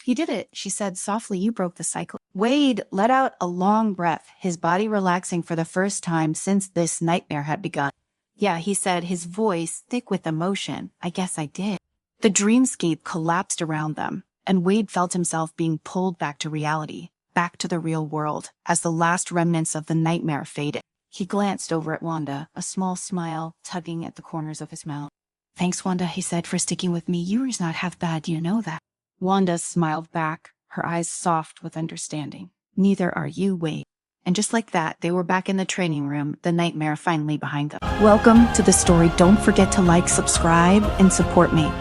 You did it, she said softly. You broke the cycle. Wade let out a long breath, his body relaxing for the first time since this nightmare had begun. Yeah, he said, his voice thick with emotion. I guess I did. The dreamscape collapsed around them, and Wade felt himself being pulled back to reality, back to the real world, as the last remnants of the nightmare faded. He glanced over at Wanda, a small smile tugging at the corners of his mouth. Thanks, Wanda, he said, for sticking with me. Yours not half bad, you know that. Wanda smiled back, her eyes soft with understanding. Neither are you, Wade. And just like that, they were back in the training room, the nightmare finally behind them. Welcome to the story. Don't forget to like, subscribe, and support me.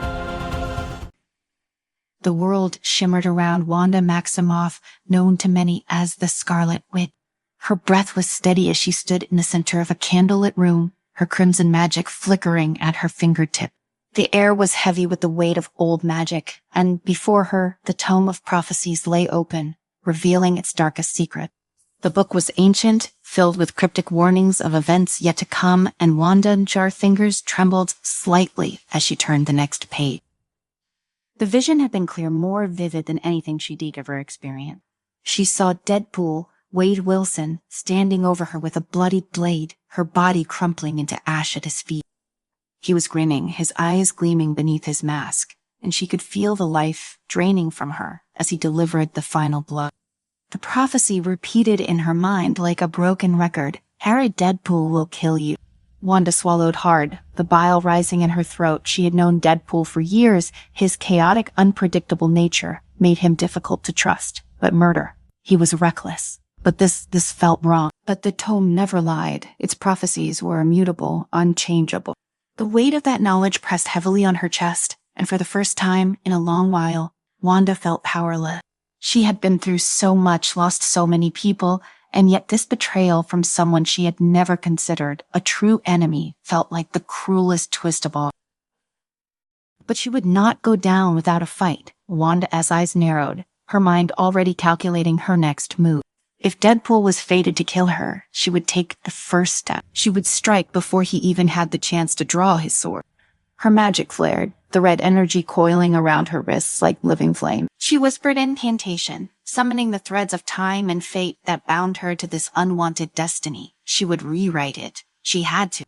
The world shimmered around Wanda Maximoff, known to many as the Scarlet Witch. Her breath was steady as she stood in the center of a candlelit room, her crimson magic flickering at her fingertip. The air was heavy with the weight of old magic, and before her, the tome of prophecies lay open, revealing its darkest secret. The book was ancient, filled with cryptic warnings of events yet to come, and Wanda's fingers trembled slightly as she turned the next page. The vision had been clear, more vivid than anything she'd ever experienced. She saw Deadpool, Wade Wilson, standing over her with a bloodied blade, her body crumpling into ash at his feet. He was grinning, his eyes gleaming beneath his mask, and she could feel the life draining from her as he delivered the final blow. The prophecy repeated in her mind like a broken record. Harry, Deadpool will kill you. Wanda swallowed hard, the bile rising in her throat. She had known Deadpool for years. His chaotic, unpredictable nature made him difficult to trust. But murder. He was reckless. But this felt wrong. But the tome never lied. Its prophecies were immutable, unchangeable. The weight of that knowledge pressed heavily on her chest, and for the first time in a long while, Wanda felt powerless. She had been through so much, lost so many people, and yet this betrayal from someone she had never considered a true enemy felt like the cruelest twist of all. But she would not go down without a fight. Wanda's eyes narrowed, her mind already calculating her next move. If Deadpool was fated to kill her, she would take the first step. She would strike before he even had the chance to draw his sword. Her magic flared, the red energy coiling around her wrists like living flame. She whispered incantation, summoning the threads of time and fate that bound her to this unwanted destiny. She would rewrite it. She had to.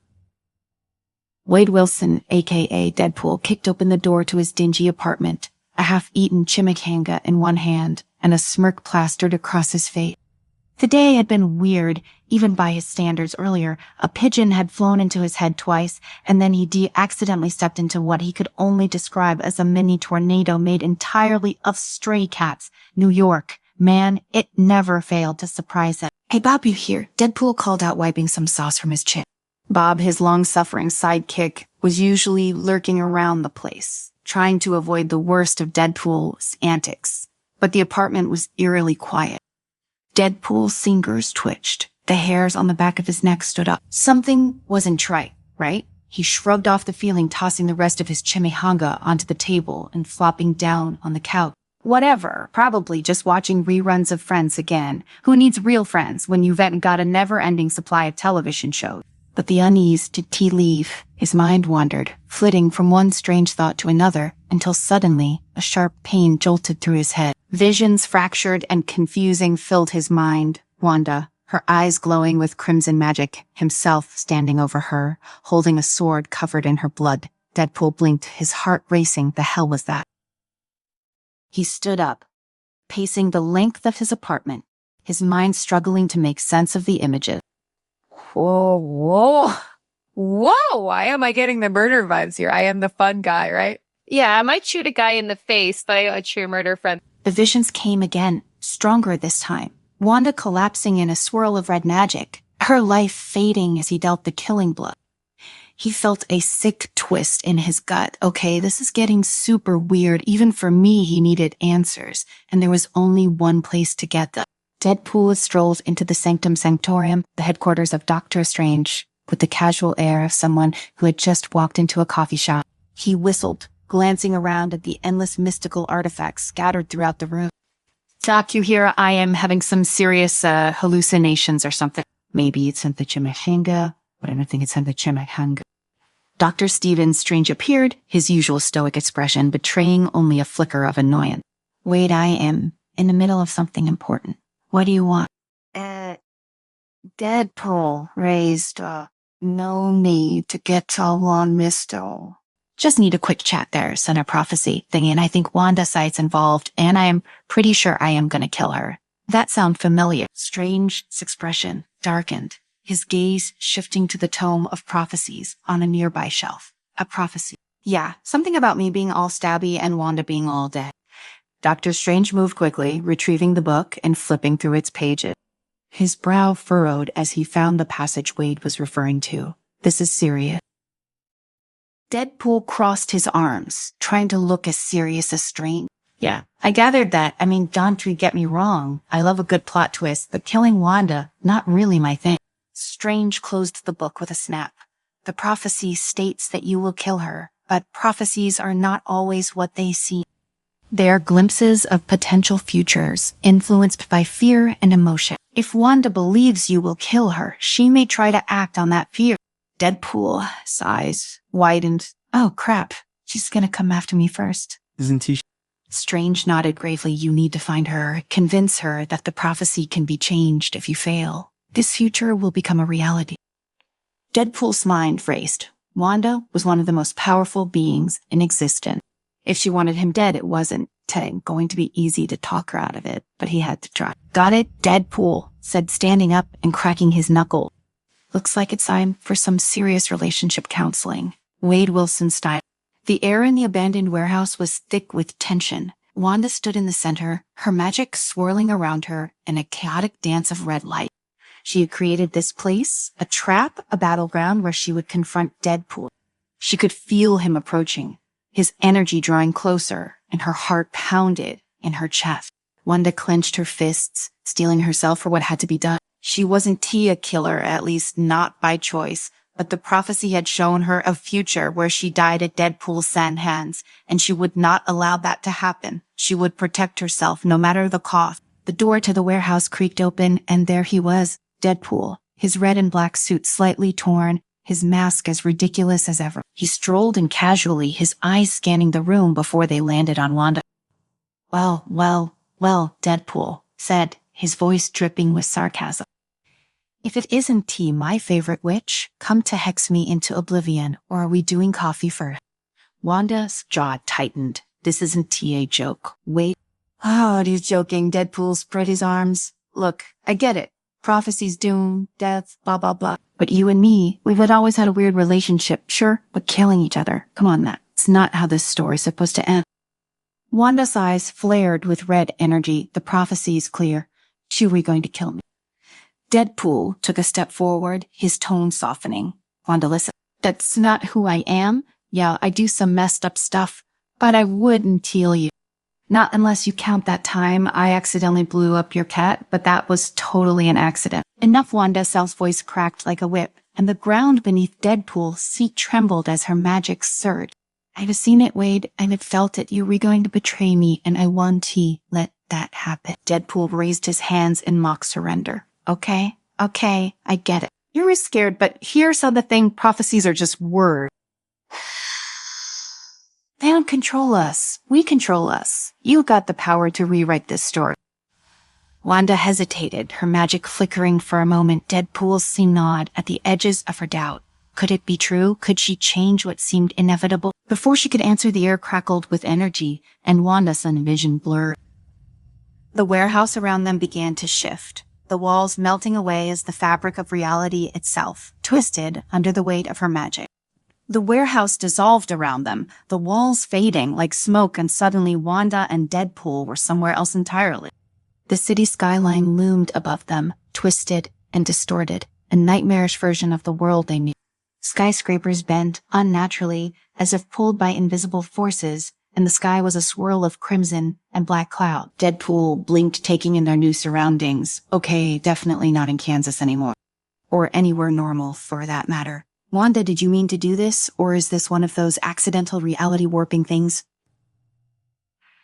Wade Wilson, aka Deadpool, kicked open the door to his dingy apartment, a half-eaten chimichanga in one hand and a smirk plastered across his face. The day had been weird, even by his standards. Earlier, a pigeon had flown into his head twice, and then he accidentally stepped into what he could only describe as a mini tornado made entirely of stray cats. New York. Man, it never failed to surprise him. "Hey, Bob, you here?" Deadpool called out, wiping some sauce from his chin. Bob, his long-suffering sidekick, was usually lurking around the place, trying to avoid the worst of Deadpool's antics. But the apartment was eerily quiet. Deadpool's fingers twitched. The hairs on the back of his neck stood up. Something wasn't right? He shrugged off the feeling, tossing the rest of his chimichanga onto the table and flopping down on the couch. Whatever, probably just watching reruns of Friends again. Who needs real friends when you've got a never-ending supply of television shows? But the unease did he leave. His mind wandered, flitting from one strange thought to another, until suddenly a sharp pain jolted through his head. Visions fractured and confusing filled his mind. Wanda, her eyes glowing with crimson magic, himself standing over her, holding a sword covered in her blood. Deadpool blinked, his heart racing. The hell was that? He stood up, pacing the length of his apartment, his mind struggling to make sense of the images. Whoa. Why am I getting the murder vibes here? I am the fun guy, right? Yeah, I might shoot a guy in the face, but I got a true murder friend. The visions came again, stronger this time. Wanda collapsing in a swirl of red magic, her life fading as he dealt the killing blow. He felt a sick twist in his gut. Okay, this is getting super weird. Even for me, he needed answers, and there was only one place to get them. Deadpool strolled into the Sanctum Sanctorum, the headquarters of Doctor Strange, with the casual air of someone who had just walked into a coffee shop. He whistled, glancing around at the endless mystical artifacts scattered throughout the room. "Doc, you hear I am having some serious hallucinations or something." Maybe it's in the chimichanga, but I don't think it's in the chimichanga. Dr. Stephen Strange appeared, his usual stoic expression betraying only a flicker of annoyance. "Wait, I am in the middle of something important. What do you want?" Deadpool raised, "No need to get all on, mister. Just need a quick chat there, son of prophecy thingy, and I think Wanda side's involved, and I am pretty sure I am gonna kill her." That sound familiar. Strange's expression darkened, his gaze shifting to the tome of prophecies on a nearby shelf. A prophecy. Yeah, something about me being all stabby and Wanda being all dead. Dr. Strange moved quickly, retrieving the book and flipping through its pages. His brow furrowed as he found the passage Wade was referring to. This is serious. Deadpool crossed his arms, trying to look as serious as Strange. Yeah, I gathered that. I mean, don't get me wrong. I love a good plot twist, but killing Wanda, not really my thing. Strange closed the book with a snap. The prophecy states that you will kill her, but prophecies are not always what they seem. They are glimpses of potential futures, influenced by fear and emotion. If Wanda believes you will kill her, she may try to act on that fear. Deadpool sighs, widened. Oh crap, she's gonna come after me first. Isn't he? Strange nodded gravely. You need to find her, convince her that the prophecy can be changed if you fail. This future will become a reality. Deadpool's mind raced. Wanda was one of the most powerful beings in existence. If she wanted him dead, it wasn't going to be easy to talk her out of it, but he had to try. Got it? Deadpool said, standing up and cracking his knuckle. Looks like it's time for some serious relationship counseling. Wade Wilson style. The air in the abandoned warehouse was thick with tension. Wanda stood in the center, her magic swirling around her in a chaotic dance of red light. She had created this place, a trap, a battleground where she would confront Deadpool. She could feel him approaching, his energy drawing closer, and her heart pounded in her chest. Wanda clenched her fists, steeling herself for what had to be done. She wasn't a killer, at least not by choice, but the prophecy had shown her a future where she died at Deadpool's hands, and she would not allow that to happen. She would protect herself no matter the cost. The door to the warehouse creaked open, and there he was, Deadpool, his red and black suit slightly torn, his mask as ridiculous as ever. He strolled in casually, his eyes scanning the room before they landed on Wanda. Well, Deadpool said, his voice dripping with sarcasm. If it isn't T, my favorite witch, come to hex me into oblivion, or are we doing coffee first? Wanda's jaw tightened. This isn't T a joke. Wait. Oh, he's joking. Deadpool spread his arms. Look, I get it. Prophecies, doom, death, blah, blah, blah. But you and me, we've always had a weird relationship, sure, but killing each other. Come on, that's not how this story's supposed to end. Wanda's eyes flared with red energy. The prophecy's clear. Chewie going to kill me. Deadpool took a step forward, his tone softening. Wanda, listen. That's not who I am. Yeah, I do some messed up stuff, but I wouldn't kill you. Not unless you count that time I accidentally blew up your cat, but that was totally an accident. Enough. Wanda's voice cracked like a whip, and the ground beneath Deadpool's seat trembled as her magic surged. I've seen it, Wade. I've felt it. You were going to betray me, and I won't let that happen. Deadpool raised his hands in mock surrender. Okay, I get it. You were scared, but here's the thing. Prophecies are just words. They don't control us. We control us. You got the power to rewrite this story. Wanda hesitated, her magic flickering for a moment. Deadpool's nod at the edges of her doubt. Could it be true? Could she change what seemed inevitable? Before she could answer, the air crackled with energy, and Wanda's vision blurred. The warehouse around them began to shift, the walls melting away as the fabric of reality itself twisted under the weight of her magic. The warehouse dissolved around them, the walls fading like smoke, and suddenly Wanda and Deadpool were somewhere else entirely. The city skyline loomed above them, twisted and distorted, a nightmarish version of the world they knew. Skyscrapers bent unnaturally, as if pulled by invisible forces, and the sky was a swirl of crimson and black cloud. Deadpool blinked, taking in their new surroundings. Okay, definitely not in Kansas anymore. Or anywhere normal, for that matter. Wanda, did you mean to do this, or is this one of those accidental reality warping things?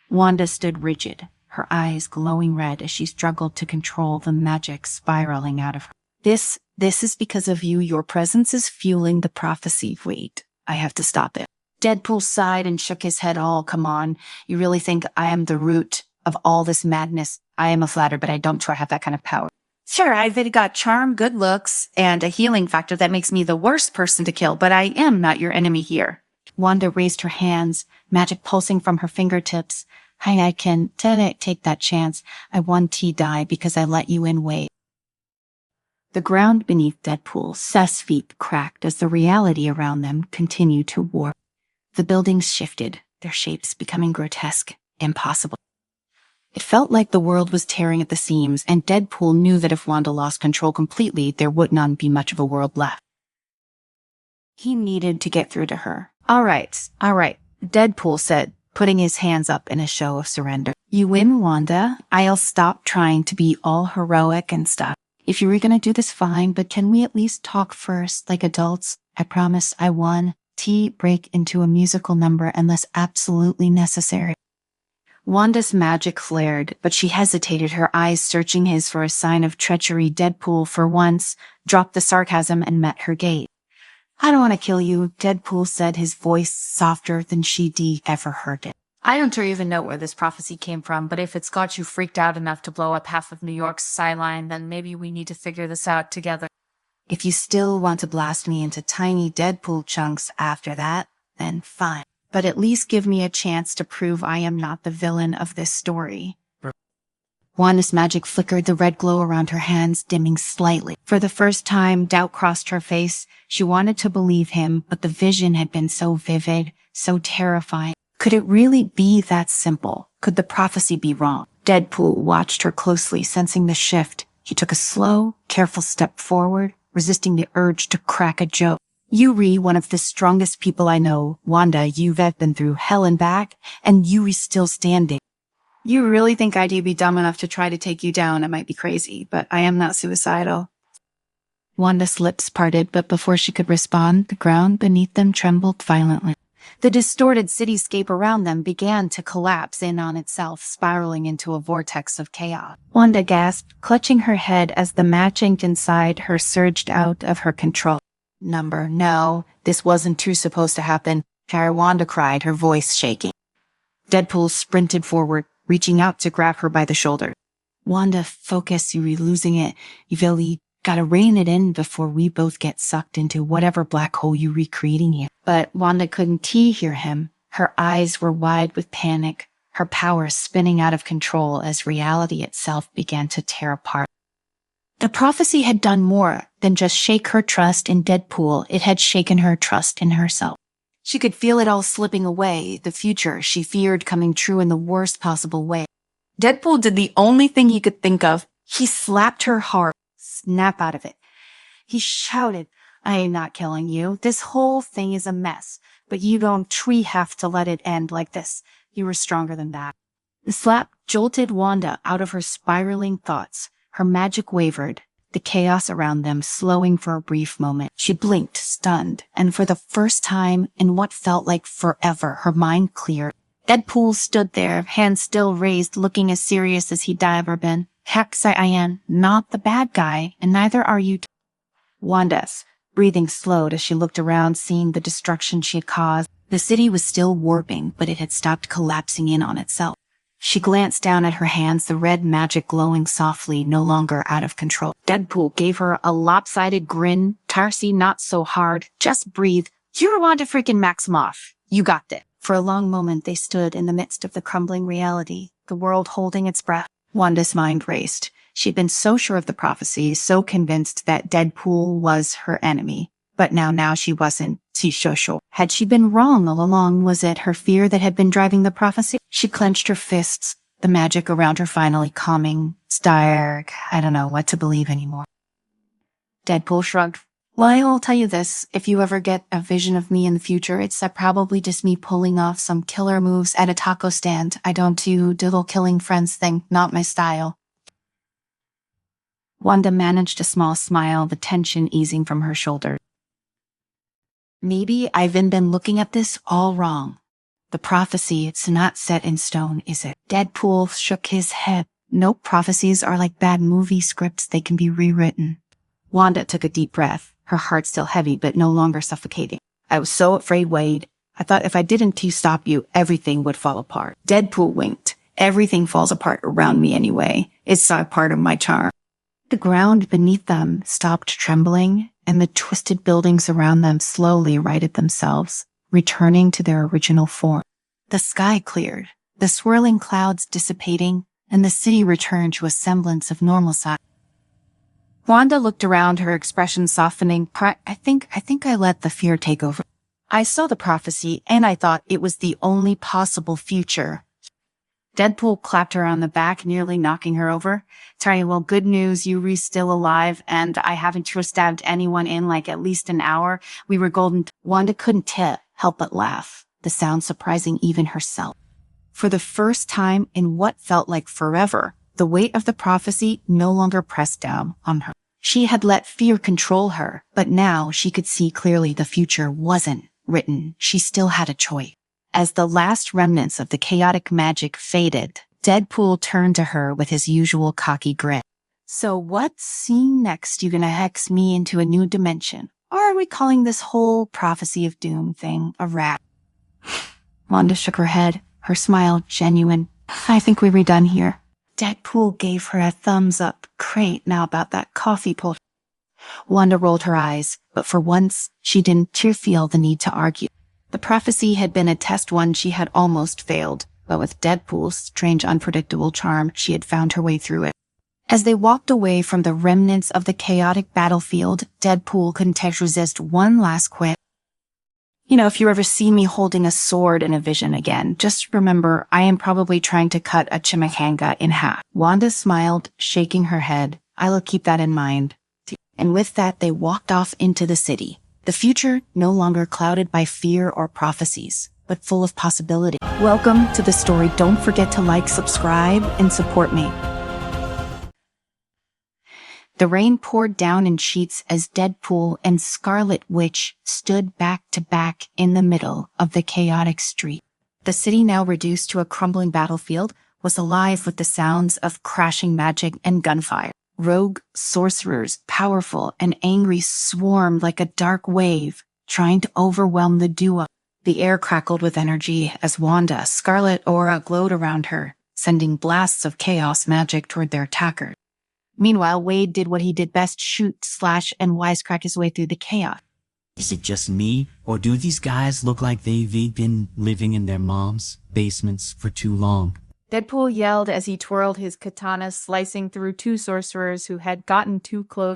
Wanda stood rigid, her eyes glowing red as she struggled to control the magic spiraling out of her. This is because of you. Your presence is fueling the prophecy. Wait, I have to stop it. Deadpool sighed and shook his head. Oh, come on. You really think I am the root of all this madness? I am a flatter, but I don't try to have that kind of power. Sure, I've got charm, good looks, and a healing factor that makes me the worst person to kill, but I am not your enemy here. Wanda raised her hands, magic pulsing from her fingertips. I can take that chance. I won't die because I let you in. Wait. The ground beneath Deadpool's feet cracked as the reality around them continued to warp. The buildings shifted, their shapes becoming grotesque, impossible. It felt like the world was tearing at the seams, and Deadpool knew that if Wanda lost control completely, there would not be much of a world left. He needed to get through to her. All right, Deadpool said, putting his hands up in a show of surrender. You win, Wanda. I'll stop trying to be all heroic and stuff. If you were gonna do this, fine, but can we at least talk first, like adults? I promise I won. Break into a musical number unless absolutely necessary. Wanda's magic flared, but she hesitated, her eyes searching his for a sign of treachery. Deadpool, for once, dropped the sarcasm and met her gaze. I don't want to kill you, Deadpool said, his voice softer than she'd ever heard it. I don't even know where this prophecy came from, but if it's got you freaked out enough to blow up half of New York's skyline, then maybe we need to figure this out together. If you still want to blast me into tiny Deadpool chunks after that, then fine. But at least give me a chance to prove I am not the villain of this story. Wanda's magic flickered, the red glow around her hands dimming slightly. For the first time, doubt crossed her face. She wanted to believe him, but the vision had been so vivid, so terrifying. Could it really be that simple? Could the prophecy be wrong? Deadpool watched her closely, sensing the shift. He took a slow, careful step forward, resisting the urge to crack a joke. You one of the strongest people I know. Wanda, you've been through hell and back, and you still standing. You really think I'd be dumb enough to try to take you down? I might be crazy, but I am not suicidal. Wanda's lips parted, but before she could respond, the ground beneath them trembled violently. The distorted cityscape around them began to collapse in on itself, spiraling into a vortex of chaos. Wanda gasped, clutching her head as the match ink inside her surged out of her control. No, this wasn't too supposed to happen. Wanda cried, her voice shaking. Deadpool sprinted forward, reaching out to grab her by the shoulder. Wanda, focus, you're losing it. You've really gotta rein it in before we both get sucked into whatever black hole you're recreating here. But Wanda couldn't hear him. Her eyes were wide with panic, her power spinning out of control as reality itself began to tear apart. The prophecy had done more than just shake her trust in Deadpool. It had shaken her trust in herself. She could feel it all slipping away, the future she feared coming true in the worst possible way. Deadpool did the only thing he could think of. He slapped her hard. Snap out of it. He shouted, I am not killing you. This whole thing is a mess, but you don't have to let it end like this. You were stronger than that. The slap jolted Wanda out of her spiraling thoughts. Her magic wavered, the chaos around them slowing for a brief moment. She blinked, stunned, and for the first time in what felt like forever, her mind cleared. Deadpool stood there, hands still raised, looking as serious as he'd ever been. Hex, I am not the bad guy, and neither are you. Wanda's breathing slowed as she looked around, seeing the destruction she had caused. The city was still warping, but it had stopped collapsing in on itself. She glanced down at her hands, the red magic glowing softly, no longer out of control. Deadpool gave her a lopsided grin. Tarsi, not so hard. Just breathe. You're Wanda freaking Maximoff. You got this. For a long moment, they stood in the midst of the crumbling reality, the world holding its breath. Wanda's mind raced. She'd been so sure of the prophecy, so convinced that Deadpool was her enemy. But now she wasn't. Had she been wrong all along? Was it her fear that had been driving the prophecy? She clenched her fists, the magic around her finally calming. Stark, I don't know what to believe anymore. Deadpool shrugged. Well, I'll tell you this. If you ever get a vision of me in the future, it's probably just me pulling off some killer moves at a taco stand. I don't do little killing friends thing. Not my style. Wanda managed a small smile, the tension easing from her shoulders. Maybe I've been looking at this all wrong. The prophecy, it's not set in stone, is it? Deadpool shook his head. Nope, prophecies are like bad movie scripts. They can be rewritten. Wanda took a deep breath, her heart still heavy but no longer suffocating. I was so afraid, Wade. I thought if I didn't stop you, everything would fall apart. Deadpool winked. Everything falls apart around me anyway. It's a part of my charm. The ground beneath them stopped trembling, and the twisted buildings around them slowly righted themselves, returning to their original form. The sky cleared, the swirling clouds dissipating, and the city returned to a semblance of normalcy. Wanda looked around, her expression softening. I think I let the fear take over. I saw the prophecy, and I thought it was the only possible future. Deadpool clapped her on the back, nearly knocking her over. Sorry, well, good news, you're still alive, and I haven't stabbed anyone in like at least an hour. We were golden. Wanda couldn't help but laugh, the sound surprising even herself. For the first time in what felt like forever, the weight of the prophecy no longer pressed down on her. She had let fear control her, but now she could see clearly the future wasn't written. She still had a choice. As the last remnants of the chaotic magic faded, Deadpool turned to her with his usual cocky grin. So what's seen next? You gonna hex me into a new dimension? Or are we calling this whole prophecy of doom thing a wrap? Wanda shook her head, her smile genuine. I think we're done here. Deadpool gave her a thumbs up. Great, now about that coffee pot. Wanda rolled her eyes, but for once, she didn't feel the need to argue. The prophecy had been a test one she had almost failed, but with Deadpool's strange unpredictable charm, she had found her way through it. As they walked away from the remnants of the chaotic battlefield, Deadpool couldn't resist one last quip. If you ever see me holding a sword in a vision again, just remember I am probably trying to cut a chimichanga in half. Wanda smiled, shaking her head. I'll keep that in mind. And with that, they walked off into the city. The future no longer clouded by fear or prophecies, but full of possibility. Welcome to the story. Don't forget to like, subscribe, and support me. The rain poured down in sheets as Deadpool and Scarlet Witch stood back to back in the middle of the chaotic street. The city, now reduced to a crumbling battlefield, was alive with the sounds of crashing magic and gunfire. Rogue sorcerers, powerful and angry, swarmed like a dark wave, trying to overwhelm the duo. The air crackled with energy as Wanda's scarlet aura glowed around her, sending blasts of chaos magic toward their attackers. Meanwhile, Wade did what he did best: shoot, slash, and wisecrack his way through the chaos. Is it just me, or do these guys look like they've been living in their mom's basements for too long? Deadpool yelled as he twirled his katana, slicing through two sorcerers who had gotten too close.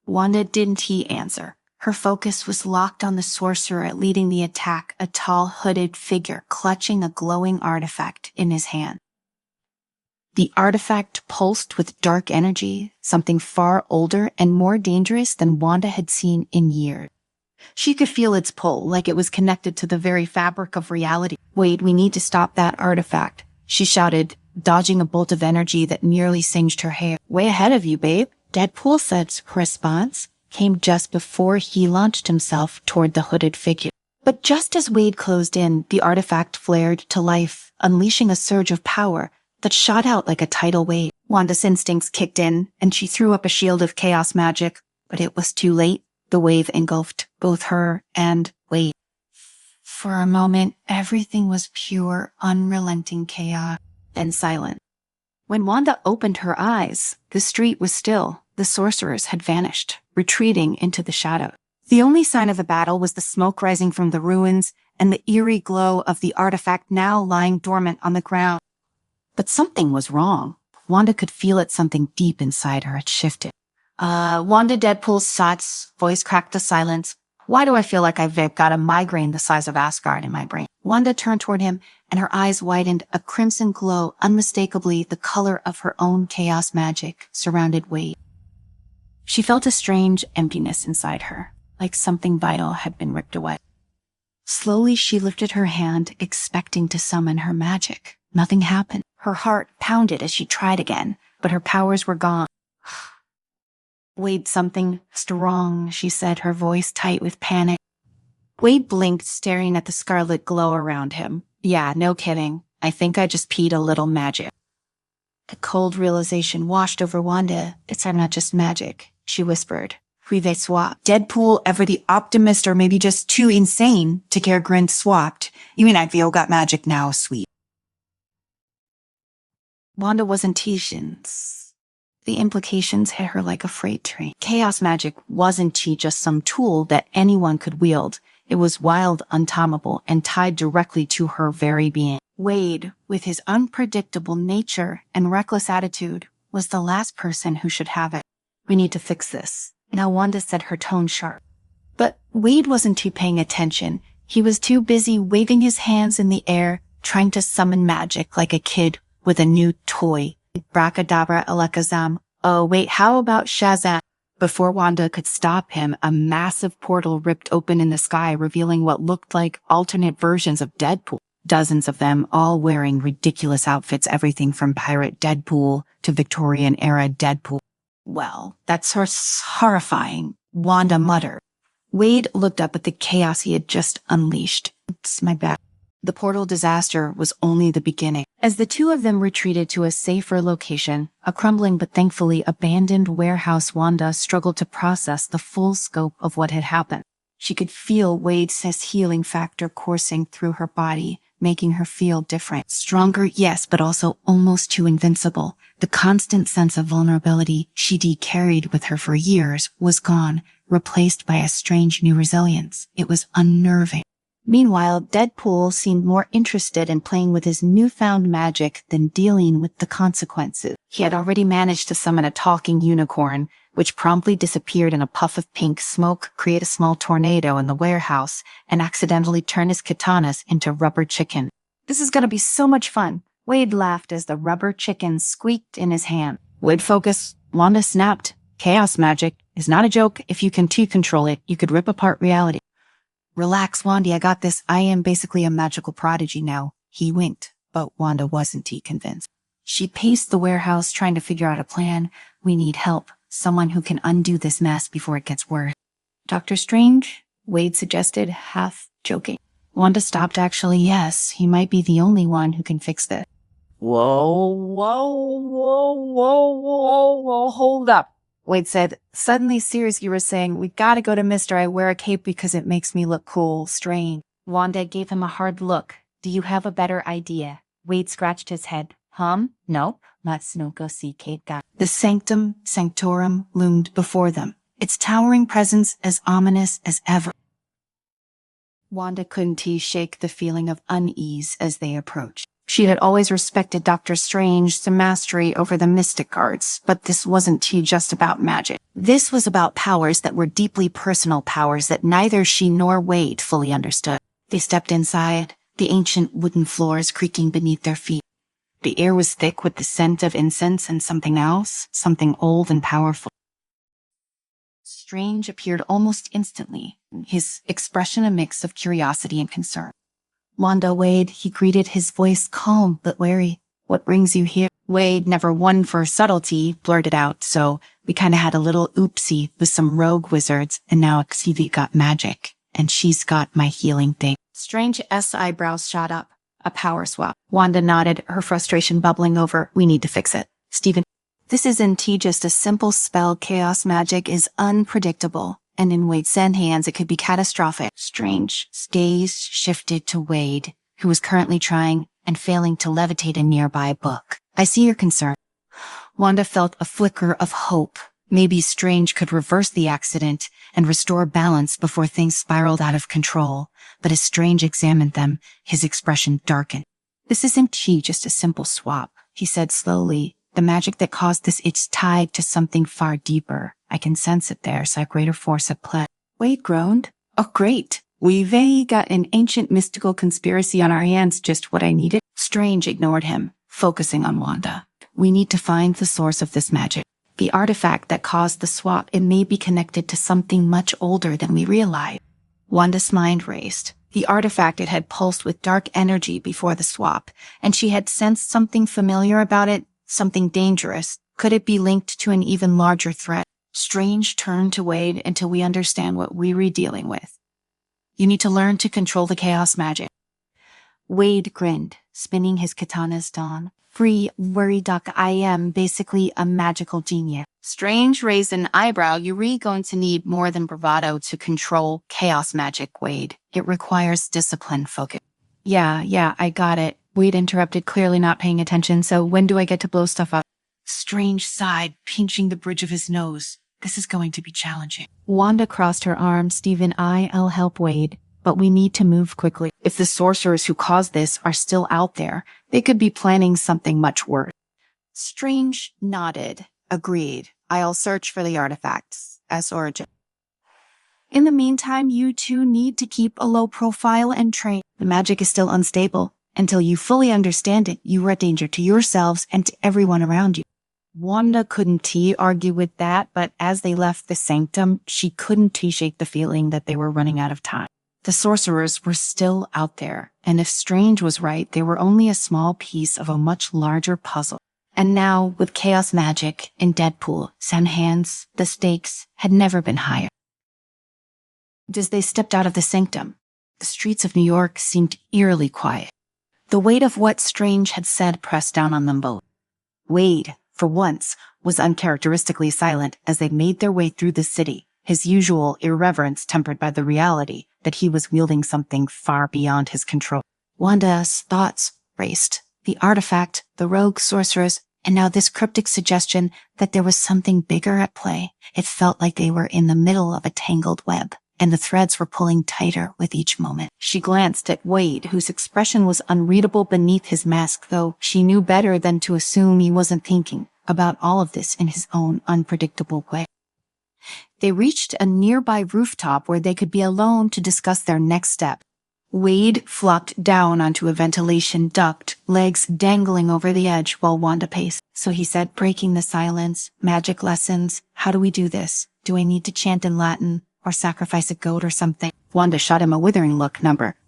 Wanda didn't answer. Her focus was locked on the sorcerer leading the attack, a tall, hooded figure clutching a glowing artifact in his hand. The artifact pulsed with dark energy, something far older and more dangerous than Wanda had seen in years. She could feel its pull, like it was connected to the very fabric of reality. "Wait, we need to stop that artifact," she shouted, dodging a bolt of energy that nearly singed her hair. "Way ahead of you, babe," Deadpool said's response came just before he launched himself toward the hooded figure. But just as Wade closed in, the artifact flared to life, unleashing a surge of power that shot out like a tidal wave. Wanda's instincts kicked in, and she threw up a shield of chaos magic, but it was too late. The wave engulfed both her and Wade. For a moment, everything was pure, unrelenting chaos and silent. When Wanda opened her eyes, the street was still. The sorcerers had vanished, retreating into the shadow. The only sign of a battle was the smoke rising from the ruins and the eerie glow of the artifact now lying dormant on the ground. But something was wrong. Wanda could feel it, something deep inside her had shifted. Wanda, Deadpool's thoughts voice cracked the silence. "Why do I feel like I've got a migraine the size of Asgard in my brain?" Wanda turned toward him, and her eyes widened. A crimson glow, unmistakably the color of her own chaos magic, surrounded Wade. She felt a strange emptiness inside her, like something vital had been ripped away. Slowly, she lifted her hand, expecting to summon her magic. Nothing happened. Her heart pounded as she tried again, but her powers were gone. "Wade, something strong," she said, her voice tight with panic. Wade blinked, staring at the scarlet glow around him. "Yeah, no kidding. I think I just peed a little magic." The cold realization washed over Wanda. "It's not just magic," she whispered. "Privé swap. Deadpool, ever the optimist, or maybe just too insane to care, grinned, swapped. You and I feel got magic now, sweet." Wanda wasn't Titian's. The implications hit her like a freight train. Chaos magic wasn't just some tool that anyone could wield. It was wild, untamable, and tied directly to her very being. Wade, with his unpredictable nature and reckless attitude, was the last person who should have it. "We need to fix this." Now Wanda said, her tone sharp. But Wade wasn't paying attention. He was too busy waving his hands in the air, trying to summon magic like a kid with a new toy. Bracadabra alakazam. "Oh, wait, how about Shazam?" Before Wanda could stop him, a massive portal ripped open in the sky, revealing what looked like alternate versions of Deadpool. Dozens of them, all wearing ridiculous outfits, everything from pirate Deadpool to Victorian-era Deadpool. "Well, that's horrifying," Wanda muttered. Wade looked up at the chaos he had just unleashed. "It's my bad." The portal disaster was only the beginning. As the two of them retreated to a safer location, a crumbling but thankfully abandoned warehouse, Wanda struggled to process the full scope of what had happened. She could feel Wade's healing factor coursing through her body, making her feel different. Stronger, yes, but also almost too invincible. The constant sense of vulnerability she'd carried with her for years was gone, replaced by a strange new resilience. It was unnerving. Meanwhile, Deadpool seemed more interested in playing with his newfound magic than dealing with the consequences. He had already managed to summon a talking unicorn, which promptly disappeared in a puff of pink smoke, create a small tornado in the warehouse, and accidentally turn his katanas into rubber chicken. "This is gonna be so much fun." Wade laughed as the rubber chicken squeaked in his hand. "Wade, focus." Wanda snapped. "Chaos magic is not a joke. If you can control it, you could rip apart reality." "Relax, Wanda, I got this. I am basically a magical prodigy now." He winked, but Wanda wasn't convinced. She paced the warehouse, trying to figure out a plan. "We need help. Someone who can undo this mess before it gets worse." "Doctor Strange?" Wade suggested, half joking. Wanda stopped. "Actually, yes. He might be the only one who can fix this." Whoa, hold up. Wade said, suddenly serious. You were saying, we gotta go to Mr. I wear a cape because it makes me look cool, strange. Wanda gave him a hard look. Do you have a better idea? Wade scratched his head. Nope. Let's no go see Kate got. The sanctum sanctorum loomed before them, its towering presence as ominous as ever. Wanda couldn't shake the feeling of unease as they approached. She had always respected Dr. Strange's mastery over the mystic arts, but this wasn't just about magic. This was about powers that were deeply personal powers that neither she nor Wade fully understood. They stepped inside, the ancient wooden floors creaking beneath their feet. The air was thick with the scent of incense and something else, something old and powerful. Strange appeared almost instantly, his expression a mix of curiosity and concern. Wanda, Wade, he greeted, his voice calm but wary. What brings you here? Wade, never one for subtlety, blurted out, so we kinda had a little oopsie with some rogue wizards, and now Exquisite got magic, and she's got my healing thing. Strange's eyebrows shot up. A power swap. Wanda nodded, her frustration bubbling over. We need to fix it. Stephen, this isn't just a simple spell. Chaos magic is unpredictable, and in Wade's hands it could be catastrophic. Strange's gaze shifted to Wade, who was currently trying and failing to levitate a nearby book. I see your concern. Wanda felt a flicker of hope. Maybe Strange could reverse the accident and restore balance before things spiraled out of control. But as Strange examined them, his expression darkened. This isn't just a simple swap, he said slowly. The magic that caused this, it's tied to something far deeper. I can sense it there, so a greater force at play. Wade groaned. Oh, great. We've got an ancient mystical conspiracy on our hands, just what I needed. Strange ignored him, focusing on Wanda. We need to find the source of this magic. The artifact that caused the swap, it may be connected to something much older than we realize. Wanda's mind raced. The artifact, it had pulsed with dark energy before the swap, and she had sensed something familiar about it, something dangerous. Could it be linked to an even larger threat? Strange turned to Wade until we understand what we're dealing with. You need to learn to control the chaos magic. Wade grinned, spinning his katana's dawn. Free, worry duck, I am basically a magical genius. Strange raised an eyebrow. You're going to need more than bravado to control chaos magic, Wade. It requires discipline, focus. Yeah, I got it. Wade interrupted, clearly not paying attention. So when do I get to blow stuff up? Strange sighed, pinching the bridge of his nose. This is going to be challenging. Wanda crossed her arms. Stephen, I'll help Wade. But we need to move quickly. If the sorcerers who caused this are still out there, they could be planning something much worse. Strange nodded, agreed. I'll search for the artifacts as origin. In the meantime, you two need to keep a low profile and train. The magic is still unstable. Until you fully understand it, you are a danger to yourselves and to everyone around you. Wanda couldn't argue with that, but as they left the sanctum, she couldn't shake the feeling that they were running out of time. The sorcerers were still out there, and if Strange was right, they were only a small piece of a much larger puzzle. And now, with chaos magic in Deadpool, hands, the stakes had never been higher. As they stepped out of the sanctum, the streets of New York seemed eerily quiet. The weight of what Strange had said pressed down on them both. Wade, for once, was uncharacteristically silent as they made their way through the city, his usual irreverence tempered by the reality that he was wielding something far beyond his control. Wanda's thoughts raced. The artifact, the rogue sorceress, and now this cryptic suggestion that there was something bigger at play. It felt like they were in the middle of a tangled web, and the threads were pulling tighter with each moment. She glanced at Wade, whose expression was unreadable beneath his mask, though she knew better than to assume he wasn't thinking about all of this in his own unpredictable way. They reached a nearby rooftop where they could be alone to discuss their next step. Wade flopped down onto a ventilation duct, legs dangling over the edge while Wanda paced. So he said, breaking the silence, magic lessons. How do we do this? Do I need to chant in Latin or sacrifice a goat or something? Wanda shot him a withering look,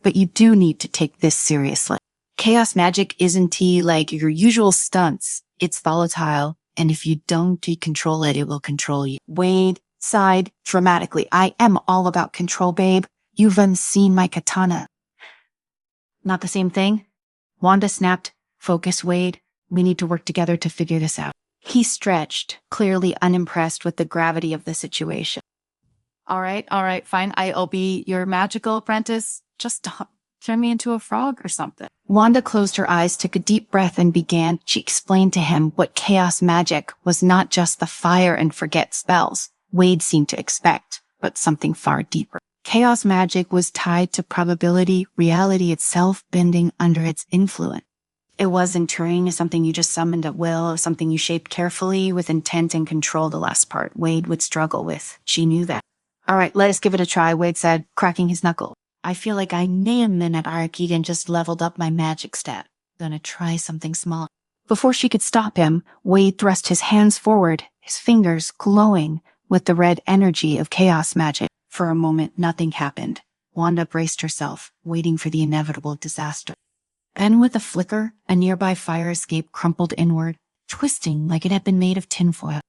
but you do need to take this seriously. Chaos magic isn't like your usual stunts. It's volatile, and if you don't control it, it will control you. Wade sighed dramatically. I am all about control, babe. You've unseen my katana. Not the same thing? Wanda snapped. Focus, Wade. We need to work together to figure this out. He stretched, clearly unimpressed with the gravity of the situation. All right, fine. I'll be your magical apprentice. Just turn me into a frog or something. Wanda closed her eyes, took a deep breath, and began. She explained to him what chaos magic was, not just the fire and forget spells Wade seemed to expect, but something far deeper. Chaos magic was tied to probability, reality itself bending under its influence. It wasn't Turing, something you just summoned at will, something you shaped carefully with intent and control. The last part Wade would struggle with. She knew that. All right, let us give it a try, Wade said, cracking his knuckle. I feel like I named in at Arcade and just leveled up my magic stat. Gonna try something small. Before she could stop him, Wade thrust his hands forward, his fingers glowing with the red energy of chaos magic. For a moment, nothing happened. Wanda braced herself, waiting for the inevitable disaster. Then with a flicker, a nearby fire escape crumpled inward, twisting like it had been made of tinfoil.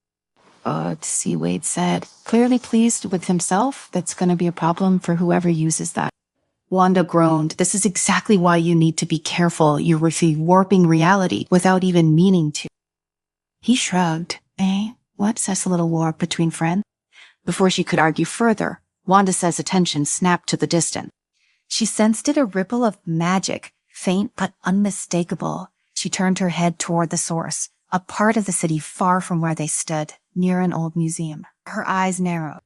See, Wade said, clearly pleased with himself. That's going to be a problem for whoever uses that. Wanda groaned. This is exactly why you need to be careful. You're warping reality without even meaning to. He shrugged. What's this little war between friends? Before she could argue further, Wanda's attention snapped to the distance. She sensed it, a ripple of magic, faint but unmistakable. She turned her head toward the source, a part of the city far from where they stood, near an old museum. Her eyes narrowed.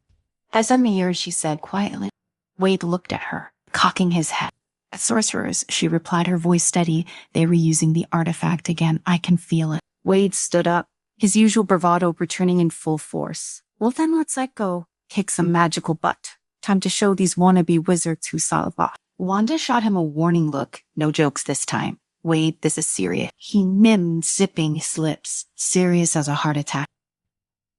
As a mirror, she said quietly. Wade looked at her, cocking his head. Sorcerers, she replied, her voice steady. They were using the artifact again. I can feel it. Wade stood up, his usual bravado returning in full force. Well, then let's let go. Kick some magical butt. Time to show these wannabe wizards who saw the boss. Wanda shot him a warning look. No jokes this time. Wade, this is serious. He mimicked, zipping his lips, serious as a heart attack.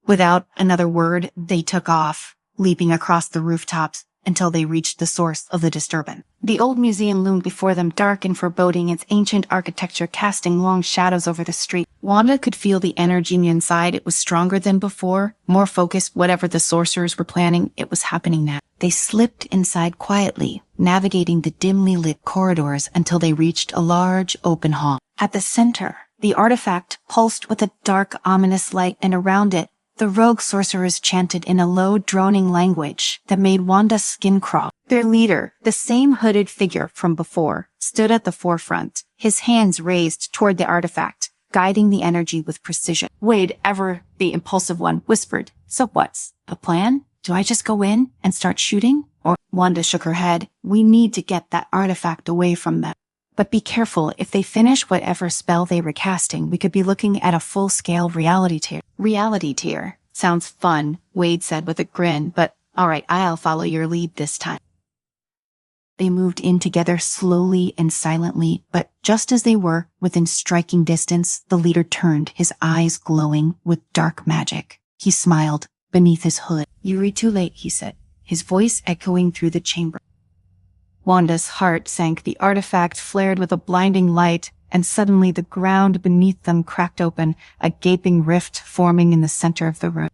Without another word, they took off, leaping across the rooftops until they reached the source of the disturbance. The old museum loomed before them, dark and foreboding, its ancient architecture casting long shadows over the street. Wanda could feel the energy inside. It was stronger than before, more focused. Whatever the sorcerers were planning, it was happening now. They slipped inside quietly, navigating the dimly lit corridors until they reached a large open hall. At the center, the artifact pulsed with a dark, ominous light, and around it, the rogue sorcerers chanted in a low, droning language that made Wanda's skin crawl. Their leader, the same hooded figure from before, stood at the forefront, his hands raised toward the artifact, guiding the energy with precision. Wade, ever the impulsive one, whispered, So what's the plan? Do I just go in and start shooting? Or Wanda shook her head. We need to get that artifact away from them. But be careful, if they finish whatever spell they were casting, we could be looking at a full-scale reality tear. Reality tear. Sounds fun, Wade said with a grin, but all right, I'll follow your lead this time. They moved in together slowly and silently, but just as they were within striking distance, the leader turned, his eyes glowing with dark magic. He smiled beneath his hood. You read too late, he said, his voice echoing through the chamber. Wanda's heart sank. The artifact flared with a blinding light, and suddenly the ground beneath them cracked open, a gaping rift forming in the center of the room.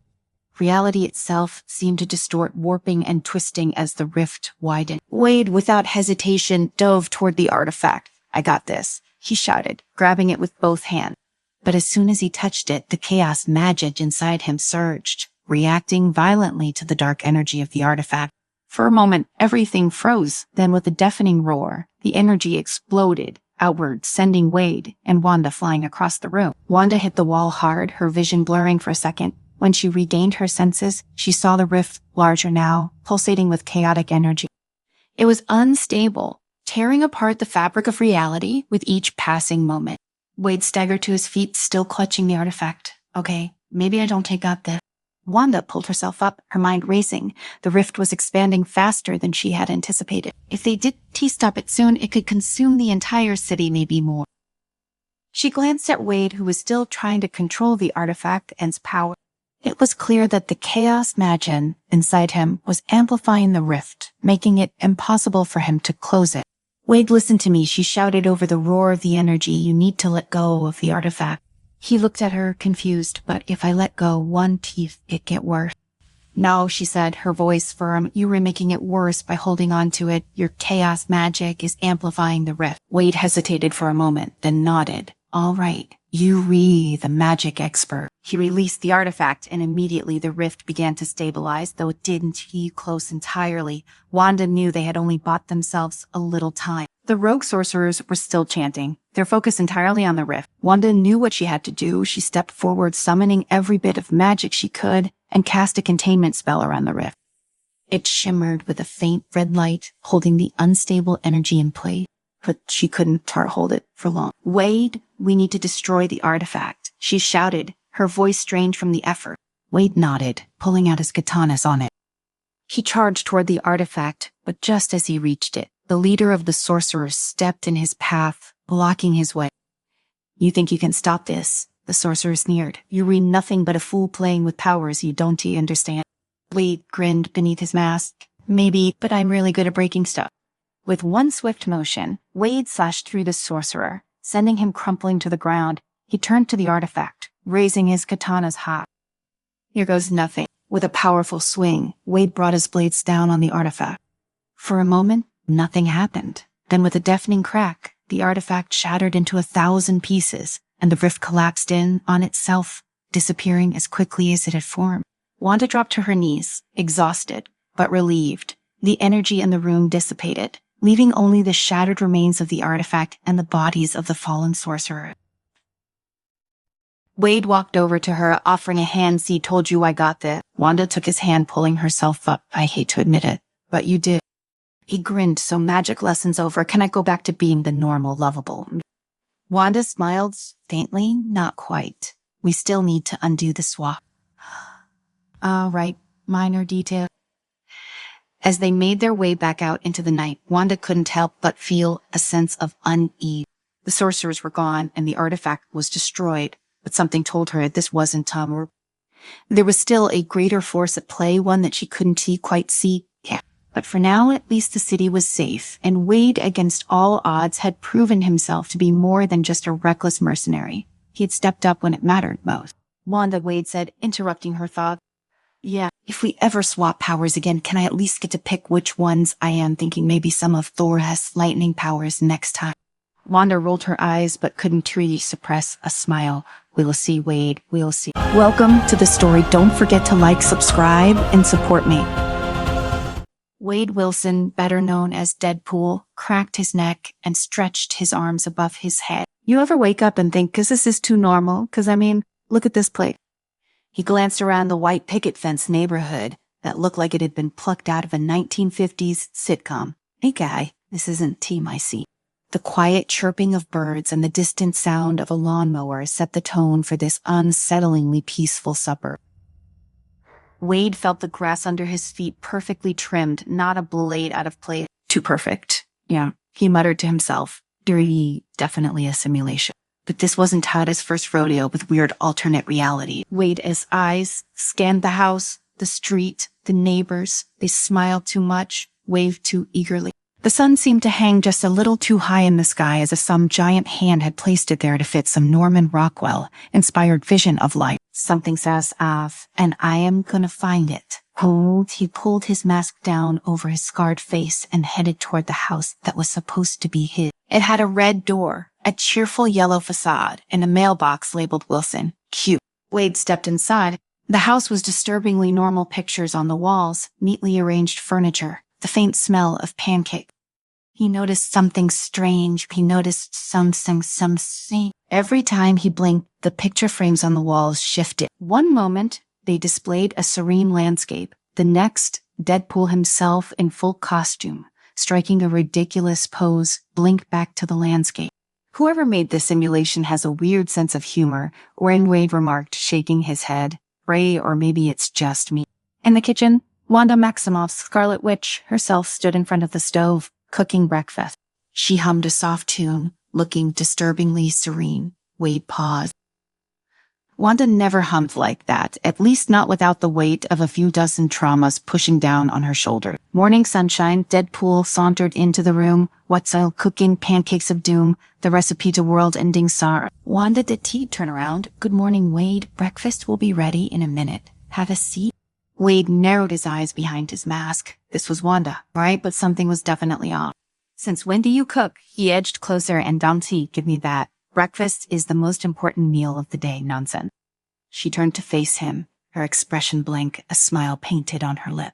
Reality itself seemed to distort, warping and twisting as the rift widened. Wade, without hesitation, dove toward the artifact. I got this, he shouted, grabbing it with both hands. But as soon as he touched it, the chaos magic inside him surged, reacting violently to the dark energy of the artifact. For a moment, everything froze. Then with a deafening roar, the energy exploded outward, sending Wade and Wanda flying across the room. Wanda hit the wall hard, her vision blurring for a second. When she regained her senses, she saw the rift, larger now, pulsating with chaotic energy. It was unstable, tearing apart the fabric of reality with each passing moment. Wade staggered to his feet, still clutching the artifact. Okay, maybe I don't take out this. Wanda pulled herself up, her mind racing. The rift was expanding faster than she had anticipated. If they did stop it soon, it could consume the entire city, maybe more. She glanced at Wade, who was still trying to control the artifact and its power. It was clear that the chaos magic inside him was amplifying the rift, making it impossible for him to close it. Wade, listen to me, she shouted over the roar of the energy. You need to let go of the artifact. He looked at her, confused, but if I let go one teeth, it get worse. No, she said, her voice firm. You were making it worse by holding on to it. Your chaos magic is amplifying the rift. Wade hesitated for a moment, then nodded. All right, you the magic expert. He released the artifact, and immediately the rift began to stabilize, though it didn't heave close entirely. Wanda knew they had only bought themselves a little time. The rogue sorcerers were still chanting, their focus entirely on the rift. Wanda knew what she had to do. She stepped forward, summoning every bit of magic she could, and cast a containment spell around the rift. It shimmered with a faint red light, holding the unstable energy in place. But she couldn't hold it for long. Wade, we need to destroy the artifact, she shouted, her voice strained from the effort. Wade nodded, pulling out his katanas on it. He charged toward the artifact, but just as he reached it, the leader of the sorcerers stepped in his path, blocking his way. You think you can stop this? The sorcerer sneered. You read nothing but a fool playing with powers you don't understand. Wade grinned beneath his mask. Maybe, but I'm really good at breaking stuff. With one swift motion, Wade slashed through the sorcerer, sending him crumpling to the ground. He turned to the artifact, raising his katanas high. Here goes nothing. With a powerful swing, Wade brought his blades down on the artifact. For a moment, nothing happened. Then with a deafening crack, the artifact shattered into 1,000 pieces, and the rift collapsed in on itself, disappearing as quickly as it had formed. Wanda dropped to her knees, exhausted, but relieved. The energy in the room dissipated, leaving only the shattered remains of the artifact and the bodies of the fallen sorcerer. Wade walked over to her, offering a hand. See, told you I got this. Wanda took his hand, pulling herself up. I hate to admit it, but you did. He grinned. So magic lessons over. Can I go back to being the normal, lovable? Wanda smiled faintly. Not quite. We still need to undo the swap. All right, minor detail. As they made their way back out into the night, Wanda couldn't help but feel a sense of unease. The sorcerers were gone and the artifact was destroyed, but something told her this wasn't Tom. There was still a greater force at play, one that she couldn't quite see. But for now, at least the city was safe, and Wade, against all odds, had proven himself to be more than just a reckless mercenary. He had stepped up when it mattered most. Wanda, Wade said, interrupting her thought. Yeah, if we ever swap powers again, can I at least get to pick which ones I am? Thinking maybe some of Thor's lightning powers next time. Wanda rolled her eyes but couldn't really suppress a smile. We'll see, Wade, we'll see. Welcome to the story. Don't forget to like, subscribe, and support me. Wade Wilson, better known as Deadpool, cracked his neck and stretched his arms above his head. You ever wake up and think, 'cause this is too normal? 'Cause I mean, look at this place. He glanced around the white picket fence neighborhood that looked like it had been plucked out of a 1950s sitcom. Hey guy, this isn't team I see. The quiet chirping of birds and the distant sound of a lawnmower set the tone for this unsettlingly peaceful suburb. Wade felt the grass under his feet perfectly trimmed, not a blade out of place. Too perfect. Yeah, he muttered to himself. Definitely a simulation. But this wasn't Tada's first rodeo with weird alternate reality. Wade's eyes scanned the house, the street, the neighbors. They smiled too much, waved too eagerly. The sun seemed to hang just a little too high in the sky, as if some giant hand had placed it there to fit some Norman Rockwell-inspired vision of life. Something says off, and I am gonna find it. He pulled his mask down over his scarred face and headed toward the house that was supposed to be his. It had a red door, a cheerful yellow facade, and a mailbox labeled Wilson. Cute. Wade stepped inside. The house was disturbingly normal: pictures on the walls, neatly arranged furniture, the faint smell of pancake. He noticed something strange. He noticed something. Every time he blinked, the picture frames on the walls shifted. One moment, they displayed a serene landscape. The next, Deadpool himself in full costume, striking a ridiculous pose, blinked back to the landscape. Whoever made this simulation has a weird sense of humor, Wade remarked, shaking his head. Ray, or maybe it's just me. In the kitchen, Wanda Maximoff's Scarlet Witch herself stood in front of the stove, cooking breakfast. She hummed a soft tune, looking disturbingly serene. Wade paused. Wanda never hummed like that, at least not without the weight of a few dozen traumas pushing down on her shoulder. Morning sunshine, Deadpool sauntered into the room, Whatzel cooking pancakes of doom, the recipe to world-ending sorrow. Wanda did tea turn around. Good morning, Wade. Breakfast will be ready in a minute. Have a seat. Wade narrowed his eyes behind his mask. This was Wanda, right? But something was definitely off. Since when do you cook? He edged closer and Dante, give me that. Breakfast is the most important meal of the day, nonsense. She turned to face him, her expression blank, a smile painted on her lip.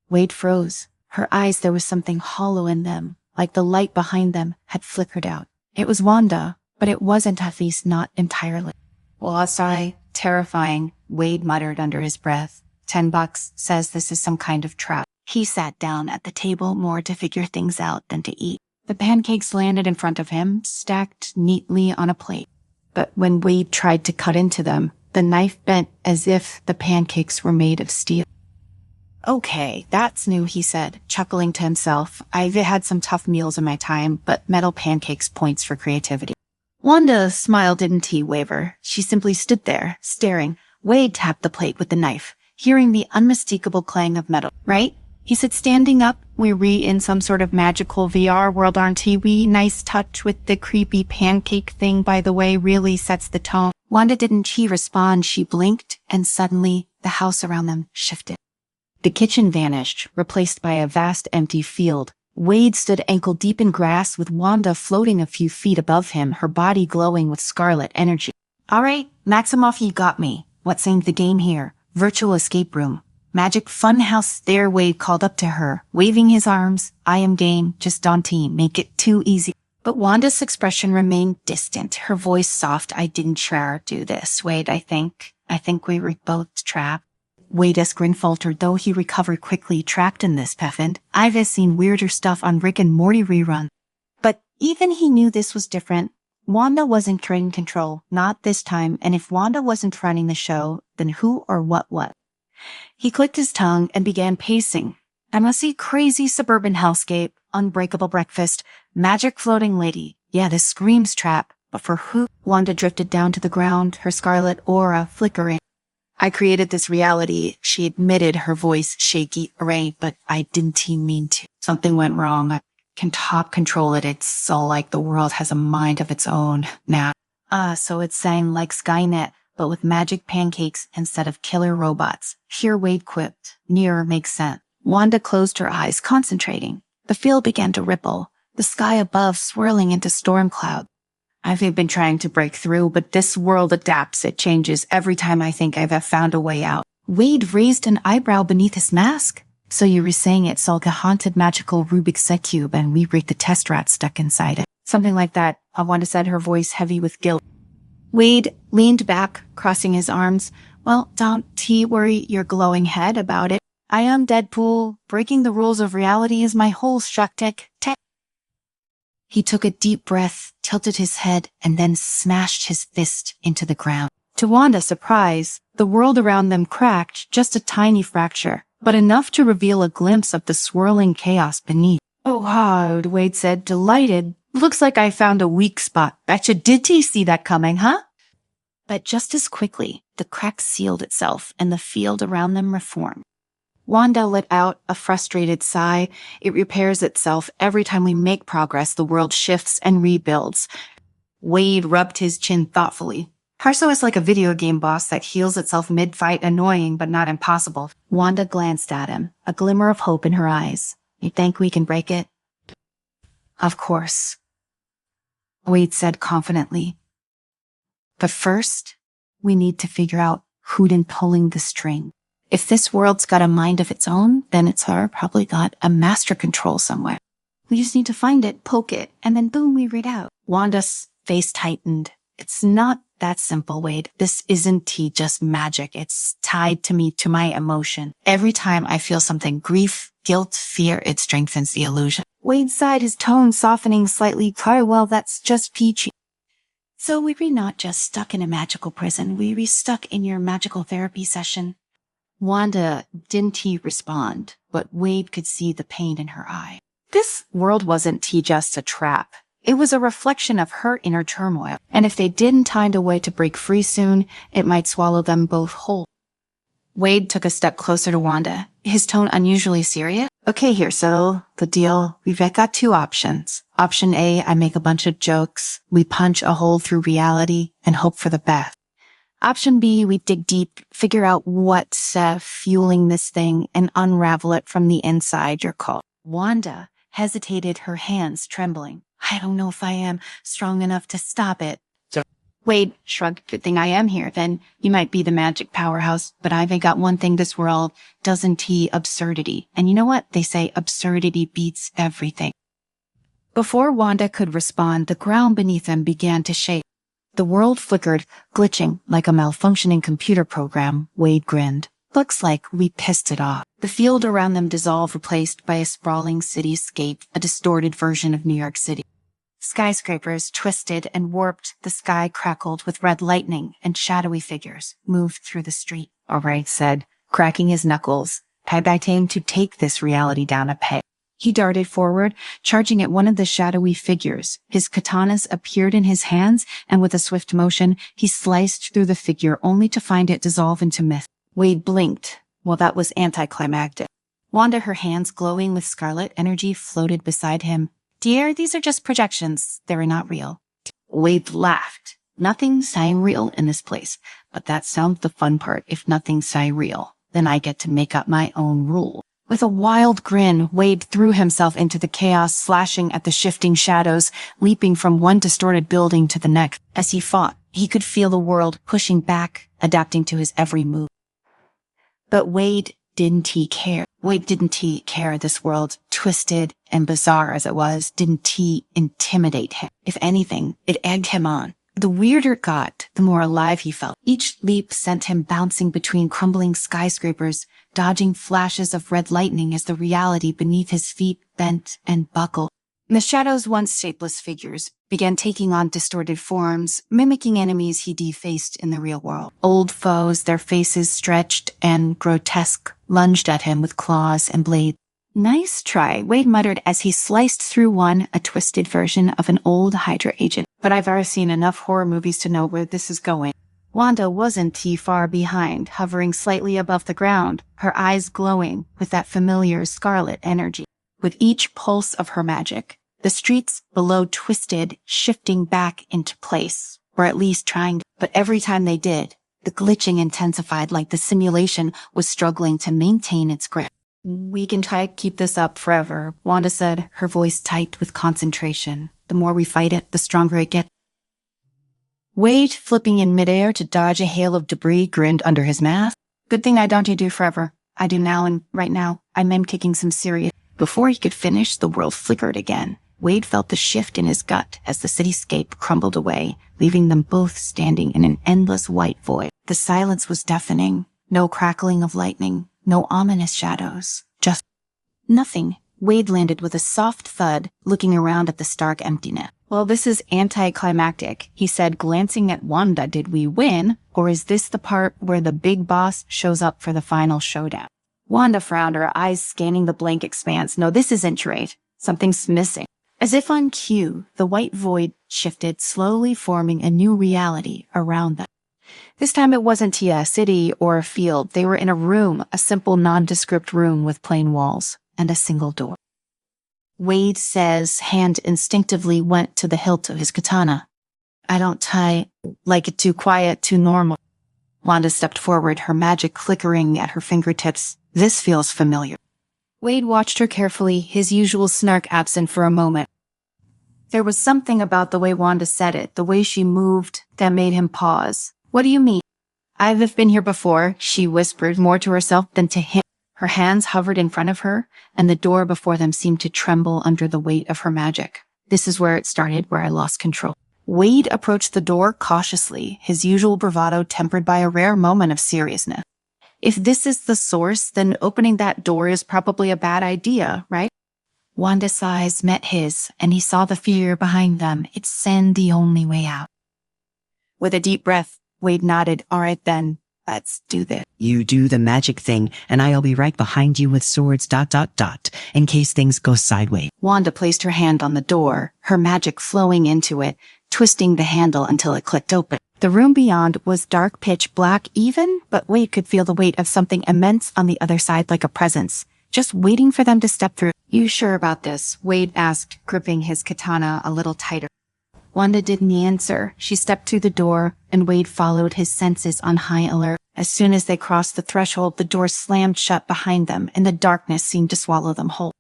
Wade froze. Her eyes, there was something hollow in them, like the light behind them had flickered out. It was Wanda, but it wasn't, at least not entirely. Was I? Terrifying, Wade muttered under his breath. $10 says this is some kind of trap. He sat down at the table more to figure things out than to eat. The pancakes landed in front of him, stacked neatly on a plate. But when Wade tried to cut into them, the knife bent as if the pancakes were made of steel. Okay, that's new, he said, chuckling to himself. I've had some tough meals in my time, but metal pancakes points for creativity. Wanda's smile didn't waver. She simply stood there, staring. Wade tapped the plate with the knife, hearing the unmistakable clang of metal. Right? He said, standing up. We're in some sort of magical VR world, aren't we? Nice touch with the creepy pancake thing, by the way, really sets the tone. Wanda didn't respond. She blinked, and suddenly the house around them shifted. The kitchen vanished, replaced by a vast empty field. Wade stood ankle-deep in grass with Wanda floating a few feet above him, her body glowing with scarlet energy. All right, Maximoff, you got me. What's named the game here? Virtual escape room. Magic funhouse there, Wade called up to her, waving his arms. I am game, just Dante, make it too easy. But Wanda's expression remained distant, her voice soft. I didn't do this, Wade, I think we were both trapped. Wade's grin faltered, though he recovered quickly. Trapped in this, Peffin. I've seen weirder stuff on Rick and Morty rerun. But even he knew this was different. Wanda wasn't trading control, not this time, and if Wanda wasn't running the show, then who or what was? He clicked his tongue and began pacing. I must see crazy suburban hellscape, unbreakable breakfast, magic floating lady. Yeah, this screams trap, but for who? Wanda drifted down to the ground, her scarlet aura flickering. I created this reality, she admitted, her voice shaky. Right, but I didn't mean to. Something went wrong. I can top control it. It's all like the world has a mind of its own now. So it's saying like Skynet, but with magic pancakes instead of killer robots. Here, Wade quipped. Nearer makes sense. Wanda closed her eyes, concentrating. The field began to ripple, the sky above swirling into storm clouds. I've been trying to break through, but this world adapts. It changes every time I think I've found a way out. Wade raised an eyebrow beneath his mask. So you were saying it's like a haunted magical Rubik's cube and we break the test rat stuck inside it. Something like that, Wanda said, her voice heavy with guilt. Wade leaned back, crossing his arms. Well, don't worry your glowing head about it. I am Deadpool. Breaking the rules of reality is my whole tech. He took a deep breath, tilted his head, and then smashed his fist into the ground. To Wanda's surprise, the world around them cracked, just a tiny fracture, but enough to reveal a glimpse of the swirling chaos beneath. Oh, hard, Wade said, delighted. Looks like I found a weak spot. Betcha did he see that coming, huh? But just as quickly, the crack sealed itself and the field around them reformed. Wanda let out a frustrated sigh. It repairs itself. Every time we make progress, the world shifts and rebuilds. Wade rubbed his chin thoughtfully. Harso is like a video game boss that heals itself mid-fight, annoying but not impossible. Wanda glanced at him, a glimmer of hope in her eyes. You think we can break it? Of course, Wade said confidently. But first, we need to figure out who's pulling the string. If this world's got a mind of its own, then it's probably got a master control somewhere. We just need to find it, poke it, and then boom, we read out. Wanda's face tightened. It's not that simple, Wade. This isn't just magic. It's tied to me, to my emotion. Every time I feel something, grief, guilt, fear, it strengthens the illusion. Wade sighed, his tone softening slightly. Well, that's just peachy. So we were not just stuck in a magical prison. We were stuck in your magical therapy session. Wanda didn't respond, but Wade could see the pain in her eye. This world wasn't just a trap. It was a reflection of her inner turmoil. And if they didn't find a way to break free soon, it might swallow them both whole. Wade took a step closer to Wanda, his tone unusually serious. Okay, here, so the deal. We've got two options. Option A, I make a bunch of jokes. We punch a hole through reality and hope for the best. Option B, we dig deep, figure out what's fueling this thing, and unravel it from the inside. Your call. Wanda hesitated, her hands trembling. I don't know if I am strong enough to stop it. Wade shrugged. Good thing I am here. Then you might be the magic powerhouse, but I've got one thing this world doesn't he absurdity. And you know what? They say absurdity beats everything. Before Wanda could respond, the ground beneath them began to shake. The world flickered, glitching like a malfunctioning computer program. Wade grinned. Looks like we pissed it off. The field around them dissolved, replaced by a sprawling cityscape, a distorted version of New York City. Skyscrapers twisted and warped, the sky crackled with red lightning, and shadowy figures moved through the street. All right, said, cracking his knuckles. I came to take this reality down a peg. He darted forward, charging at one of the shadowy figures. His katanas appeared in his hands, and with a swift motion, he sliced through the figure only to find it dissolve into mist. Wade blinked. Well, that was anticlimactic. Wanda, her hands glowing with scarlet energy, floated beside him. Dear, these are just projections. They're not real. Wade laughed. Nothing's real in this place, but that sounds the fun part. If nothing's real, then I get to make up my own rule. With a wild grin, Wade threw himself into the chaos, slashing at the shifting shadows, leaping from one distorted building to the next. As he fought, he could feel the world pushing back, adapting to his every move. But Wade didn't he care? Wade didn't he care this world, twisted and bizarre as it was, didn't he intimidate him? If anything, it egged him on. The weirder it got, the more alive he felt. Each leap sent him bouncing between crumbling skyscrapers, dodging flashes of red lightning as the reality beneath his feet bent and buckled. The shadows, once shapeless figures, began taking on distorted forms, mimicking enemies he defaced in the real world. Old foes, their faces stretched and grotesque, lunged at him with claws and blades. Nice try, Wade muttered as he sliced through one, a twisted version of an old Hydra agent. But I've already seen enough horror movies to know where this is going. Wanda wasn't too far behind, hovering slightly above the ground, her eyes glowing with that familiar scarlet energy. With each pulse of her magic, the streets below twisted, shifting back into place, or at least trying to. But every time they did, the glitching intensified like the simulation was struggling to maintain its grip. We can try to keep this up forever, Wanda said, her voice tight with concentration. The more we fight it, the stronger it gets. Wade, flipping in midair to dodge a hail of debris, grinned under his mask. Good thing I don't do forever. I do now, and right now, I'm kicking some serious. Before he could finish, the world flickered again. Wade felt the shift in his gut as the cityscape crumbled away, leaving them both standing in an endless white void. The silence was deafening. No crackling of lightning. No ominous shadows. Just nothing. Wade landed with a soft thud, looking around at the stark emptiness. Well, this is anticlimactic, he said, glancing at Wanda. Did we win? Or is this the part where the big boss shows up for the final showdown? Wanda frowned, her eyes scanning the blank expanse. No, this isn't right. Something's missing. As if on cue, the white void shifted, slowly forming a new reality around them. This time it wasn't a city or a field. They were in a room, a simple nondescript room with plain walls and a single door. Wade says hand instinctively went to the hilt of his katana. I don't like it too quiet, too normal. Wanda stepped forward, her magic flickering at her fingertips. This feels familiar. Wade watched her carefully, his usual snark absent for a moment. There was something about the way Wanda said it, the way she moved, that made him pause. What do you mean? I've been here before, she whispered, more to herself than to him. Her hands hovered in front of her, and the door before them seemed to tremble under the weight of her magic. This is where it started, where I lost control. Wade approached the door cautiously, his usual bravado tempered by a rare moment of seriousness. If this is the source, then opening that door is probably a bad idea, right? Wanda's eyes met his, and he saw the fear behind them. It seemed the only way out. With a deep breath, Wade nodded. All right then, let's do this. You do the magic thing, and I'll be right behind you with swords ... in case things go sideways. Wanda placed her hand on the door, her magic flowing into it, twisting the handle until it clicked open. The room beyond was dark pitch black even, but Wade could feel the weight of something immense on the other side like a presence, just waiting for them to step through. You sure about this? Wade asked, gripping his katana a little tighter. Wanda didn't answer. She stepped through the door, and Wade followed, his senses on high alert. As soon as they crossed the threshold, the door slammed shut behind them, and the darkness seemed to swallow them whole.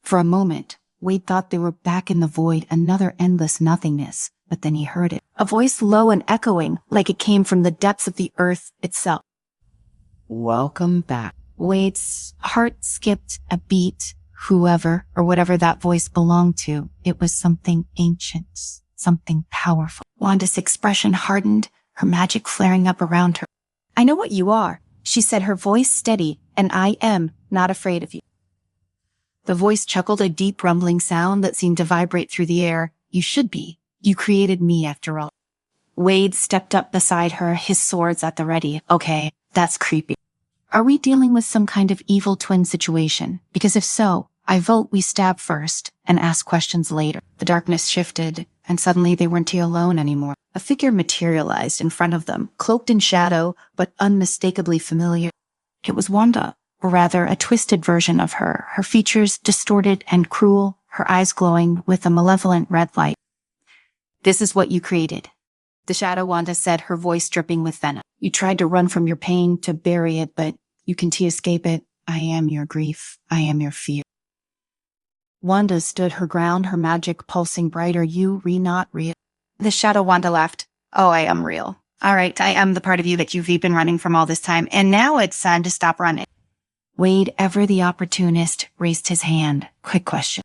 For a moment, Wade thought they were back in the void, another endless nothingness, but then he heard it. A voice low and echoing, like it came from the depths of the earth itself. Welcome back. Wade's heart skipped a beat. Whoever or whatever that voice belonged to, it was something ancient, something powerful. Wanda's expression hardened, her magic flaring up around her. "I know what you are," she said, her voice steady, "and I am not afraid of you." The voice chuckled, a deep rumbling sound that seemed to vibrate through the air. "You should be. You created me after all." Wade stepped up beside her, his swords at the ready. "Okay, that's creepy. Are we dealing with some kind of evil twin situation? Because if so, I vote we stab first and ask questions later." The darkness shifted, and suddenly they weren't alone anymore. A figure materialized in front of them, cloaked in shadow, but unmistakably familiar. It was Wanda, or rather a twisted version of her, her features distorted and cruel, her eyes glowing with a malevolent red light. "This is what you created," the shadow Wanda said, her voice dripping with venom. "You tried to run from your pain, to bury it, but you can't escape it. I am your grief. I am your fear." Wanda stood her ground, her magic pulsing brighter. "You not real." The shadow Wanda laughed. "Oh, I am real. All right, I am the part of you that you've been running from all this time, and now it's time to stop running." Wade, ever the opportunist, raised his hand. "Quick question.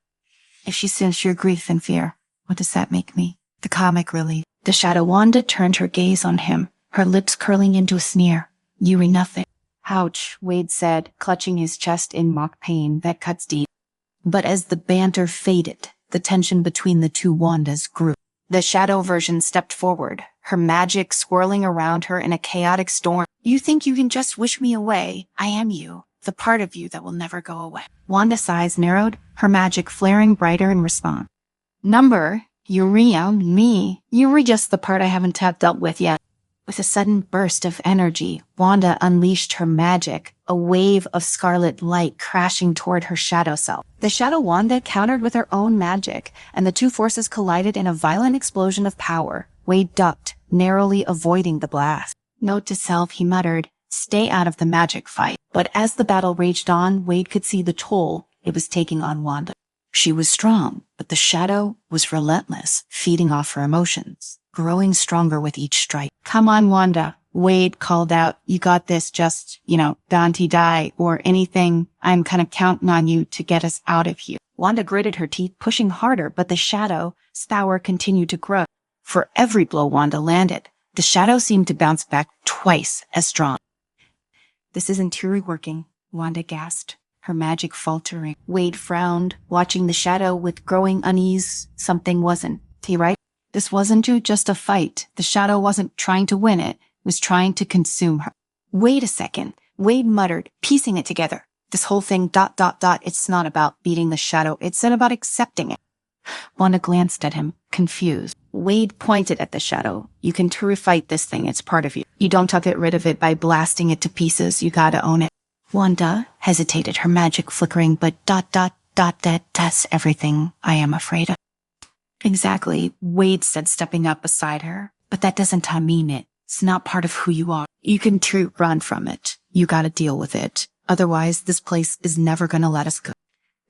If she sensed your grief and fear, what does that make me?" The comic relief. The shadow Wanda turned her gaze on him, her lips curling into a sneer. "You re nothing." "Ouch," Wade said, clutching his chest in mock pain that cuts deep. But as the banter faded, the tension between the two Wandas grew. The shadow version stepped forward, her magic swirling around her in a chaotic storm. "You think you can just wish me away? I am you, the part of you that will never go away." Wanda's eyes narrowed, her magic flaring brighter in response. "Number, you're me. You're just the part I haven't dealt with yet." With a sudden burst of energy, Wanda unleashed her magic, a wave of scarlet light crashing toward her shadow self. The shadow Wanda countered with her own magic, and the two forces collided in a violent explosion of power. Wade ducked, narrowly avoiding the blast. Note to self, he muttered, "Stay out of the magic fight." But as the battle raged on, Wade could see the toll it was taking on Wanda. She was strong, but the shadow was relentless, feeding off her emotions, growing stronger with each strike. "Come on, Wanda," Wade called out. "You got this, just, Dante die or anything. I'm kind of counting on you to get us out of here." Wanda gritted her teeth, pushing harder, but the shadow's power continued to grow. For every blow Wanda landed, the shadow seemed to bounce back twice as strong. "This isn't truly working," Wanda gasped, her magic faltering. Wade frowned, watching the shadow with growing unease. Something wasn't right. This wasn't just a fight. The shadow wasn't trying to win it was trying to consume her. "Wait a second," Wade muttered, piecing it together. "This whole thing, ... it's not about beating the shadow, it's about accepting it." Wanda glanced at him, confused. Wade pointed at the shadow. "You can fight this thing, it's part of you. You don't get rid of it by blasting it to pieces, you gotta own it." Wanda hesitated, her magic flickering, but ... that's everything I am afraid of. "Exactly," Wade said, stepping up beside her. "But that doesn't mean it. It's not part of who you are. You can run from it. You gotta deal with it. Otherwise, this place is never gonna let us go."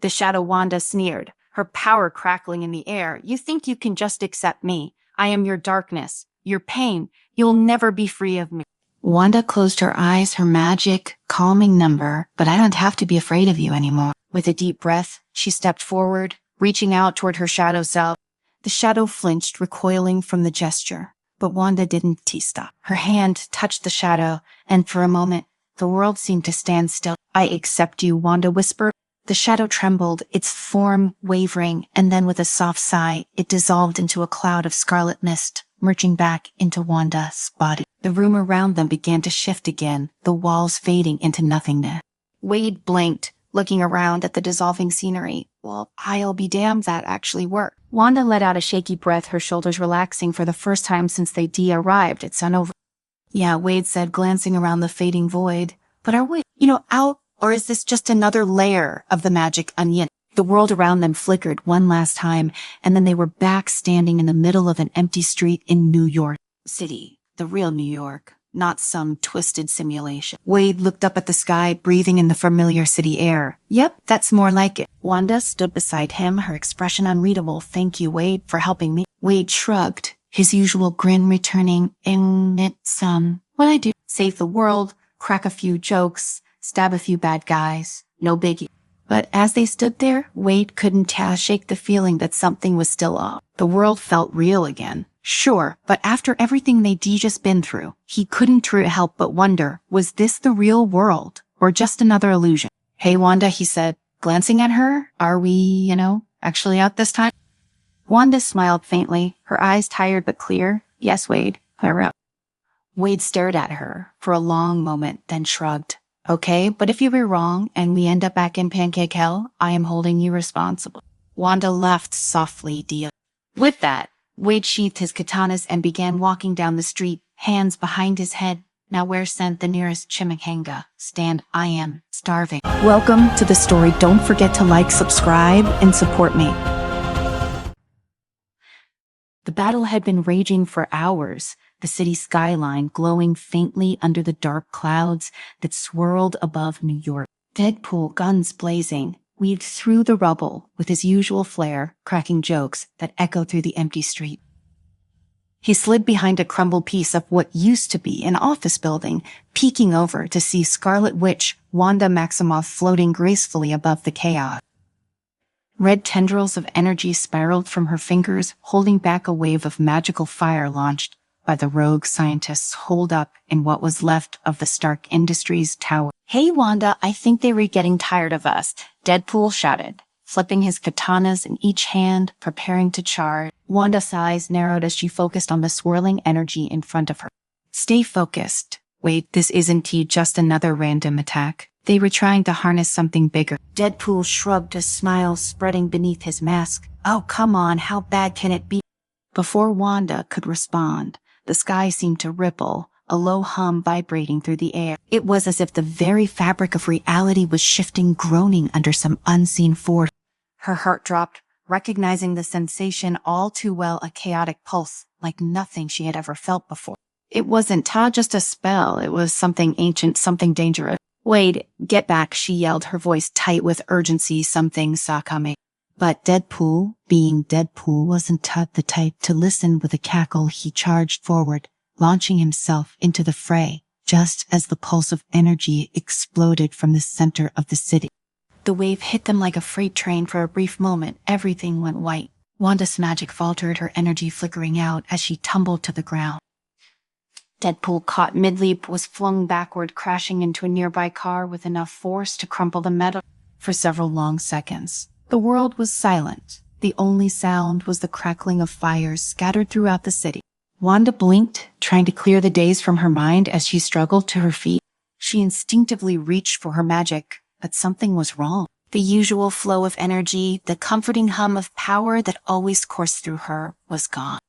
The shadow Wanda sneered, her power crackling in the air. "You think you can just accept me? I am your darkness, your pain. You'll never be free of me." Wanda closed her eyes, her magic calming number. "But I don't have to be afraid of you anymore." With a deep breath, she stepped forward, reaching out toward her shadow self. The shadow flinched, recoiling from the gesture. But Wanda didn't stop. Her hand touched the shadow, and for a moment, the world seemed to stand still. "I accept you," Wanda whispered. The shadow trembled, its form wavering, and then with a soft sigh, it dissolved into a cloud of scarlet mist, merging back into Wanda's body. The room around them began to shift again, the walls fading into nothingness. Wade blinked, looking around at the dissolving scenery. "Well, I'll be damned, that actually worked." Wanda let out a shaky breath, her shoulders relaxing for the first time since they arrived at Sunova. "Yeah," Wade said, glancing around the fading void. "But are we, out, or is this just another layer of the magic onion?" The world around them flickered one last time, and then they were back standing in the middle of an empty street in New York City, the real New York, not some twisted simulation. Wade looked up at the sky, breathing in the familiar city air. Yep, that's more like it. Wanda stood beside him, her expression unreadable. Thank you, Wade, for helping me. Wade shrugged, his usual grin returning. It's, what I do? Save the world, crack a few jokes, stab a few bad guys. No biggie. But as they stood there, Wade couldn't shake the feeling that something was still off. The world felt real again. Sure, but after everything they'd just been through, he couldn't help but wonder, was this the real world, or just another illusion? Hey, Wanda, he said, glancing at her, are we, actually out this time? Wanda smiled faintly, her eyes tired but clear. Yes, Wade, we're out. Wade stared at her for a long moment, then shrugged. Okay, but if you were wrong and we end up back in Pancake Hell, I am holding you responsible. Wanda laughed softly, dear. With that, Wade sheathed his katanas and began walking down the street, hands behind his head. Now where's sent the nearest chimichanga? Stand, I am starving. Welcome to the story. Don't forget to like, subscribe, and support me. The battle had been raging for hours, the city skyline glowing faintly under the dark clouds that swirled above New York. Deadpool, guns blazing, weaved through the rubble with his usual flair, cracking jokes that echoed through the empty street. He slid behind a crumbled piece of what used to be an office building, peeking over to see Scarlet Witch Wanda Maximoff floating gracefully above the chaos. Red tendrils of energy spiraled from her fingers, holding back a wave of magical fire launched by the rogue scientists holed up in what was left of the Stark Industries tower. Hey, Wanda, I think they were getting tired of us, Deadpool shouted, flipping his katanas in each hand, preparing to charge. Wanda's eyes narrowed as she focused on the swirling energy in front of her. Stay focused. Wait, this isn't just another random attack. They were trying to harness something bigger. Deadpool shrugged, a smile spreading beneath his mask. Oh, come on, how bad can it be? Before Wanda could respond, the sky seemed to ripple, a low hum vibrating through the air. It was as if the very fabric of reality was shifting, groaning under some unseen force. Her heart dropped, recognizing the sensation all too well, a chaotic pulse, like nothing she had ever felt before. It wasn't just a spell, it was something ancient, something dangerous. Wade, get back, she yelled, her voice tight with urgency, something Sakame. But Deadpool, being Deadpool, wasn't the type to listen. With a cackle, he charged forward, launching himself into the fray, just as the pulse of energy exploded from the center of the city. The wave hit them like a freight train. For a brief moment, everything went white. Wanda's magic faltered, her energy flickering out as she tumbled to the ground. Deadpool, caught mid-leap, was flung backward, crashing into a nearby car with enough force to crumple the metal. For several long seconds, the world was silent. The only sound was the crackling of fires scattered throughout the city. Wanda blinked, trying to clear the daze from her mind as she struggled to her feet. She instinctively reached for her magic, but something was wrong. The usual flow of energy, the comforting hum of power that always coursed through her, was gone.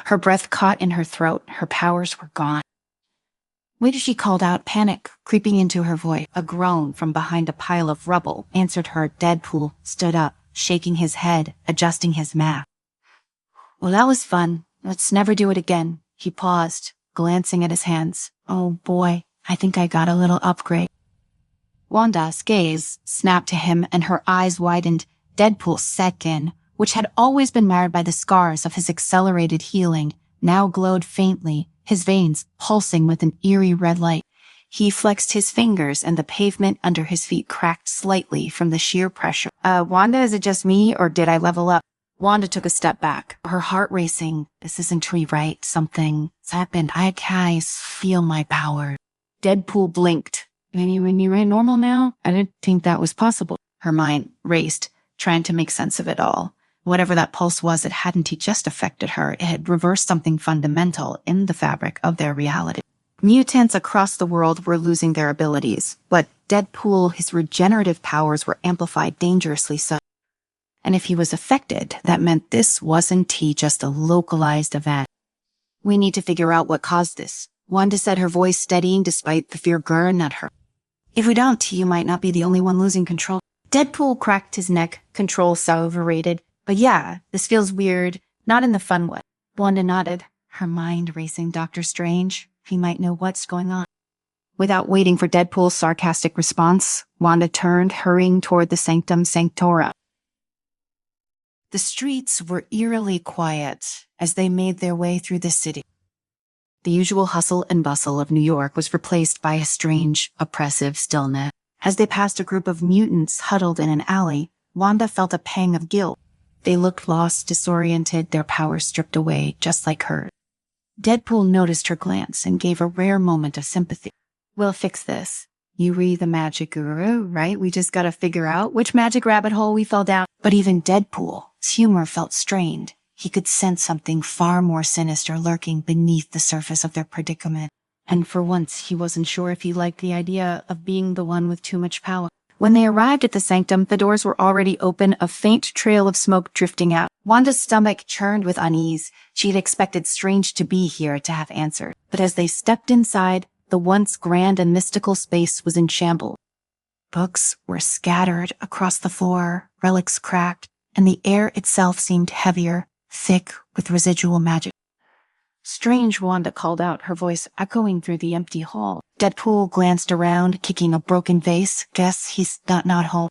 Her breath caught in her throat, her powers were gone. Wait, she called out, panic creeping into her voice. A groan from behind a pile of rubble answered her. Deadpool stood up, shaking his head, adjusting his mask. Well, that was fun. Let's never do it again. He paused, glancing at his hands. Oh boy, I think I got a little upgrade. Wanda's gaze snapped to him and her eyes widened. Deadpool's skin, which had always been marred by the scars of his accelerated healing, now glowed faintly, his veins pulsing with an eerie red light. He flexed his fingers and the pavement under his feet cracked slightly from the sheer pressure. Wanda, is it just me or did I level up? Wanda took a step back, her heart racing. This isn't true, right? Something's happened. I can't feel my power. Deadpool blinked. When you're normal now? I didn't think that was possible. Her mind raced, trying to make sense of it all. Whatever that pulse was, it hadn't just affected her. It had reversed something fundamental in the fabric of their reality. Mutants across the world were losing their abilities, but Deadpool, his regenerative powers were amplified dangerously so. And if he was affected, that meant this wasn't just a localized event. We need to figure out what caused this. Wanda said, her voice steadying despite the fear growing at her. If we don't, you might not be the only one losing control. Deadpool cracked his neck, control so overrated. But yeah, this feels weird, not in the fun way. Wanda nodded, her mind racing. Doctor Strange? He might know what's going on. Without waiting for Deadpool's sarcastic response, Wanda turned, hurrying toward the Sanctum Sanctorum. The streets were eerily quiet as they made their way through the city. The usual hustle and bustle of New York was replaced by a strange, oppressive stillness. As they passed a group of mutants huddled in an alley, Wanda felt a pang of guilt. They looked lost, disoriented, their powers stripped away, just like hers. Deadpool noticed her glance and gave a rare moment of sympathy. "We'll fix this. You re the magic guru, right? We just gotta figure out which magic rabbit hole we fell down." But even Deadpool's humor felt strained. He could sense something far more sinister lurking beneath the surface of their predicament. And for once, he wasn't sure if he liked the idea of being the one with too much power. When they arrived at the sanctum, the doors were already open, a faint trail of smoke drifting out. Wanda's stomach churned with unease. She had expected Strange to be here to have answered. But as they stepped inside, the once grand and mystical space was in shambles. Books were scattered across the floor, relics cracked, and the air itself seemed heavier, thick with residual magic. "Strange," Wanda called out, her voice echoing through the empty hall. Deadpool glanced around, kicking a broken vase. "Guess he's not home."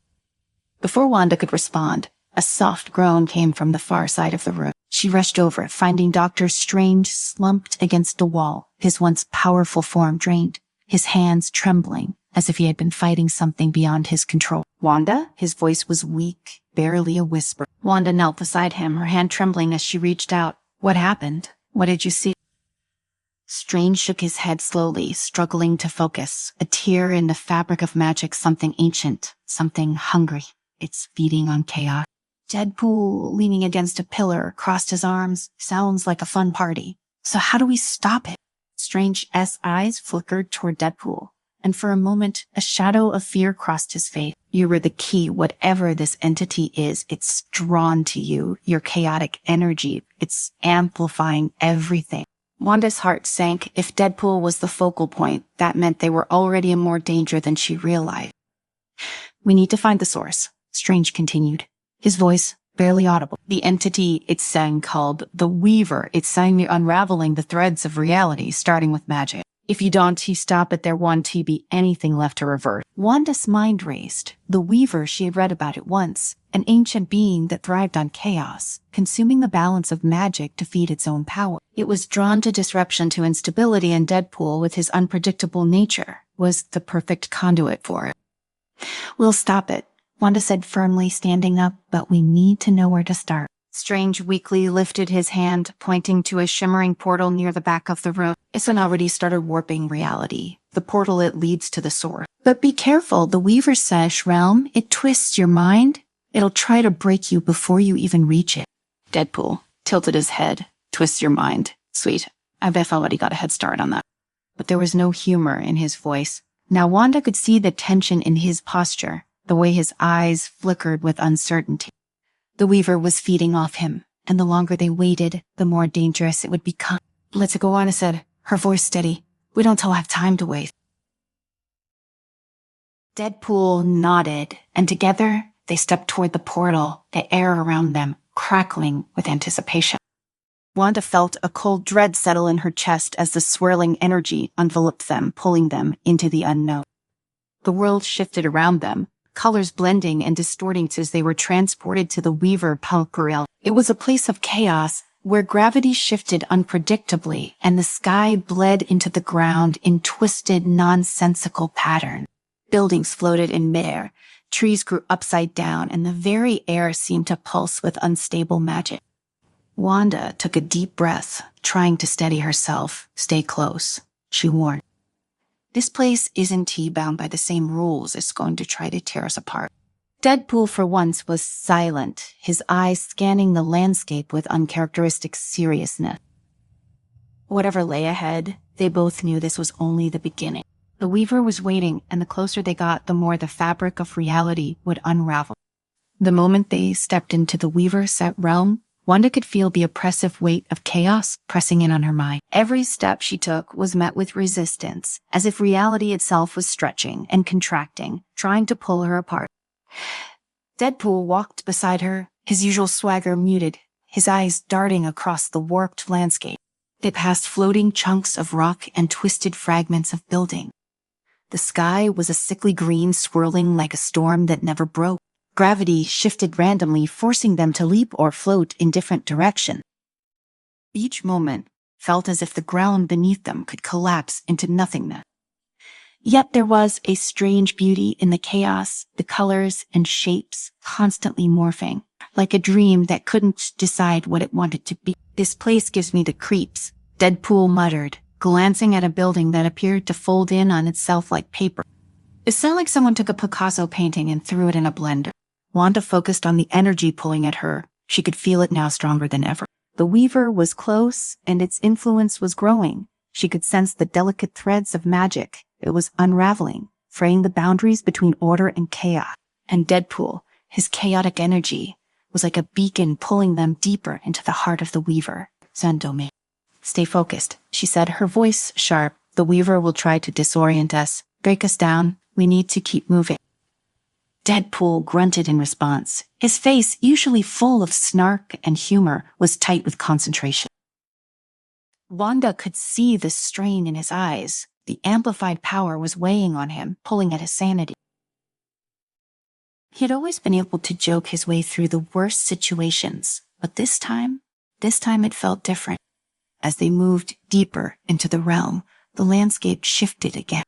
Before Wanda could respond, a soft groan came from the far side of the room. She rushed over, finding Dr. Strange slumped against the wall, his once powerful form drained, his hands trembling, as if he had been fighting something beyond his control. "Wanda?" His voice was weak, barely a whisper. Wanda knelt beside him, her hand trembling as she reached out. "What happened? What did you see?" Strange shook his head slowly, struggling to focus. A tear in the fabric of magic, something ancient, something hungry. It's feeding on chaos. Deadpool, leaning against a pillar, crossed his arms. "Sounds like a fun party. So how do we stop it?" Strange's eyes flickered toward Deadpool, and for a moment, a shadow of fear crossed his face. "You were the key. Whatever this entity is, it's drawn to you. Your chaotic energy. It's amplifying everything." Wanda's heart sank. If Deadpool was the focal point, that meant they were already in more danger than she realized. "We need to find the source," Strange continued, his voice barely audible. "The entity it's saying called the Weaver. It's saying you're unraveling the threads of reality, starting with magic. If you don't stop it, there won't be anything left to revert." Wanda's mind raced. The Weaver, she had read about it once, an ancient being that thrived on chaos, consuming the balance of magic to feed its own power. It was drawn to disruption, to instability, and Deadpool, with his unpredictable nature, was the perfect conduit for it. "We'll stop it," Wanda said firmly, standing up, "but we need to know where to start." Strange weakly lifted his hand, pointing to a shimmering portal near the back of the room. "It's already started warping reality. The portal, it leads to the source. But be careful, the Weaver Sesh realm, it twists your mind. It'll try to break you before you even reach it." Deadpool tilted his head. "Twists your mind. Sweet. I bet I've already got a head start on that." But there was no humor in his voice. Now Wanda could see the tension in his posture, the way his eyes flickered with uncertainty. The Weaver was feeding off him, and the longer they waited, the more dangerous it would become. "Let's go," Wanda said, her voice steady. "We don't all have time to waste." Deadpool nodded, and together they stepped toward the portal, the air around them crackling with anticipation. Wanda felt a cold dread settle in her chest as the swirling energy enveloped them, pulling them into the unknown. The world shifted around them, colors blending and distorting as they were transported to the Weaver Palpurel. It was a place of chaos, where gravity shifted unpredictably and the sky bled into the ground in twisted, nonsensical patterns. Buildings floated in midair, trees grew upside down, and the very air seemed to pulse with unstable magic. Wanda took a deep breath, trying to steady herself. "Stay close," she warned. "This place isn't bound by the same rules. It's going to try to tear us apart." Deadpool for once was silent, his eyes scanning the landscape with uncharacteristic seriousness. Whatever lay ahead, they both knew this was only the beginning. The Weaver was waiting, and the closer they got, the more the fabric of reality would unravel. The moment they stepped into the Weaver-set realm, Wanda could feel the oppressive weight of chaos pressing in on her mind. Every step she took was met with resistance, as if reality itself was stretching and contracting, trying to pull her apart. Deadpool walked beside her, his usual swagger muted, his eyes darting across the warped landscape. They passed floating chunks of rock and twisted fragments of building. The sky was a sickly green, swirling like a storm that never broke. Gravity shifted randomly, forcing them to leap or float in different directions. Each moment felt as if the ground beneath them could collapse into nothingness. Yet there was a strange beauty in the chaos, the colors and shapes constantly morphing, like a dream that couldn't decide what it wanted to be. "This place gives me the creeps," Deadpool muttered, glancing at a building that appeared to fold in on itself like paper. It sounded like someone took a Picasso painting and threw it in a blender. Wanda focused on the energy pulling at her. She could feel it now stronger than ever. The Weaver was close, and its influence was growing. She could sense the delicate threads of magic. It was unraveling, fraying the boundaries between order and chaos. And Deadpool, his chaotic energy, was like a beacon pulling them deeper into the heart of the Weaver. Zendome. "Stay focused," she said, her voice sharp. "The Weaver will try to disorient us, break us down. We need to keep moving." Deadpool grunted in response. His face, usually full of snark and humor, was tight with concentration. Wanda could see the strain in his eyes. The amplified power was weighing on him, pulling at his sanity. He had always been able to joke his way through the worst situations, but this time it felt different. As they moved deeper into the realm, the landscape shifted again.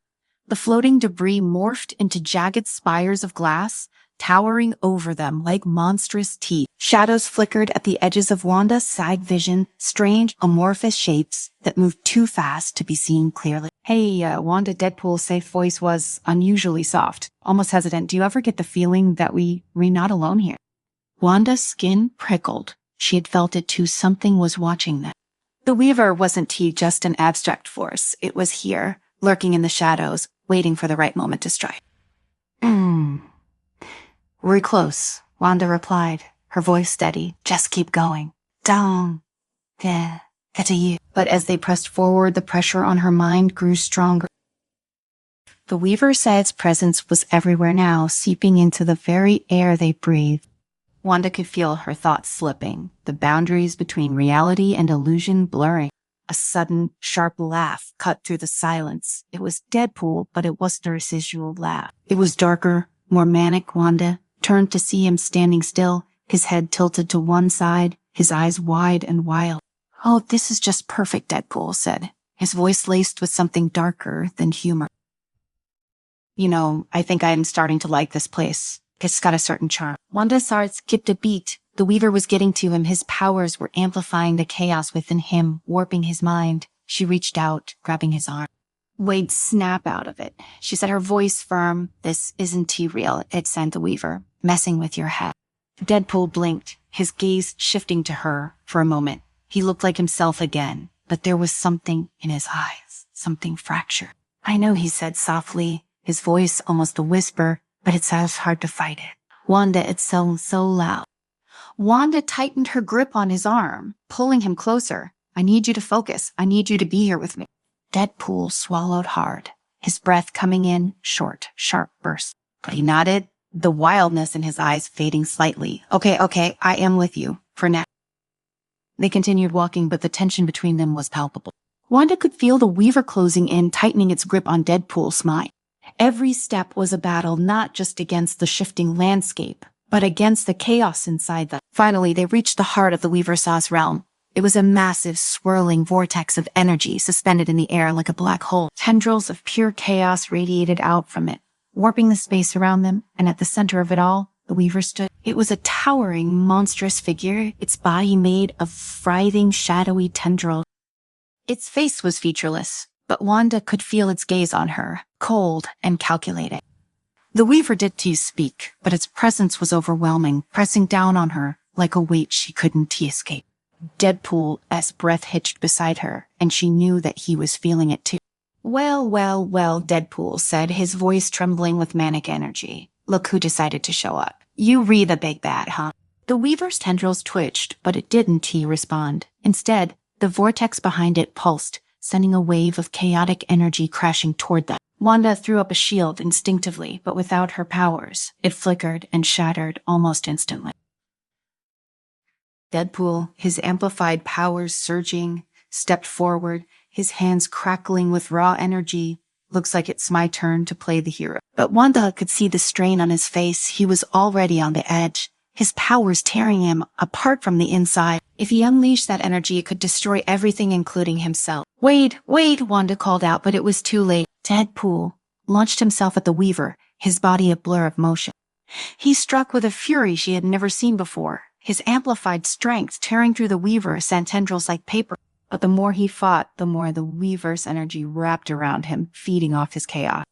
The floating debris morphed into jagged spires of glass, towering over them like monstrous teeth. Shadows flickered at the edges of Wanda's side vision, strange amorphous shapes that moved too fast to be seen clearly. "Hey, Wanda," Deadpool's safe voice was unusually soft, almost hesitant. "Do you ever get the feeling that we're not alone here?" Wanda's skin prickled. She had felt it too. Something was watching them. The Weaver wasn't just an abstract force. It was here, lurking in the shadows, waiting for the right moment to strike. "We're close," Wanda replied, her voice steady. "Just keep going. Down. Yeah, get to you." But as they pressed forward, the pressure on her mind grew stronger. The Weaver said its presence was everywhere now, seeping into the very air they breathed. Wanda could feel her thoughts slipping, the boundaries between reality and illusion blurring. A sudden, sharp laugh cut through the silence. It was Deadpool, but it wasn't a residual laugh. It was darker, more manic. Wanda turned to see him standing still, his head tilted to one side, his eyes wide and wild. "Oh, this is just perfect," Deadpool said, his voice laced with something darker than humor. I think I'm starting to like this place. It's got a certain charm." Wanda's heart skipped a beat. The Weaver was getting to him. His powers were amplifying the chaos within him, warping his mind. She reached out, grabbing his arm. "Wade, snap out of it," she said, her voice firm. "This isn't too real. It sent the Weaver, messing with your head." Deadpool blinked, his gaze shifting to her for a moment. He looked like himself again, but there was something in his eyes, something fractured. "I know," he said softly, his voice almost a whisper, but it sounds hard to fight it. "Wanda, it sounds so loud." Wanda tightened her grip on his arm, pulling him closer. "I need you to focus. I need you to be here with me." Deadpool swallowed hard, his breath coming in short, sharp bursts. But he nodded, the wildness in his eyes fading slightly. Okay, I am with you, for now." They continued walking, but the tension between them was palpable. Wanda could feel the Weaver closing in, tightening its grip on Deadpool's mind. Every step was a battle, not just against the shifting landscape, but against the chaos inside them. Finally, they reached the heart of the Weaver Sauce realm. It was a massive, swirling vortex of energy suspended in the air like a black hole. Tendrils of pure chaos radiated out from it, warping the space around them, and at the center of it all, the Weaver stood. It was a towering, monstrous figure, its body made of writhing, shadowy tendrils. Its face was featureless, but Wanda could feel its gaze on her, cold and calculating. The Weaver did speak, but its presence was overwhelming, pressing down on her like a weight she couldn't escape. Deadpool's breath hitched beside her, and she knew that he was feeling it too. Well, Deadpool said, his voice trembling with manic energy. "Look who decided to show up. You re the big bad, huh?" The Weaver's tendrils twitched, but it didn't respond. Instead, the vortex behind it pulsed, sending a wave of chaotic energy crashing toward them. Wanda threw up a shield instinctively, but without her powers. It flickered and shattered almost instantly. Deadpool, his amplified powers surging, stepped forward, his hands crackling with raw energy. Looks like it's my turn to play the hero. But Wanda could see the strain on his face. He was already on the edge, his powers tearing him apart from the inside. If he unleashed that energy, it could destroy everything, including himself. Wait, Wanda called out, but it was too late. Deadpool launched himself at the Weaver, his body a blur of motion. He struck with a fury she had never seen before, his amplified strength tearing through the Weaver sent tendrils like paper. But the more he fought, the more the Weaver's energy wrapped around him, feeding off his chaos.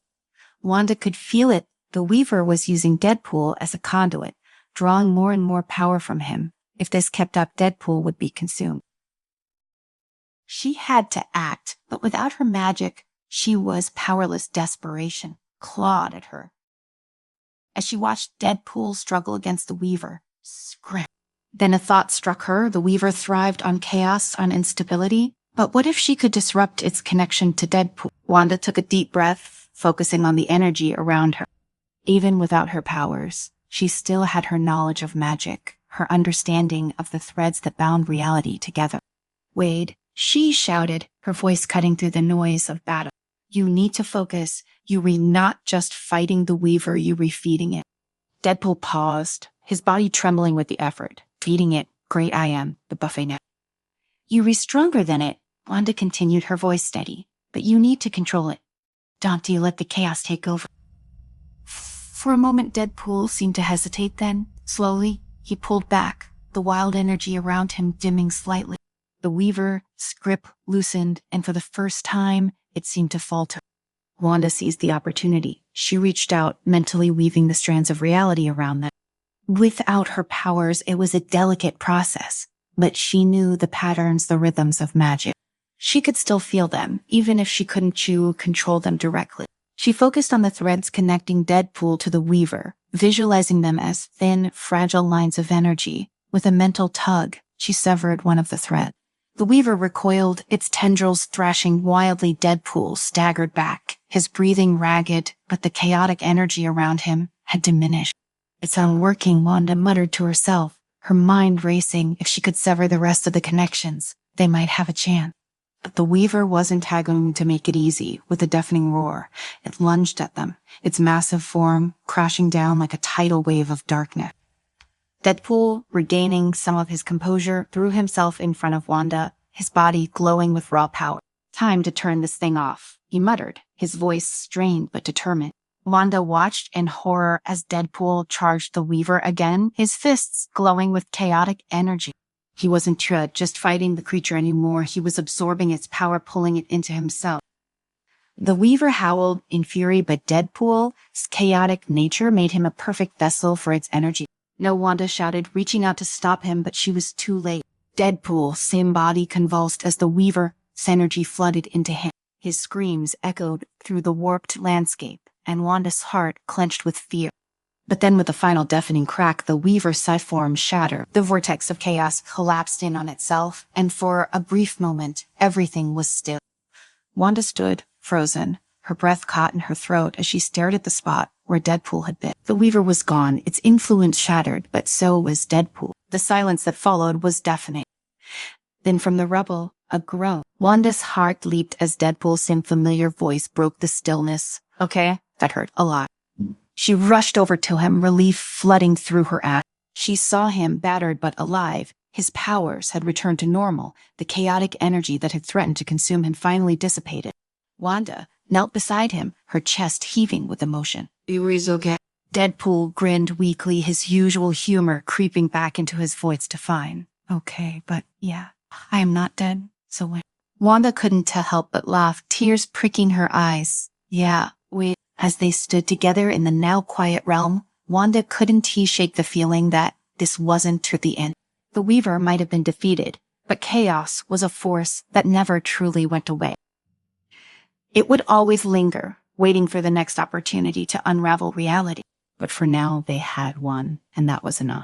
Wanda could feel it. The Weaver was using Deadpool as a conduit, drawing more and more power from him. If this kept up, Deadpool would be consumed. She had to act, but without her magic, she was powerless. Desperation clawed at her. As she watched Deadpool struggle against the Weaver, scream. Then a thought struck her. The Weaver thrived on chaos, on instability. But what if she could disrupt its connection to Deadpool? Wanda took a deep breath, focusing on the energy around her. Even without her powers, she still had her knowledge of magic, her understanding of the threads that bound reality together. Wade, she shouted, her voice cutting through the noise of battle. You need to focus. You re not just fighting the Weaver, you refeeding it. Deadpool paused, his body trembling with the effort. Feeding it, great I am, the buffet net. You re stronger than it, Wanda continued, her voice steady. But you need to control it. Don't you let the chaos take over. For a moment, Deadpool seemed to hesitate. Then, slowly, he pulled back, the wild energy around him dimming slightly. The Weaver's grip loosened, and for the first time, it seemed to falter. Wanda seized the opportunity. She reached out, mentally weaving the strands of reality around them. Without her powers, it was a delicate process, but she knew the patterns, the rhythms of magic. She could still feel them, even if she couldn't control them directly. She focused on the threads connecting Deadpool to the Weaver, visualizing them as thin, fragile lines of energy. With a mental tug, she severed one of the threads. The Weaver recoiled, its tendrils thrashing wildly. Deadpool staggered back, his breathing ragged, but the chaotic energy around him had diminished. It's unworking, Wanda muttered to herself, her mind racing. If she could sever the rest of the connections, they might have a chance. But the Weaver wasn't going to make it easy. With a deafening roar, it lunged at them, its massive form crashing down like a tidal wave of darkness. Deadpool, regaining some of his composure, threw himself in front of Wanda, his body glowing with raw power. Time to turn this thing off, he muttered, his voice strained but determined. Wanda watched in horror as Deadpool charged the Weaver again, his fists glowing with chaotic energy. He wasn't just fighting the creature anymore. He was absorbing its power, pulling it into himself. The Weaver howled in fury, but Deadpool's chaotic nature made him a perfect vessel for its energy. No, Wanda shouted, reaching out to stop him, but she was too late. Deadpool's same body convulsed as the Weaver's energy flooded into him. His screams echoed through the warped landscape, and Wanda's heart clenched with fear. But then with a final deafening crack, the Weaver's psi-form shattered. The vortex of chaos collapsed in on itself, and for a brief moment, everything was still. Wanda stood, frozen, her breath caught in her throat as she stared at the spot where Deadpool had been. The Weaver was gone, its influence shattered, but so was Deadpool. The silence that followed was deafening. Then from the rubble, a groan. Wanda's heart leaped as Deadpool's same familiar voice broke the stillness. Okay, that hurt a lot. She rushed over to him, relief flooding through her ass. She saw him battered but alive. His powers had returned to normal. The chaotic energy that had threatened to consume him finally dissipated. Wanda knelt beside him, her chest heaving with emotion. "Is okay?" Deadpool grinned weakly, his usual humor creeping back into his voice to fine. Okay, but yeah, I am not dead, so when... Wanda couldn't help but laugh, tears pricking her eyes. Yeah, wait. As they stood together in the now quiet realm, Wanda couldn't shake the feeling that this wasn't the end. The Weaver might have been defeated, but chaos was a force that never truly went away. It would always linger, waiting for the next opportunity to unravel reality. But for now, they had one, and that was enough.